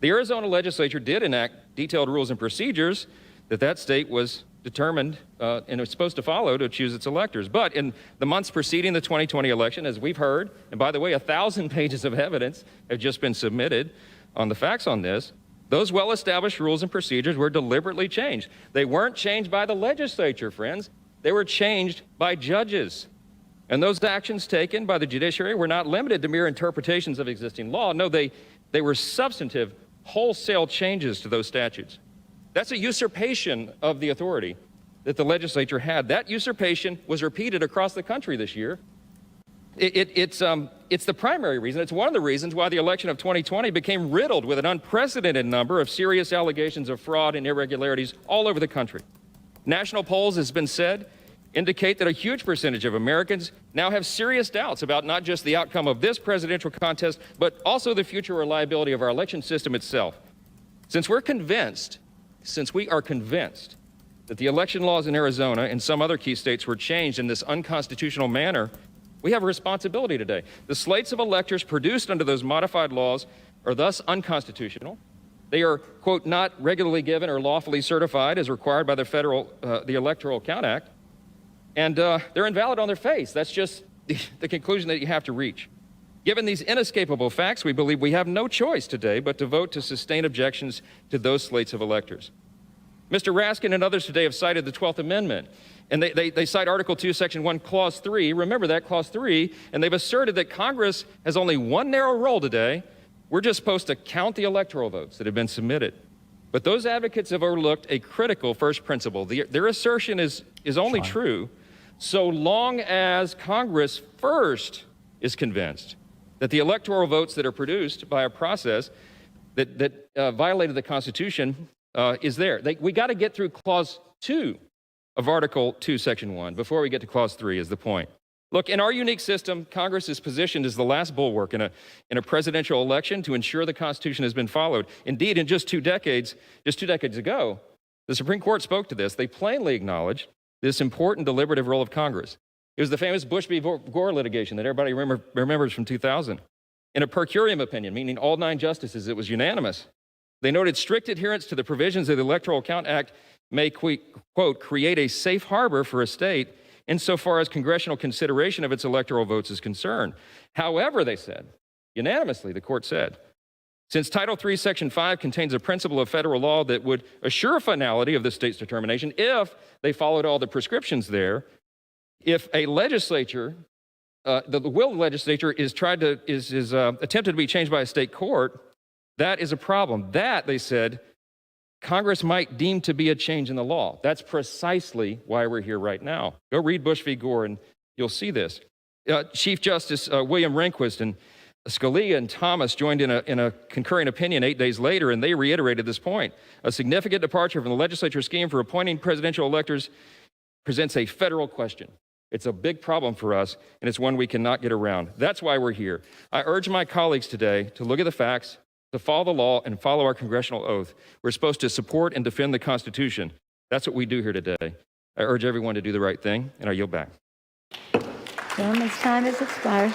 The Arizona legislature did enact detailed rules and procedures that state was determined and was supposed to follow to choose its electors. But in the months preceding the 2020 election, as we've heard, and by the way, 1,000 pages of evidence have just been submitted on the facts on this, those well-established rules and procedures were deliberately changed. They weren't changed by the legislature, friends. They were changed by judges. And those actions taken by the judiciary were not limited to mere interpretations of existing law. No, they were substantive, wholesale changes to those statutes. That's a usurpation of the authority that the legislature had. That usurpation was repeated across the country this year. It's the primary reason. It's one of the reasons why the election of 2020 became riddled with an unprecedented number of serious allegations of fraud and irregularities all over the country. National polls, as has been said, indicate that a huge percentage of Americans now have serious doubts about not just the outcome of this presidential contest, but also the future reliability of our election system itself. Since we are convinced that the election laws in Arizona and some other key states were changed in this unconstitutional manner, we have a responsibility today. The slates of electors produced under those modified laws are thus unconstitutional. They are, quote, not regularly given or lawfully certified as required by the Electoral Count Act. And they're invalid on their face. That's just the conclusion that you have to reach. Given these inescapable facts, we believe we have no choice today but to vote to sustain objections to those slates of electors. Mr. Raskin and others today have cited the 12th Amendment, and they cite Article 2, Section 1, Clause 3. Remember that, Clause 3, and they've asserted that Congress has only one narrow role today. We're just supposed to count the electoral votes that have been submitted. But those advocates have overlooked a critical first principle. Their assertion is only true so long as Congress first is convinced that the electoral votes that are produced by a process that violated the Constitution is there. We got to get through Clause 2 of Article 2, Section 1 before we get to Clause 3 is the point. Look, in our unique system, Congress is positioned as the last bulwark in a presidential election to ensure the Constitution has been followed. Indeed, in just two decades ago, the Supreme Court spoke to this. They plainly acknowledged this important deliberative role of Congress. It was the famous Bush v. Gore litigation that everybody remembers from 2000. In a per curiam opinion, meaning all 9 justices, it was unanimous. They noted strict adherence to the provisions of the Electoral Count Act may, quote, create a safe harbor for a state insofar as congressional consideration of its electoral votes is concerned. However, they said, unanimously, the court said, since Title III, Section 5 contains a principle of federal law that would assure finality of the state's determination if they followed all the prescriptions there, if a legislature, the will of the legislature is attempted to be changed by a state court, that is a problem. That, they said, Congress might deem to be a change in the law. That's precisely why we're here right now. Go read Bush v. Gore and you'll see this. Chief Justice William Rehnquist and Scalia and Thomas joined in a concurring opinion 8 days later, and they reiterated this point. A significant departure from the legislature's scheme for appointing presidential electors presents a federal question. It's a big problem for us, and it's one we cannot get around. That's why we're here. I urge my colleagues today to look at the facts, to follow the law, and follow our congressional oath. We're supposed to support and defend the Constitution. That's what we do here today. I urge everyone to do the right thing, and I yield back. Gentleman's time has expired.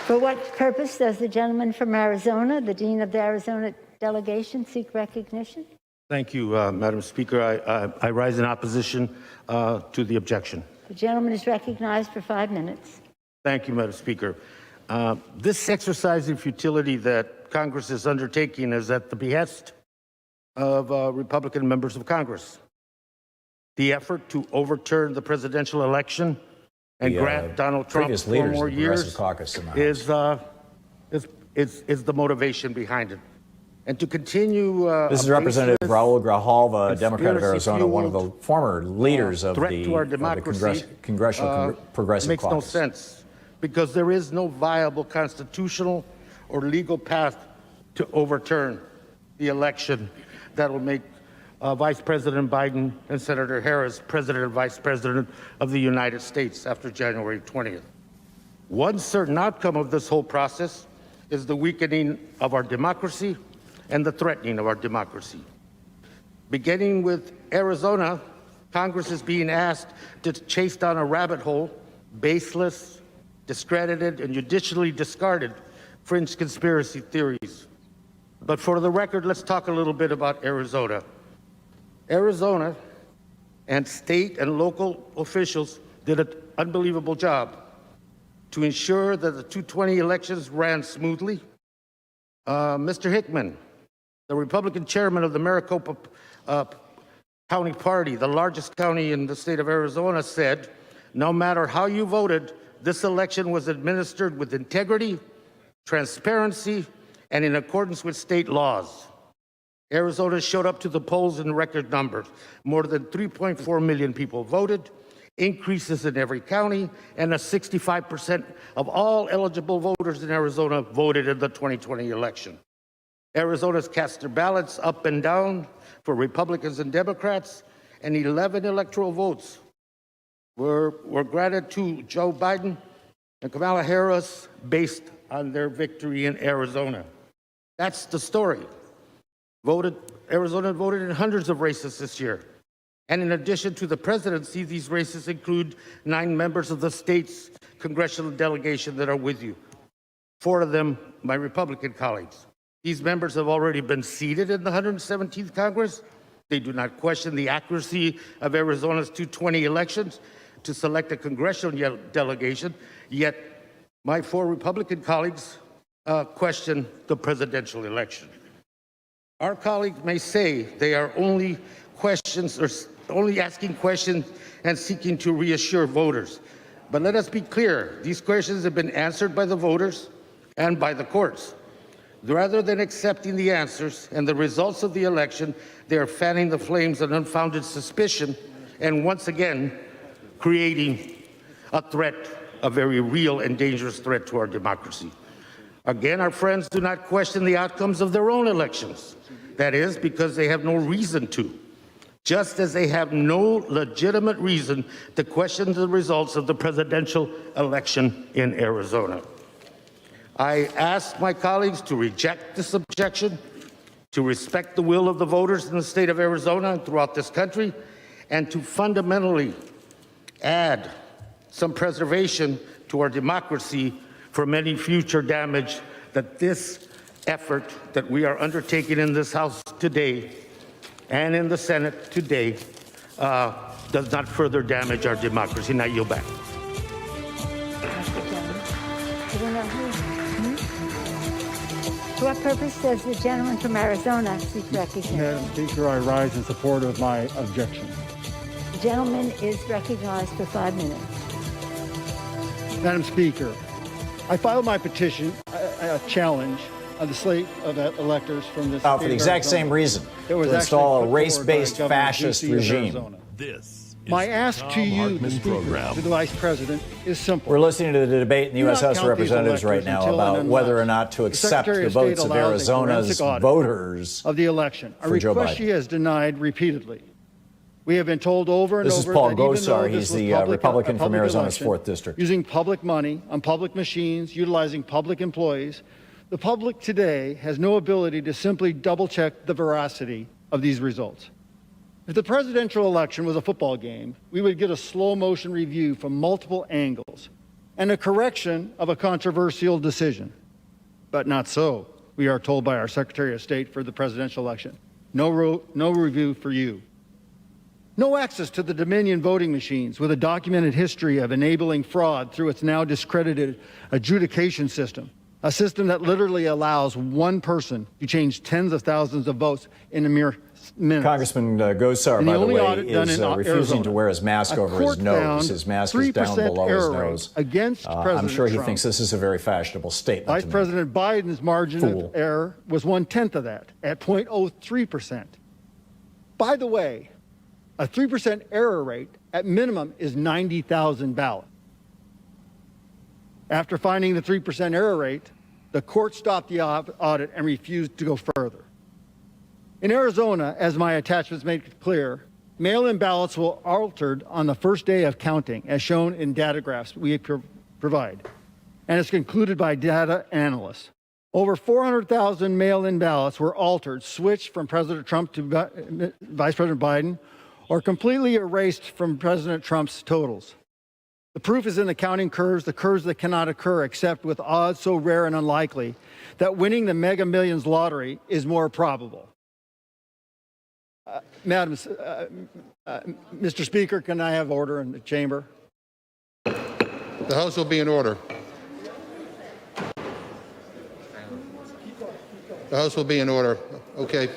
For what purpose does the gentleman from Arizona, the Dean of the Arizona delegation, seek recognition? Thank you, Madam Speaker. I rise in opposition to the objection. The gentleman is recognized for 5 minutes. Thank you, Madam Speaker. This exercise in futility that Congress is undertaking is at the behest of Republican members of Congress. The effort to overturn the presidential election and grant Donald Trump 4 more years is the motivation behind it. And to continue... this is Representative Raul Grijalva, Democrat of Arizona, one of the former leaders of the Congressional Progressive makes Caucus. No sense, because there is no viable constitutional or legal path to overturn the election that will make Vice President Biden and Senator Harris President and Vice President of the United States after January 20th. One certain outcome of this whole process is the weakening of our democracy and the threatening of our democracy. Beginning with Arizona, Congress is being asked to chase down a rabbit hole, baseless, discredited, and judicially discarded fringe conspiracy theories. But for the record, let's talk a little bit about Arizona. Arizona and state and local officials did an unbelievable job to ensure that the 220 elections ran smoothly. Mr. Hickman, the Republican chairman of the Maricopa County Party, the largest county in the state of Arizona, said, no matter how you voted, this election was administered with integrity, transparency, and in accordance with state laws. Arizona showed up to the polls in record numbers. More than 3.4 million people voted, increases in every county, and 65% of all eligible voters in Arizona voted in the 2020 election. Arizona's cast their ballots up and down for Republicans and Democrats, and 11 electoral votes were granted to Joe Biden and Kamala Harris based on their victory in Arizona. That's the story. Arizona voted in hundreds of races this year. And in addition to the presidency, these races include 9 members of the state's congressional delegation that are with you. 4 of them, my Republican colleagues. These members have already been seated in the 117th Congress. They do not question the accuracy of Arizona's 220 elections to select a congressional delegation, yet my 4 Republican colleagues question the presidential election. Our colleagues may say they are only asking questions and seeking to reassure voters. But let us be clear, these questions have been answered by the voters and by the courts. Rather than accepting the answers and the results of the election, they are fanning the flames of unfounded suspicion and once again creating a threat, a very real and dangerous threat to our democracy. Again, our friends do not question the outcomes of their own elections. That is, because they have no reason to, just as they have no legitimate reason to question the results of the presidential election in Arizona. I ask my colleagues to reject this objection, to respect the will of the voters in the state of Arizona and throughout this country, and to fundamentally add some preservation to our democracy from any future damage that this effort that we are undertaking in this House today and in the Senate today does not further damage our democracy. Now yield back. For what purpose does the gentleman from Arizona seek recognition? Madam Speaker, I rise in support of my objection. The gentleman is recognized for 5 minutes. Madam Speaker, I filed my petition, a challenge on the slate of electors from this for the exact same reason, to install a race-based fascist regime. This my ask to you, the Speaker, Program. to the Vice President, is simple. We're listening to the debate in the Do U.S. not House of count these Representatives right electors now until about and whether unless or not to the accept Secretary the of State votes of allows a Arizona's forensic audit voters of the election, a for Joe request Biden. she has denied repeatedly. We have been told over and This over is Paul that even Gosar. though He's this was the public, Republican from public Arizona's election, 4th District. using public money on public machines, utilizing public employees, the public today has no ability to simply double-check the veracity of these results. If the presidential election was a football game, we would get a slow-motion review from multiple angles and a correction of a controversial decision. But not so, we are told by our Secretary of State for the presidential election. No review for you. No access to the Dominion voting machines with a documented history of enabling fraud through its now discredited adjudication system, a system that literally allows one person to change tens of thousands of votes in a mere minutes. Congressman Gosar, by the way, is refusing to wear his mask over his nose. His mask is down below his nose. Against President I'm sure he Trump. thinks this is a very fashionable statement. Vice President Biden's margin Fool. of error was 1/10 of that, at 0.03%. By the way, a 3% error rate at minimum is 90,000 ballots. After finding the 3% error rate, the court stopped the audit and refused to go further. In Arizona, as my attachments make clear, mail-in ballots will be altered on the first day of counting, as shown in data graphs we provide, and it's concluded by data analysts. Over 400,000 mail-in ballots were altered, switched from President Trump to Vice President Biden, or completely erased from President Trump's totals. The proof is in the counting curves, the curves that cannot occur except with odds so rare and unlikely that winning the Mega Millions lottery is more probable. Mr. Speaker, can I have order in the chamber? The House will be in order. The House will be in order. Okay.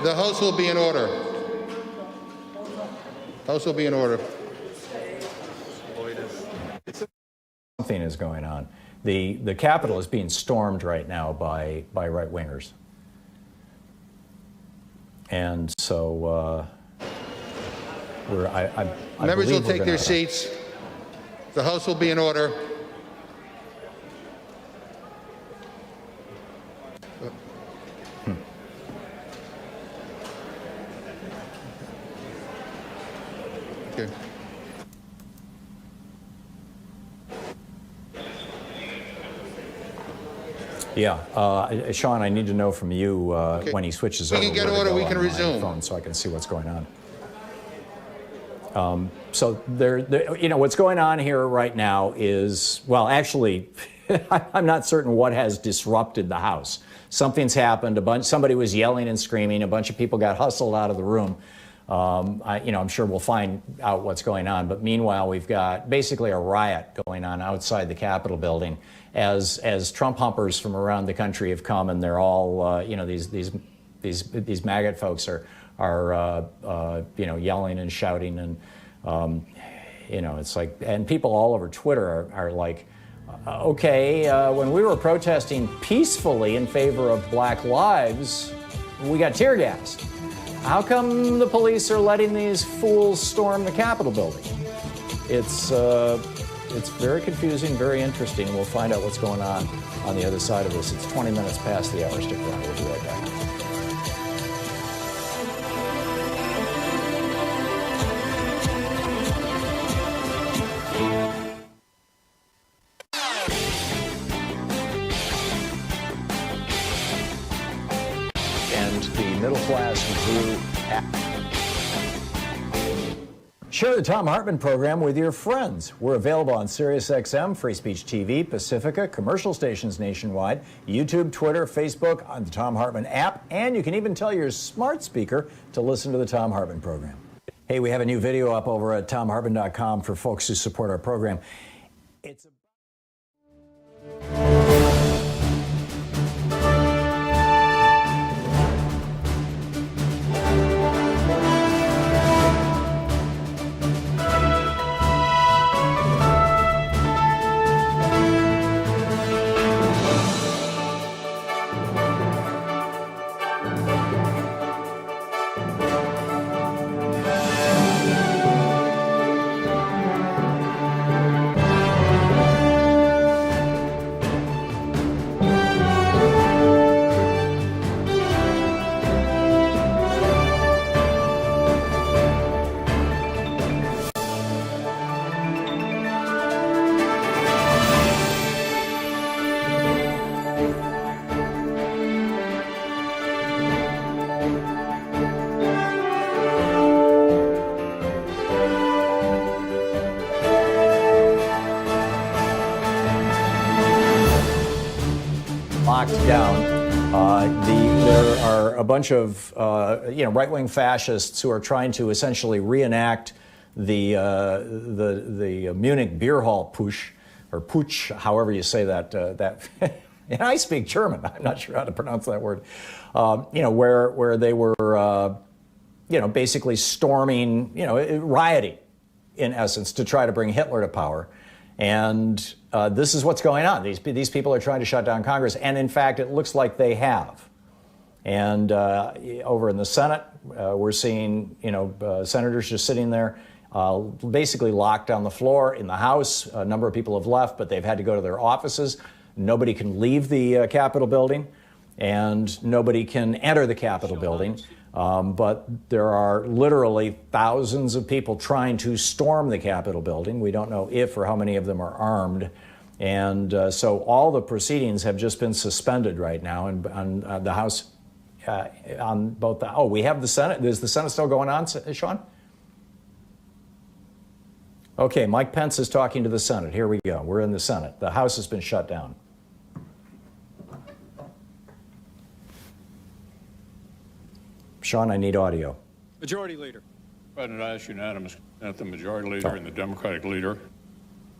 The House will be in order. House will be in order. Something is going on. The Capitol is being stormed right now by right-wingers. And so Members will take their seats. The House will be in order. Okay. Yeah, Sean, I need to know from you when he switches over. We can get order. We can resume. Phone so I can see what's going on. So you know, what's going on here right now is, well, actually, I'm not certain what has disrupted the House. Something's happened. Somebody was yelling and screaming. A bunch of people got hustled out of the room. I'm sure we'll find out what's going on. But meanwhile, we've got basically a riot going on outside the Capitol building as Trump humpers from around the country have come, and they're all, these maggot folks are yelling and shouting, and it's like, and people all over Twitter are like, okay, when we were protesting peacefully in favor of Black lives, we got tear gassed. How come the police are letting these fools storm the Capitol building? It's very confusing, very interesting. We'll find out what's going on the other side of this. It's 20 minutes past the hour. Stick around. We'll be right back. And the middle class grew. Share the Thom Hartmann Program with your friends. We're available on SiriusXM, Free Speech TV, Pacifica, commercial stations nationwide, YouTube, Twitter, Facebook, on the Thom Hartmann app, and you can even tell your smart speaker to listen to the Thom Hartmann Program. Hey, we have a new video up over at thomhartmann.com for folks who support our program. It's locked down. There are a bunch of right-wing fascists who are trying to essentially reenact the Munich beer hall putsch, however you say that. And I speak German. I'm not sure how to pronounce that word. Where they were, basically storming, rioting, in essence, to try to bring Hitler to power. And this is what's going on. These people are trying to shut down Congress, and in fact, it looks like they have. And over in the Senate, we're seeing senators just sitting there basically locked on the floor. In the House, a number of people have left, but they've had to go to their offices. Nobody can leave the Capitol building, and nobody can enter the Capitol building. But there are literally thousands of people trying to storm the Capitol building. We don't know if or how many of them are armed. And so all the proceedings have just been suspended right now. And on the House, on both the, we have the Senate. Is the Senate still going on, Sean? Okay, Mike Pence is talking to the Senate. Here we go. We're in the Senate. The House has been shut down. Sean, I need audio. Majority Leader. President, I ask unanimous that the Majority Leader and the Democratic Leader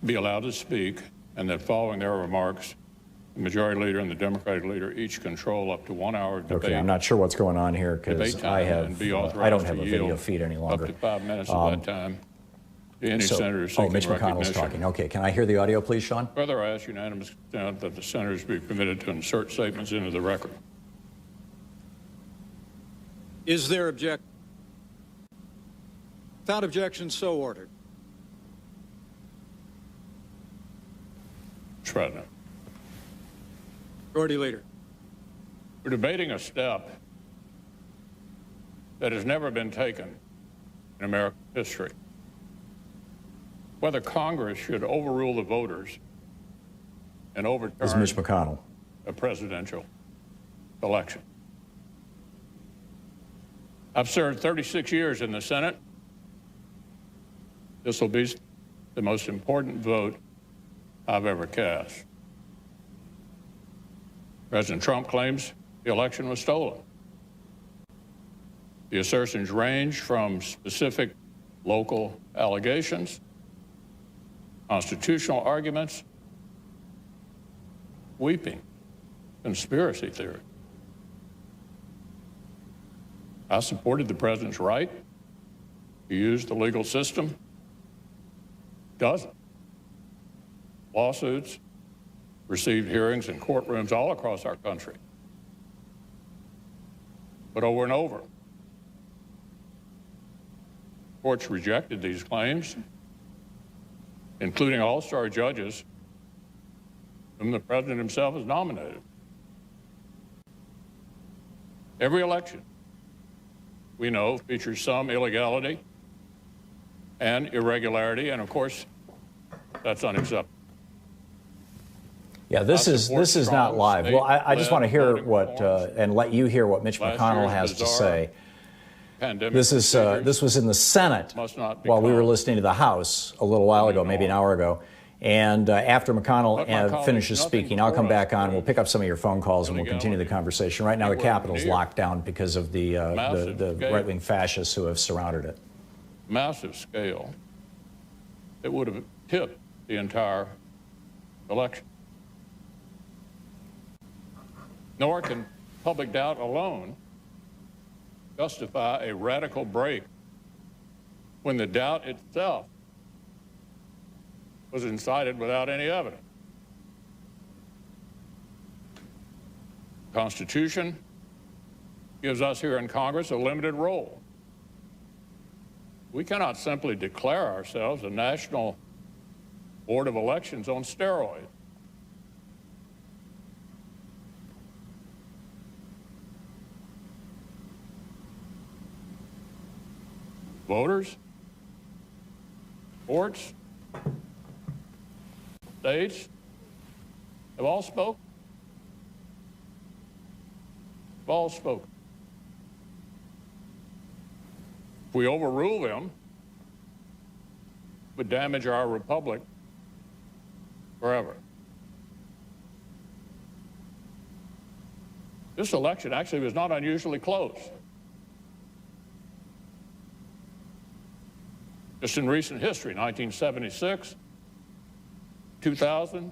be allowed to speak, and that following their remarks, the Majority Leader and the Democratic Leader each control up to 1 hour of debate. Okay, I'm not sure what's going on here because I don't have a video feed any longer. Up to 5 minutes of that time. Any senator seeking Mitch McConnell's talking. Okay, can I hear the audio, please, Sean? Further, I ask unanimous consent that the senators be permitted to insert statements into the record. Is there objection? Without objection, so ordered. Mr. President. Majority Leader. We're debating a step that has never been taken in American history. Whether Congress should overrule the voters and overturn Mitch McConnell. A presidential election. I've served 36 years in the Senate. This will be the most important vote I've ever cast. President Trump claims the election was stolen. The assertions range from specific local allegations, constitutional arguments, weeping conspiracy theory. I supported the president's right to use the legal system. Dozens. Lawsuits received hearings in courtrooms all across our country. But over and over, courts rejected these claims, including all-star judges whom the president himself has nominated. Every election, we know, features some illegality and irregularity, and of course, that's unacceptable. Yeah, this is not live. Well, I just want to hear what and let you hear what Mitch McConnell has to say. This was in the Senate while we were listening to the House a little while ago, maybe an hour ago. And after McConnell finishes speaking, I'll come back on. We'll pick up some of your phone calls and we'll continue the conversation. Right now, the Capitol's locked down because of the right-wing fascists who have surrounded it. Massive scale that would have tipped the entire election. Nor can public doubt alone justify a radical break when the doubt itself was incited without any evidence. The Constitution gives us here in Congress a limited role. We cannot simply declare ourselves a national board of elections on steroids. Voters, courts, states have all spoken. Have all spoken. If we overrule them, it would damage our republic forever. This election actually was not unusually close. Just in recent history, 1976, 2000,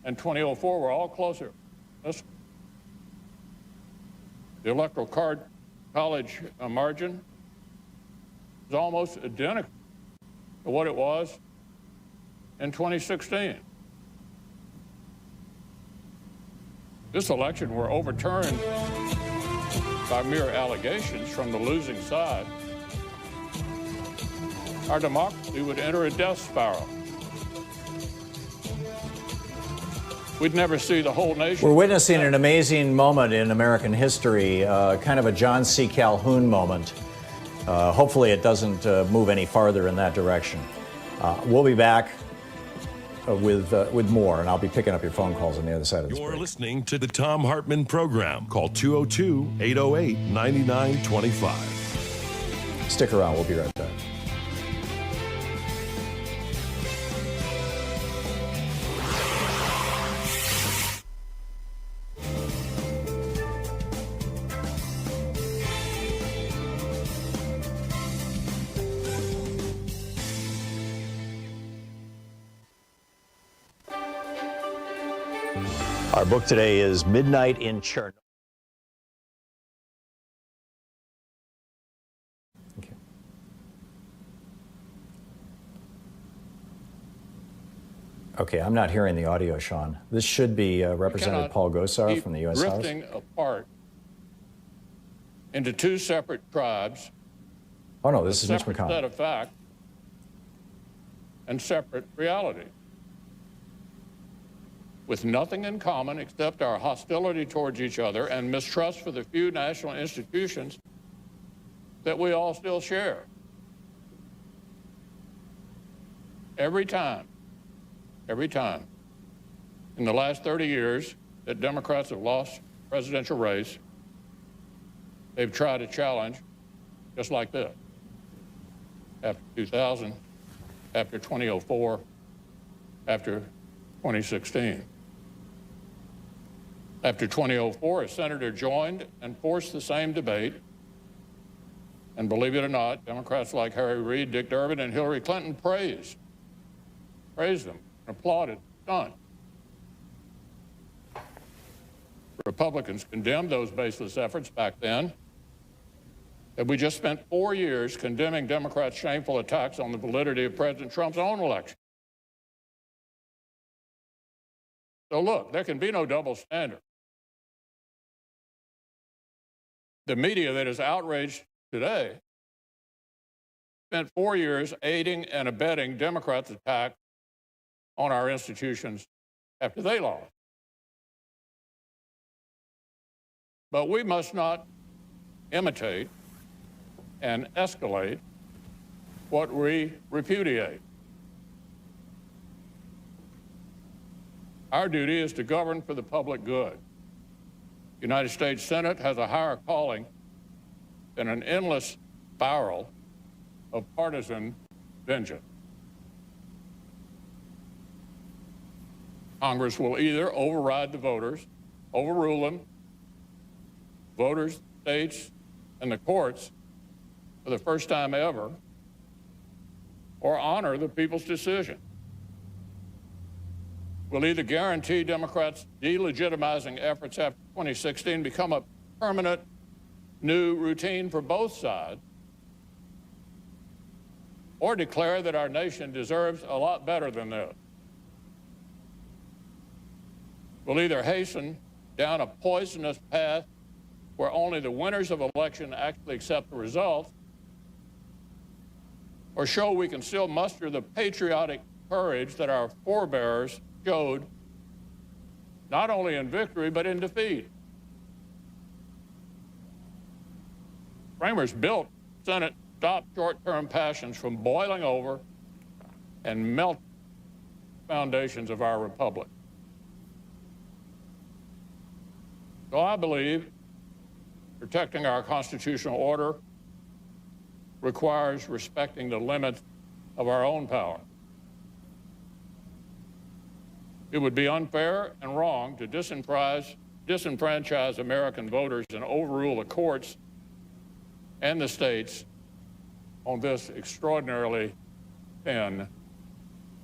and 2004 were all closer. The Electoral College margin is almost identical to what it was in 2016. This election were overturned by mere allegations from the losing side. our democracy would enter a death spiral. We'd never see the whole nation. We're witnessing an amazing moment in American history, kind of a John C. Calhoun moment. Hopefully it doesn't move any farther in that direction. We'll be back with more, and I'll be picking up your phone calls on the other side of this break. You're listening to the Thom Hartmann Program. Call 202-808-9925. Stick around. We'll be right back. Our book today is Midnight in Chernobyl. Okay, I'm not hearing the audio, Sean. This should be Representative Paul Gosar from the U.S. House. Drifting apart into two separate tribes. Oh no, this is Mitch separate McConnell. set of facts and separate reality, with nothing in common except our hostility towards each other and mistrust for the few national institutions that we all still share. Every time in the last 30 years that Democrats have lost the presidential race, they've tried a challenge just like this. After 2000, after 2004, after 2016. After 2004, a senator joined and forced the same debate. And believe it or not, Democrats like Harry Reid, Dick Durbin, and Hillary Clinton praised them and applauded the stunt. Republicans condemned those baseless efforts back then. And we just spent 4 years condemning Democrats' shameful attacks on the validity of President Trump's own election. So look, there can be no double standard. The media that is outraged today spent 4 years aiding and abetting Democrats' attack on our institutions after they lost. But we must not imitate and escalate what we repudiate. Our duty is to govern for the public good. The United States Senate has a higher calling than an endless spiral of partisan vengeance. Congress will either override the voters, overrule them, voters, states, and the courts for the first time ever, or honor the people's decision. Will either guarantee Democrats' delegitimizing efforts after 2016 become a permanent new routine for both sides, or declare that our nation deserves a lot better than this. We'll either hasten down a poisonous path where only the winners of election actually accept the results, or show we can still muster the patriotic courage that our forebears showed not only in victory but in defeat. Framers built Senate stop short-term passions from boiling over and melt foundations of our republic. So I believe protecting our constitutional order requires respecting the limits of our own power. It would be unfair and wrong to disenfranchise American voters and overrule the courts and the states on this extraordinarily thin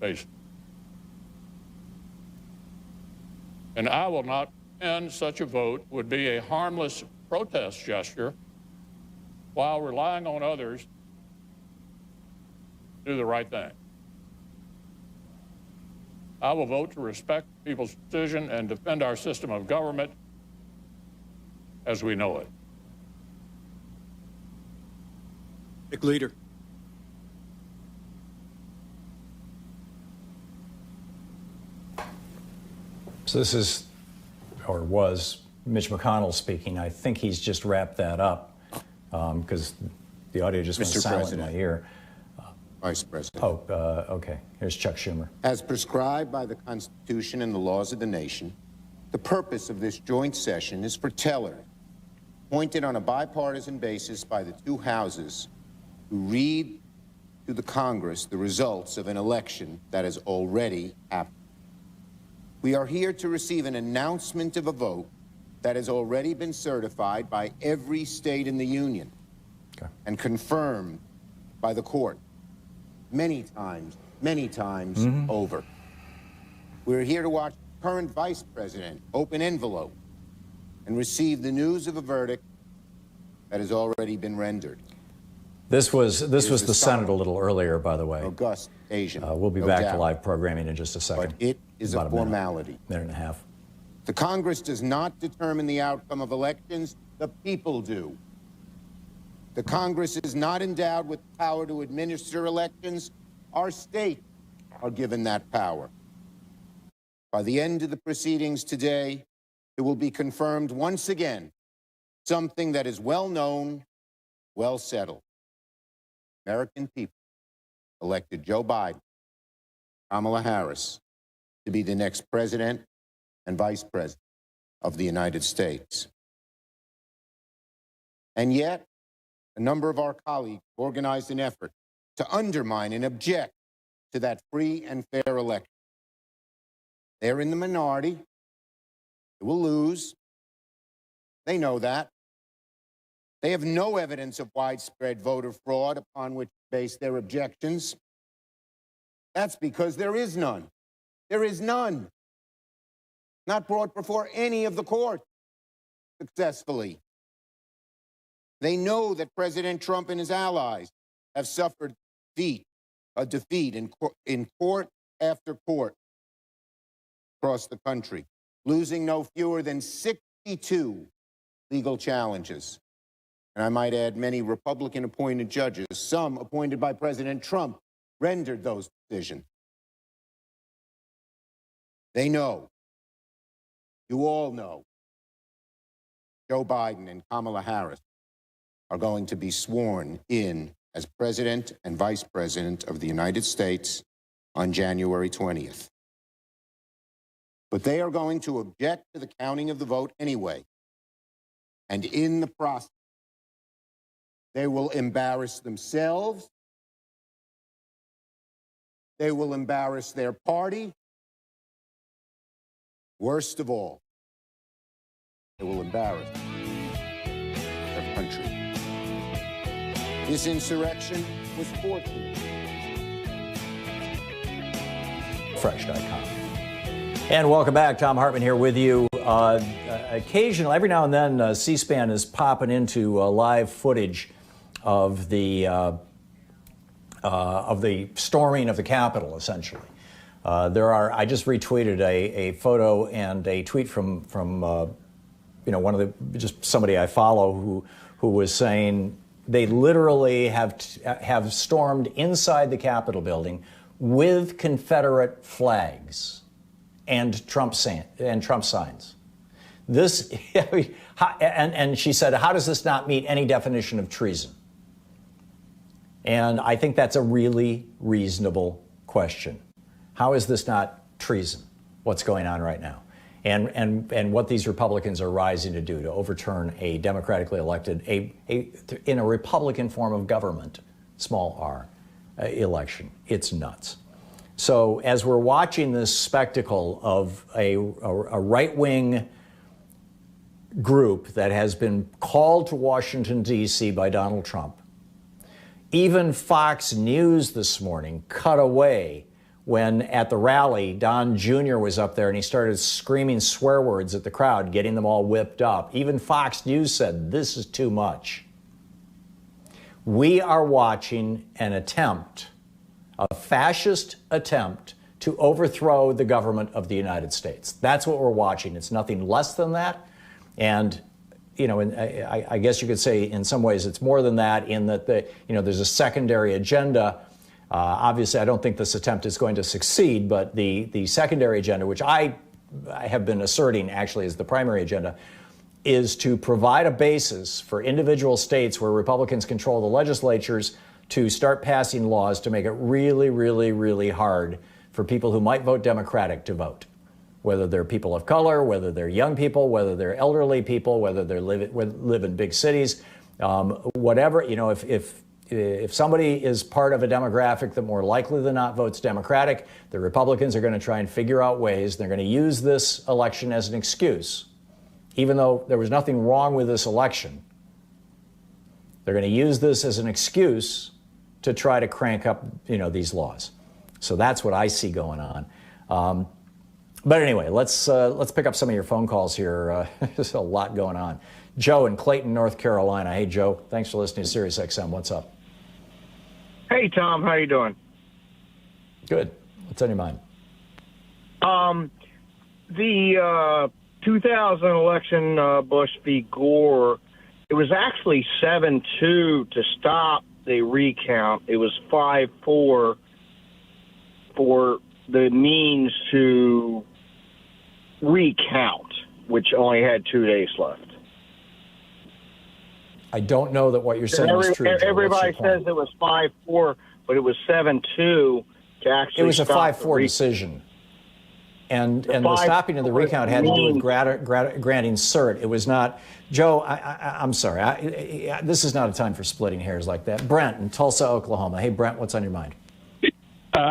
basis. And I will not pretend such a vote would be a harmless protest gesture while relying on others to do the right thing. I will vote to respect people's decision and defend our system of government as we know it. Leader. So this is, or was, Mitch McConnell speaking. I think he's just wrapped that up because the audio just went silent in my ear. Vice President. Okay. Here's Chuck Schumer. As prescribed by the Constitution and the laws of the nation, the purpose of this joint session is for tellers, appointed on a bipartisan basis by the two houses, to read to the Congress the results of an election that has already happened. We are here to receive an announcement of a vote that has already been certified by every state in the Union and confirmed by the court many times over. We're here to watch the current Vice President open envelope and receive the news of a verdict that has already been rendered. This was the Senate a little earlier, by the way. August Asian. We'll be back to live programming in just a second. But it is a formality. Minute and a half. The Congress does not determine the outcome of elections. The people do. The Congress is not endowed with power to administer elections. Our states are given that power. By the end of the proceedings today, it will be confirmed once again something that is well known, well settled. American people elected Joe Biden, Kamala Harris, to be the next president and vice president of the United States. And yet, a number of our colleagues organized an effort to undermine and object to that free and fair election. They're in the minority. They will lose. They know that. They have no evidence of widespread voter fraud upon which to base their objections. That's because there is none. There is none. Not brought before any of the courts successfully. They know that President Trump and his allies have suffered a defeat in court after court across the country, losing no fewer than 62 legal challenges. And I might add, many Republican-appointed judges, some appointed by President Trump, rendered those decisions. They know, you all know, Joe Biden and Kamala Harris are going to be sworn in as President and Vice President of the United States on January 20th. But they are going to object to the counting of the vote anyway. And in the process, they will embarrass themselves. They will embarrass their party. Worst of all, they will embarrass their country. This insurrection was fortunate. Fresh.com. And welcome back. Thom Hartmann here with you. Occasionally, every now and then, C-SPAN is popping into live footage of the storming of the Capitol, essentially. I just retweeted a photo and a tweet from just somebody I follow who was saying they literally have stormed inside the Capitol building with Confederate flags and Trump signs. This, and she said, how does this not meet any definition of treason? And I think that's a really reasonable question. How is this not treason? What's going on right now? And what these Republicans are rising to do to overturn a democratically elected, in a Republican form of government, small r, election. It's nuts. So as we're watching this spectacle of a right-wing group that has been called to Washington, D.C. by Donald Trump, even Fox News this morning cut away when at the rally, Don Jr. was up there and he started screaming swear words at the crowd, getting them all whipped up. Even Fox News said, this is too much. We are watching an attempt, a fascist attempt, to overthrow the government of the United States. That's what we're watching. It's nothing less than that. And I guess you could say in some ways it's more than that, in that there's a secondary agenda. Obviously, I don't think this attempt is going to succeed, but the secondary agenda, which I have been asserting actually is the primary agenda, is to provide a basis for individual states where Republicans control the legislatures to start passing laws to make it really, really, really hard for people who might vote Democratic to vote, whether they're people of color, whether they're young people, whether they're elderly people, whether they live in big cities, whatever. You know, if somebody is part of a demographic that more likely than not votes Democratic, the Republicans are going to try and figure out ways. They're going to use this election as an excuse, even though there was nothing wrong with this election. They're going to use this as an excuse to try to crank up, these laws. So that's what I see going on. But anyway, let's pick up some of your phone calls here. There's a lot going on. Joe in Clayton, North Carolina. Hey, Joe. Thanks for listening to Sirius XM. What's up? Hey, Tom. How you doing? Good. What's on your mind? The 2000 election, Bush v. Gore, it was actually 7-2 to stop the recount. It was 5-4 for the means to recount, which only had 2 days left. I don't know that what you're saying is true. Joe. Everybody says it was 5-4, but it was 7-2 to actually. It was a stop 5-4 decision. And the stopping of the recount had to do with granting cert. It was not, Joe, I'm sorry. This is not a time for splitting hairs like that. Brent in Tulsa, Oklahoma. Hey, Brent, what's on your mind?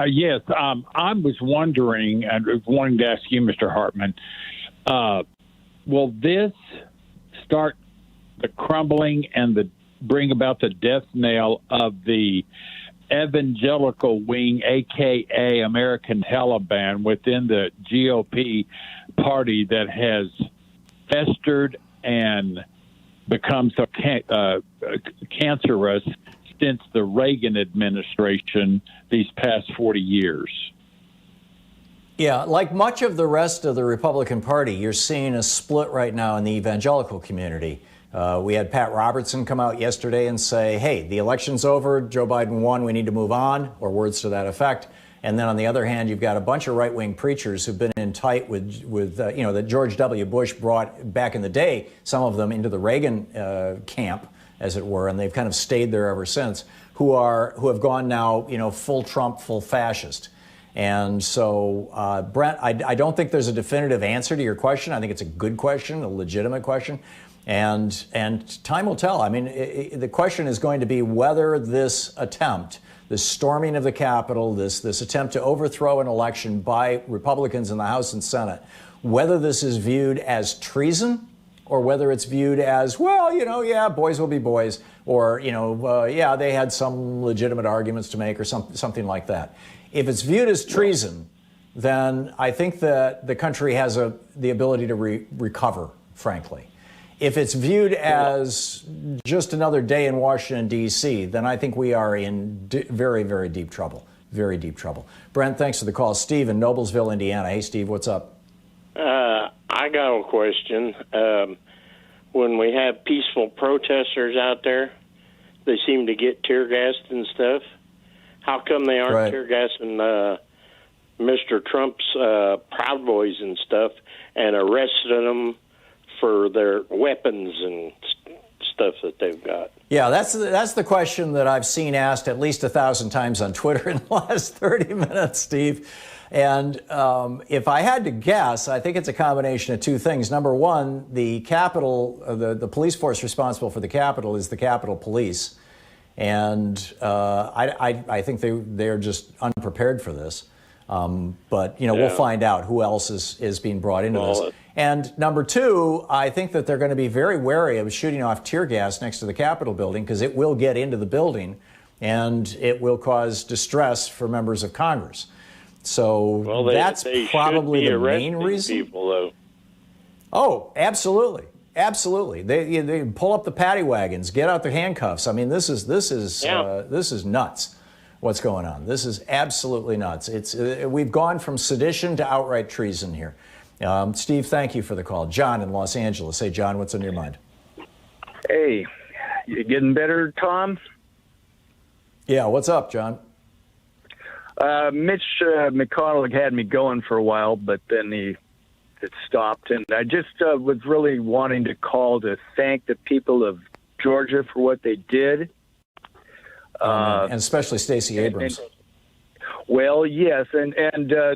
Yes, I was wondering, and wanting to ask you, Mr. Hartmann, will this start the crumbling and bring about the death knell of the evangelical wing, a.k.a. American Taliban, within the GOP party that has festered and become so cancerous since the Reagan administration these past 40 years? Yeah, like much of the rest of the Republican Party, you're seeing a split right now in the evangelical community. We had Pat Robertson come out yesterday and say, hey, the election's over, Joe Biden won, we need to move on, or words to that effect. And then on the other hand, you've got a bunch of right-wing preachers who've been in tight with that George W. Bush brought back in the day, some of them into the Reagan camp, as it were, and they've kind of stayed there ever since, who have gone now, full Trump, full fascist. And so, Brent, I don't think there's a definitive answer to your question. I think it's a good question, a legitimate question. And time will tell. I mean, the question is going to be whether this attempt, this storming of the Capitol, this attempt to overthrow an election by Republicans in the House and Senate, whether this is viewed as treason or whether it's viewed as, well, yeah, boys will be boys, or, yeah, they had some legitimate arguments to make or something like that. If it's viewed as treason, then I think that the country has the ability to recover, frankly. If it's viewed as just another day in Washington, D.C., then I think we are in very, very deep trouble. Very deep trouble. Brent, thanks for the call. Steve in Noblesville, Indiana. Hey, Steve, what's up? I got a question. When we have peaceful protesters out there, they seem to get tear gassed and stuff. How come they aren't tear gassing Mr. Trump's Proud Boys and stuff and arresting them for their weapons and stuff that they've got? Yeah, that's the question that I've seen asked at least 1,000 times on Twitter in the last 30 minutes, Steve. And if I had to guess, I think it's a combination of two things. Number one, the Capitol, the police force responsible for the Capitol is the Capitol Police. And I think they're just unprepared for this. But, we'll find out who else is being brought into this. And number two, I think that they're going to be very wary of shooting off tear gas next to the Capitol building because it will get into the building and it will cause distress for members of Congress. So that's probably the main reason. People, though. Oh, absolutely. Absolutely. They pull up the paddy wagons, get out their handcuffs. I mean, this is nuts. What's going on? This is absolutely nuts. We've gone from sedition to outright treason here. Steve, thank you for the call. John in Los Angeles. Hey, John, what's on your mind? Hey, you getting better, Tom? Yeah, what's up, John? Mitch McConnell had me going for a while, but then he that stopped. And I just was really wanting to call to thank the people of Georgia for what they did. And especially Stacey Abrams. Well, yes, and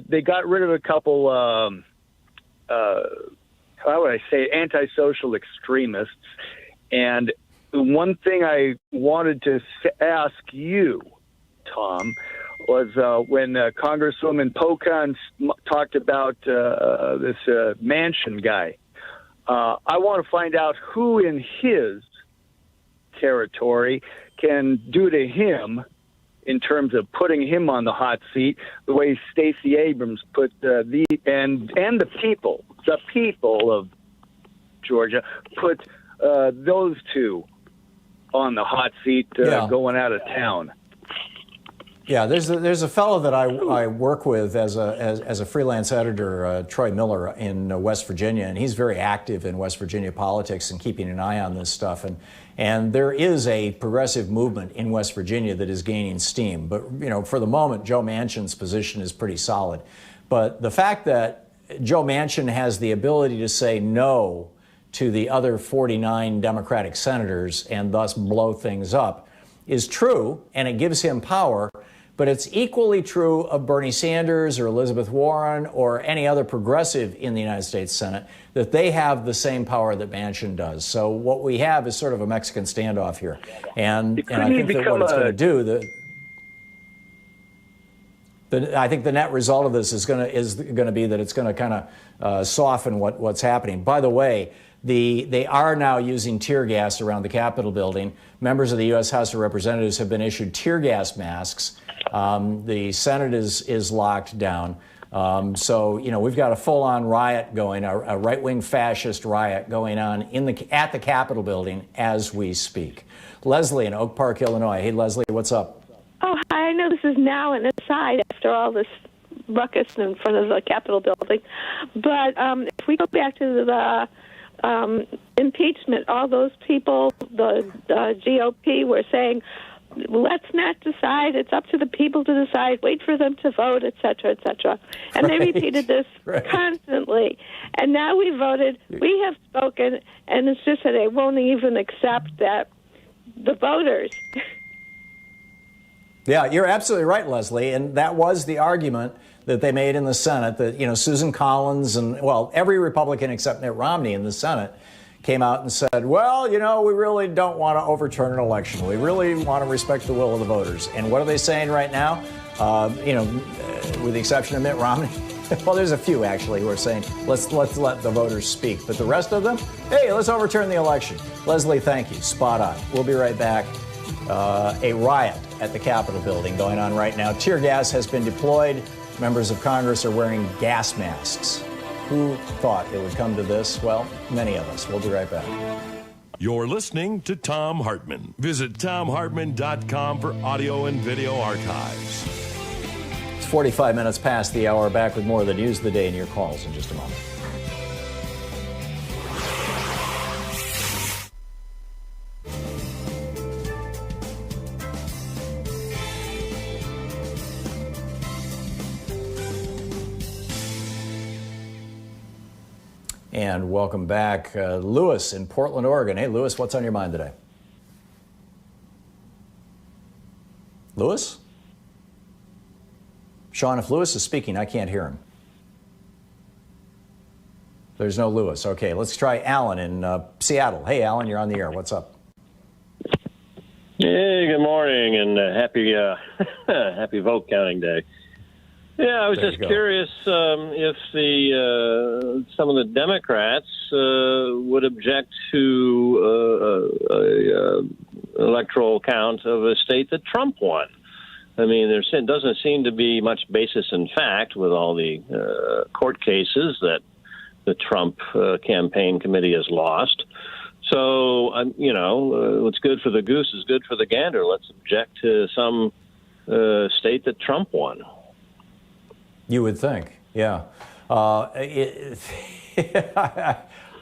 they got rid of a couple, how would I say, antisocial extremists. And one thing I wanted to ask you, Tom, was when Congresswoman Pocan talked about this Manchin guy. I want to find out who in his territory can do to him in terms of putting him on the hot seat, the way Stacey Abrams put the people of Georgia put those two on the hot seat going out of town. Yeah, there's a fellow that I work with as a freelance editor, Troy Miller, in West Virginia, and he's very active in West Virginia politics and keeping an eye on this stuff. And there is a progressive movement in West Virginia that is gaining steam. But for the moment, Joe Manchin's position is pretty solid. But the fact that Joe Manchin has the ability to say no to the other 49 Democratic senators and thus blow things up is true, and it gives him power. But it's equally true of Bernie Sanders or Elizabeth Warren or any other progressive in the United States Senate, that they have the same power that Manchin does. So what we have is sort of a Mexican standoff here. And I think that what it's going to do, I think the net result of this is going to be that it's going to kind of soften what's happening. By the way, they are now using tear gas around the Capitol building. Members of the U.S. House of Representatives have been issued tear gas masks. The Senate is locked down. So we've got a full-on riot going, a right-wing fascist riot going on at the Capitol building as we speak. Leslie in Oak Park, Illinois. Hey, Leslie, what's up? Oh, hi. I know this is now an aside after all this ruckus in front of the Capitol building, but if we go back to the impeachment, all those people, the GOP, were saying, let's not decide. It's up to the people to decide. Wait for them to vote, et cetera, et cetera. And they repeated this constantly. And now we voted. We have spoken, and it's just that they won't even accept that the voters. Yeah, you're absolutely right, Leslie. And that was the argument that they made in the Senate, that, Susan Collins and, well, every Republican except Mitt Romney in the Senate came out and said, well, we really don't want to overturn an election. We really want to respect the will of the voters. And what are they saying right now? With the exception of Mitt Romney, well, there's a few actually who are saying, let's let the voters speak. But the rest of them, hey, let's overturn the election. Leslie, thank you. Spot on. We'll be right back. A riot at the Capitol building going on right now. Tear gas has been deployed. Members of Congress are wearing gas masks. Who thought it would come to this? Well, many of us. We'll be right back. You're listening to Thom Hartmann. Visit thomhartmann.com for audio and video archives. It's 45 minutes past the hour. Back with more of the news of the day and your calls in just a moment. And welcome back. Lewis in Portland, Oregon. Hey, Lewis, what's on your mind today? Lewis? Sean, if Lewis is speaking, I can't hear him. There's no Lewis. Okay, let's try Alan in Seattle. Hey, Alan, you're on the air. What's up? Hey, good morning, and happy happy vote counting day. Yeah, I was just curious if some of the Democrats would object to an electoral count of a state that Trump won. I mean, there doesn't seem to be much basis in fact with all the court cases that the Trump campaign committee has lost. So, what's good for the goose is good for the gander. Let's object to some state that Trump won. You would think, yeah. I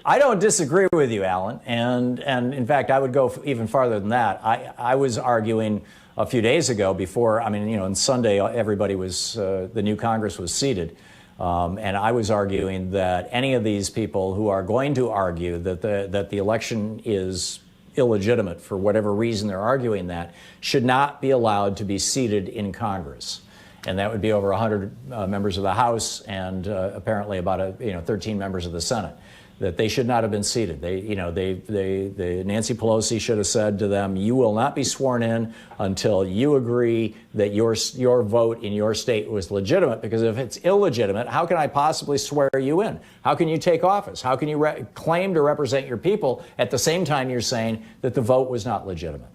don't disagree with you, Alan. And in fact, I would go even farther than that. I was arguing a few days ago before, on Sunday, everybody was, the new Congress was seated. And I was arguing that any of these people who are going to argue that the election is illegitimate for whatever reason they're arguing that should not be allowed to be seated in Congress. And that would be over 100 members of the House and apparently about 13 members of the Senate. That they should not have been seated. Nancy Pelosi should have said to them, "You will not be sworn in until you agree that your vote in your state was legitimate. Because if it's illegitimate, how can I possibly swear you in? How can you take office? How can you claim to represent your people at the same time you're saying that the vote was not legitimate?"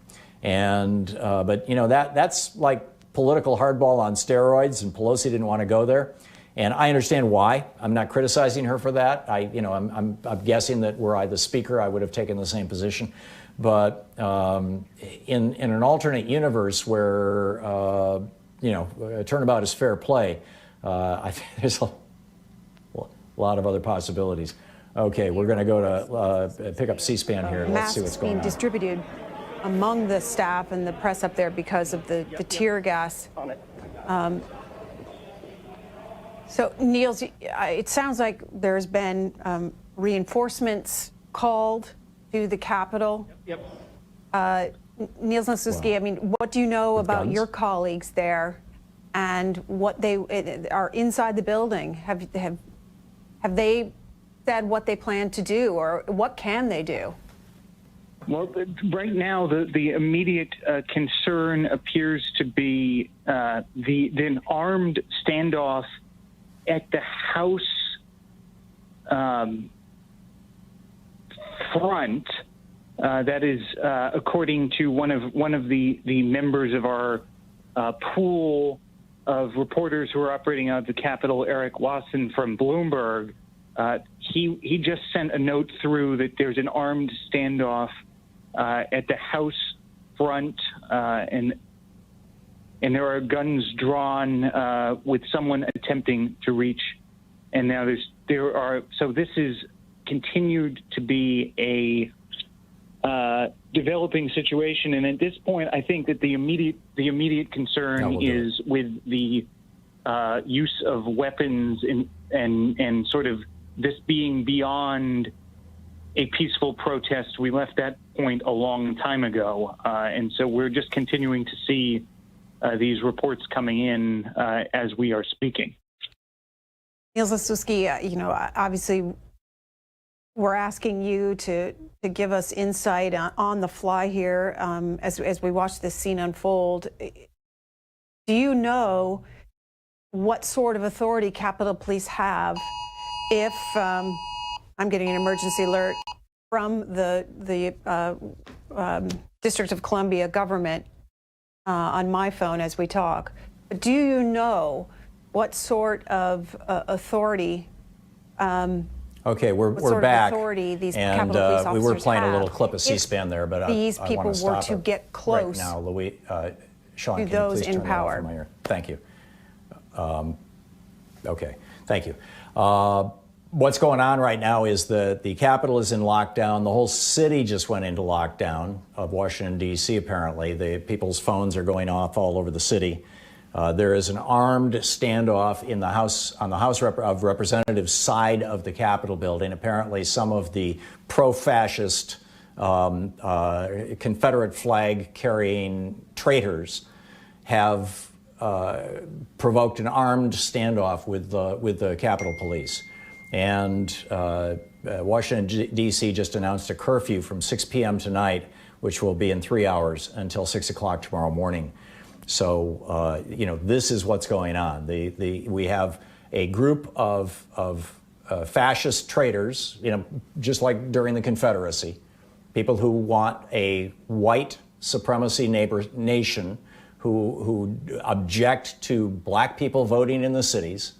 And but that's like political hardball on steroids, and Pelosi didn't want to go there. And I understand why. I'm not criticizing her for that. I'm guessing that were I the speaker, I would have taken the same position. But in an alternate universe where turnabout is fair play, I think there's a lot of other possibilities. Okay, we're going to go to pick up C-SPAN here. Let's see what's going on. Being distributed among the staff and the press up there because of the tear gas. So, Niels, it sounds like there's been reinforcements called to the Capitol. Yep. Niels Nasuski, I mean, what do you know about your colleagues there and what they are inside the building? Have they said what they plan to do, or what can they do? Well, right now, the immediate concern appears to be the armed standoff at the House front. That is, according to one of the members of our pool of reporters who are operating out of the Capitol, Eric Wasson from Bloomberg. He just sent a note through that there's an armed standoff at the House front, and there are guns drawn with someone attempting to reach. And now so this is continued to be a developing situation. And at this point, I think that the immediate concern is with the use of weapons and sort of this being beyond a peaceful protest. We left that point a long time ago. And so we're just continuing to see these reports coming in as we are speaking. Niels Nasuski, obviously we're asking you to give us insight on the fly here as we watch this scene unfold. Do you know what sort of authority Capitol Police have if I'm getting an emergency alert from the District of Columbia government on my phone as we talk. But do you know what sort of authority? Okay, we're back, and we were playing a little clip of C-SPAN there, but these people were to get close right now. Louis, Sean, to can those you please in turn power. that off from my ear? Thank you. Okay, thank you. What's going on right now is the Capitol is in lockdown. The whole city just went into lockdown of Washington, D.C., apparently. The people's phones are going off all over the city. There is an armed standoff in the House, on the House of Representatives side of the Capitol building. Apparently, some of the pro-fascist Confederate flag carrying traitors have provoked an armed standoff with the Capitol Police. And Washington, D.C. just announced a curfew from 6 p.m. tonight, which will be in 3 hours until 6 o'clock tomorrow morning. So, this is what's going on. We have a group of fascist traitors, just like during the Confederacy, people who want a white supremacy nation who object to black people voting in the cities.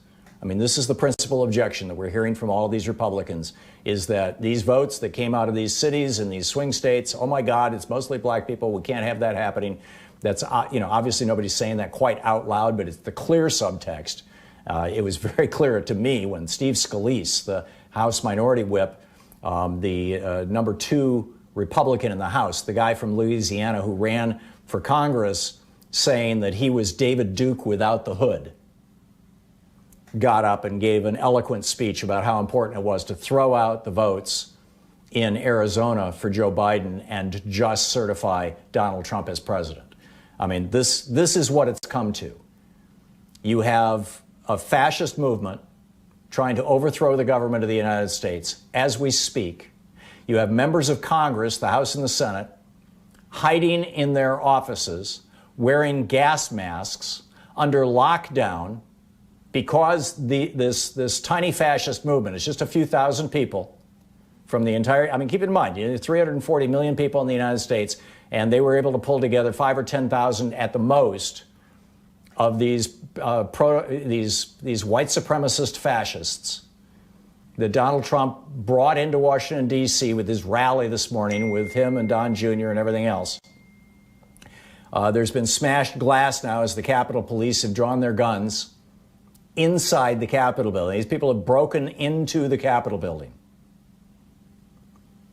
I mean, this is the principal objection that we're hearing from all of these Republicans, is that these votes that came out of these cities and these swing states, oh my God, it's mostly black people. We can't have that happening. That's, obviously nobody's saying that quite out loud, but it's the clear subtext. It was very clear to me when Steve Scalise, the House Minority Whip, the number 2 Republican in the House, the guy from Louisiana who ran for Congress, saying that he was David Duke without the hood. got up and gave an eloquent speech about how important it was to throw out the votes in Arizona for Joe Biden and just certify Donald Trump as president. I mean, this is what it's come to. You have a fascist movement trying to overthrow the government of the United States as we speak. You have members of Congress, the House and the Senate, hiding in their offices, wearing gas masks under lockdown because this tiny fascist movement is just a few thousand people from the entire, I mean, keep in mind, 340 million people in the United States, and they were able to pull together 5,000 or 10,000 at the most of these white supremacist fascists that Donald Trump brought into Washington, D.C. with his rally this morning with him and Don Jr. and everything else. There's been smashed glass now as the Capitol Police have drawn their guns inside the Capitol building. These people have broken into the Capitol building.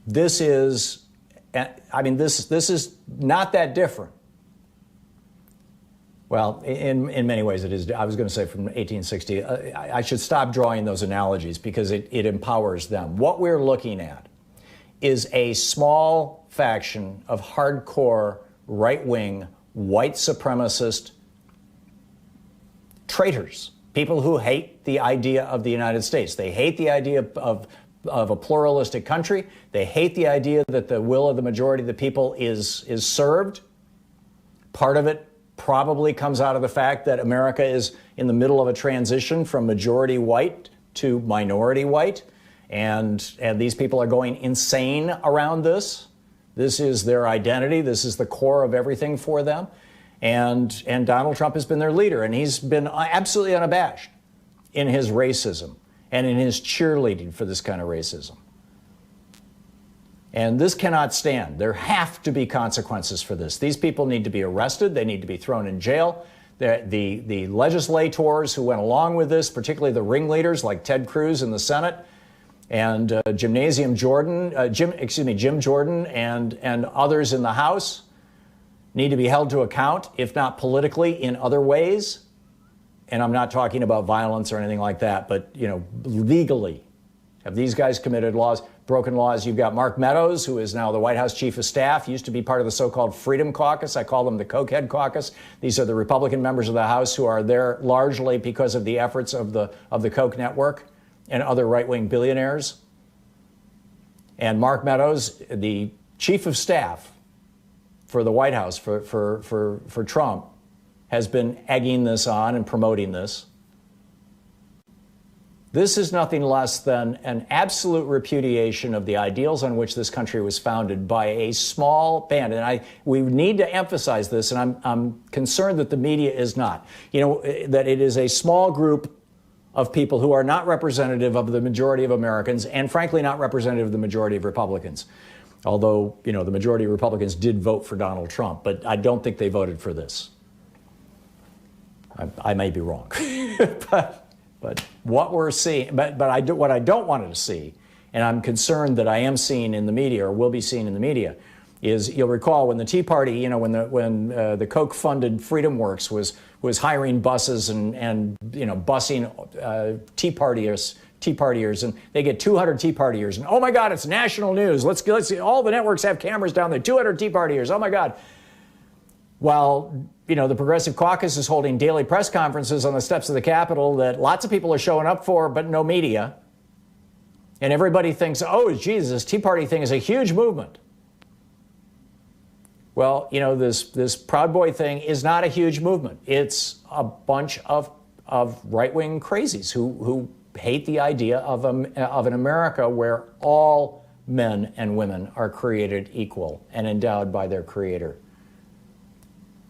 This is, I mean, this is not that different. Well, in many ways it is. I was going to say from 1860. I should stop drawing those analogies because it empowers them. What we're looking at is a small faction of hardcore, right-wing, white supremacist traitors, people who hate the idea of the United States. They hate the idea of a pluralistic country. They hate the idea that the will of the majority of the people is served. Part of it probably comes out of the fact that America is in the middle of a transition from majority white to minority white, and these people are going insane around this. This is their identity. This is the core of everything for them. And Donald Trump has been their leader, and he's been absolutely unabashed in his racism and in his cheerleading for this kind of racism. And this cannot stand. There have to be consequences for this. These people need to be arrested. They need to be thrown in jail. The legislators who went along with this, particularly the ringleaders like Ted Cruz in the Senate and Jim Jordan and others in the House, need to be held to account, if not politically, in other ways. And I'm not talking about violence or anything like that, but legally. Have these guys committed broken laws? You've got Mark Meadows, who is now the White House Chief of Staff, used to be part of the so-called Freedom Caucus. I call them the Cokehead Caucus. These are the Republican members of the House who are there largely because of the efforts of the Koch network and other right-wing billionaires. And Mark Meadows, the Chief of Staff for the White House for Trump, has been egging this on and promoting this. This is nothing less than an absolute repudiation of the ideals on which this country was founded by a small band. And we need to emphasize this, and I'm concerned that the media is not. That it is a small group of people who are not representative of the majority of Americans, and frankly not representative of the majority of Republicans. Although, the majority of Republicans did vote for Donald Trump, but I don't think they voted for this. I may be wrong. But what we're seeing, what I don't want to see, and I'm concerned that I am seeing in the media or will be seen in the media, is you'll recall when the Tea Party, when the Koch-funded Freedom Works was hiring buses and busing Tea Partiers, and they get 200 Tea Partiers, and oh my God, it's national news. Let's see, all the networks have cameras down there. 200 Tea Partiers. Oh my God. While the Progressive Caucus is holding daily press conferences on the steps of the Capitol that lots of people are showing up for, but no media. And everybody thinks, oh, Jesus, this Tea Party thing is a huge movement. Well, this Proud Boy thing is not a huge movement. It's a bunch of right-wing crazies who hate the idea of an America where all men and women are created equal and endowed by their Creator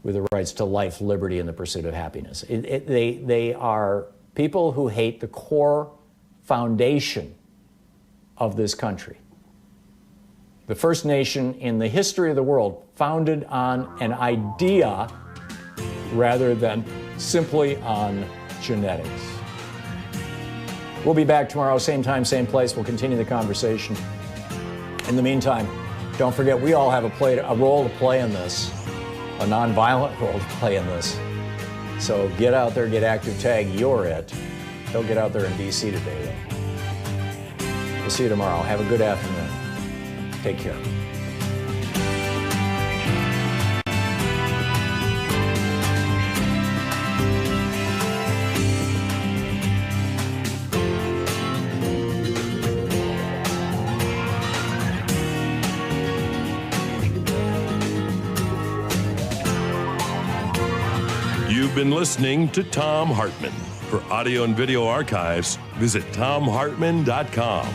with the rights to life, liberty, and the pursuit of happiness. They are people who hate the core foundation of this country. The first nation in the history of the world founded on an idea rather than simply on genetics. We'll be back tomorrow, same time, same place. We'll continue the conversation. In the meantime, don't forget we all have a role to play in this. A nonviolent role to play in this. So get out there, get active, tag, you're it. They'll get out there in D.C. today, though. We'll see you tomorrow. Have a good afternoon. Take care. You've been listening to Thom Hartmann. For audio and video archives, visit thomhartmann.com.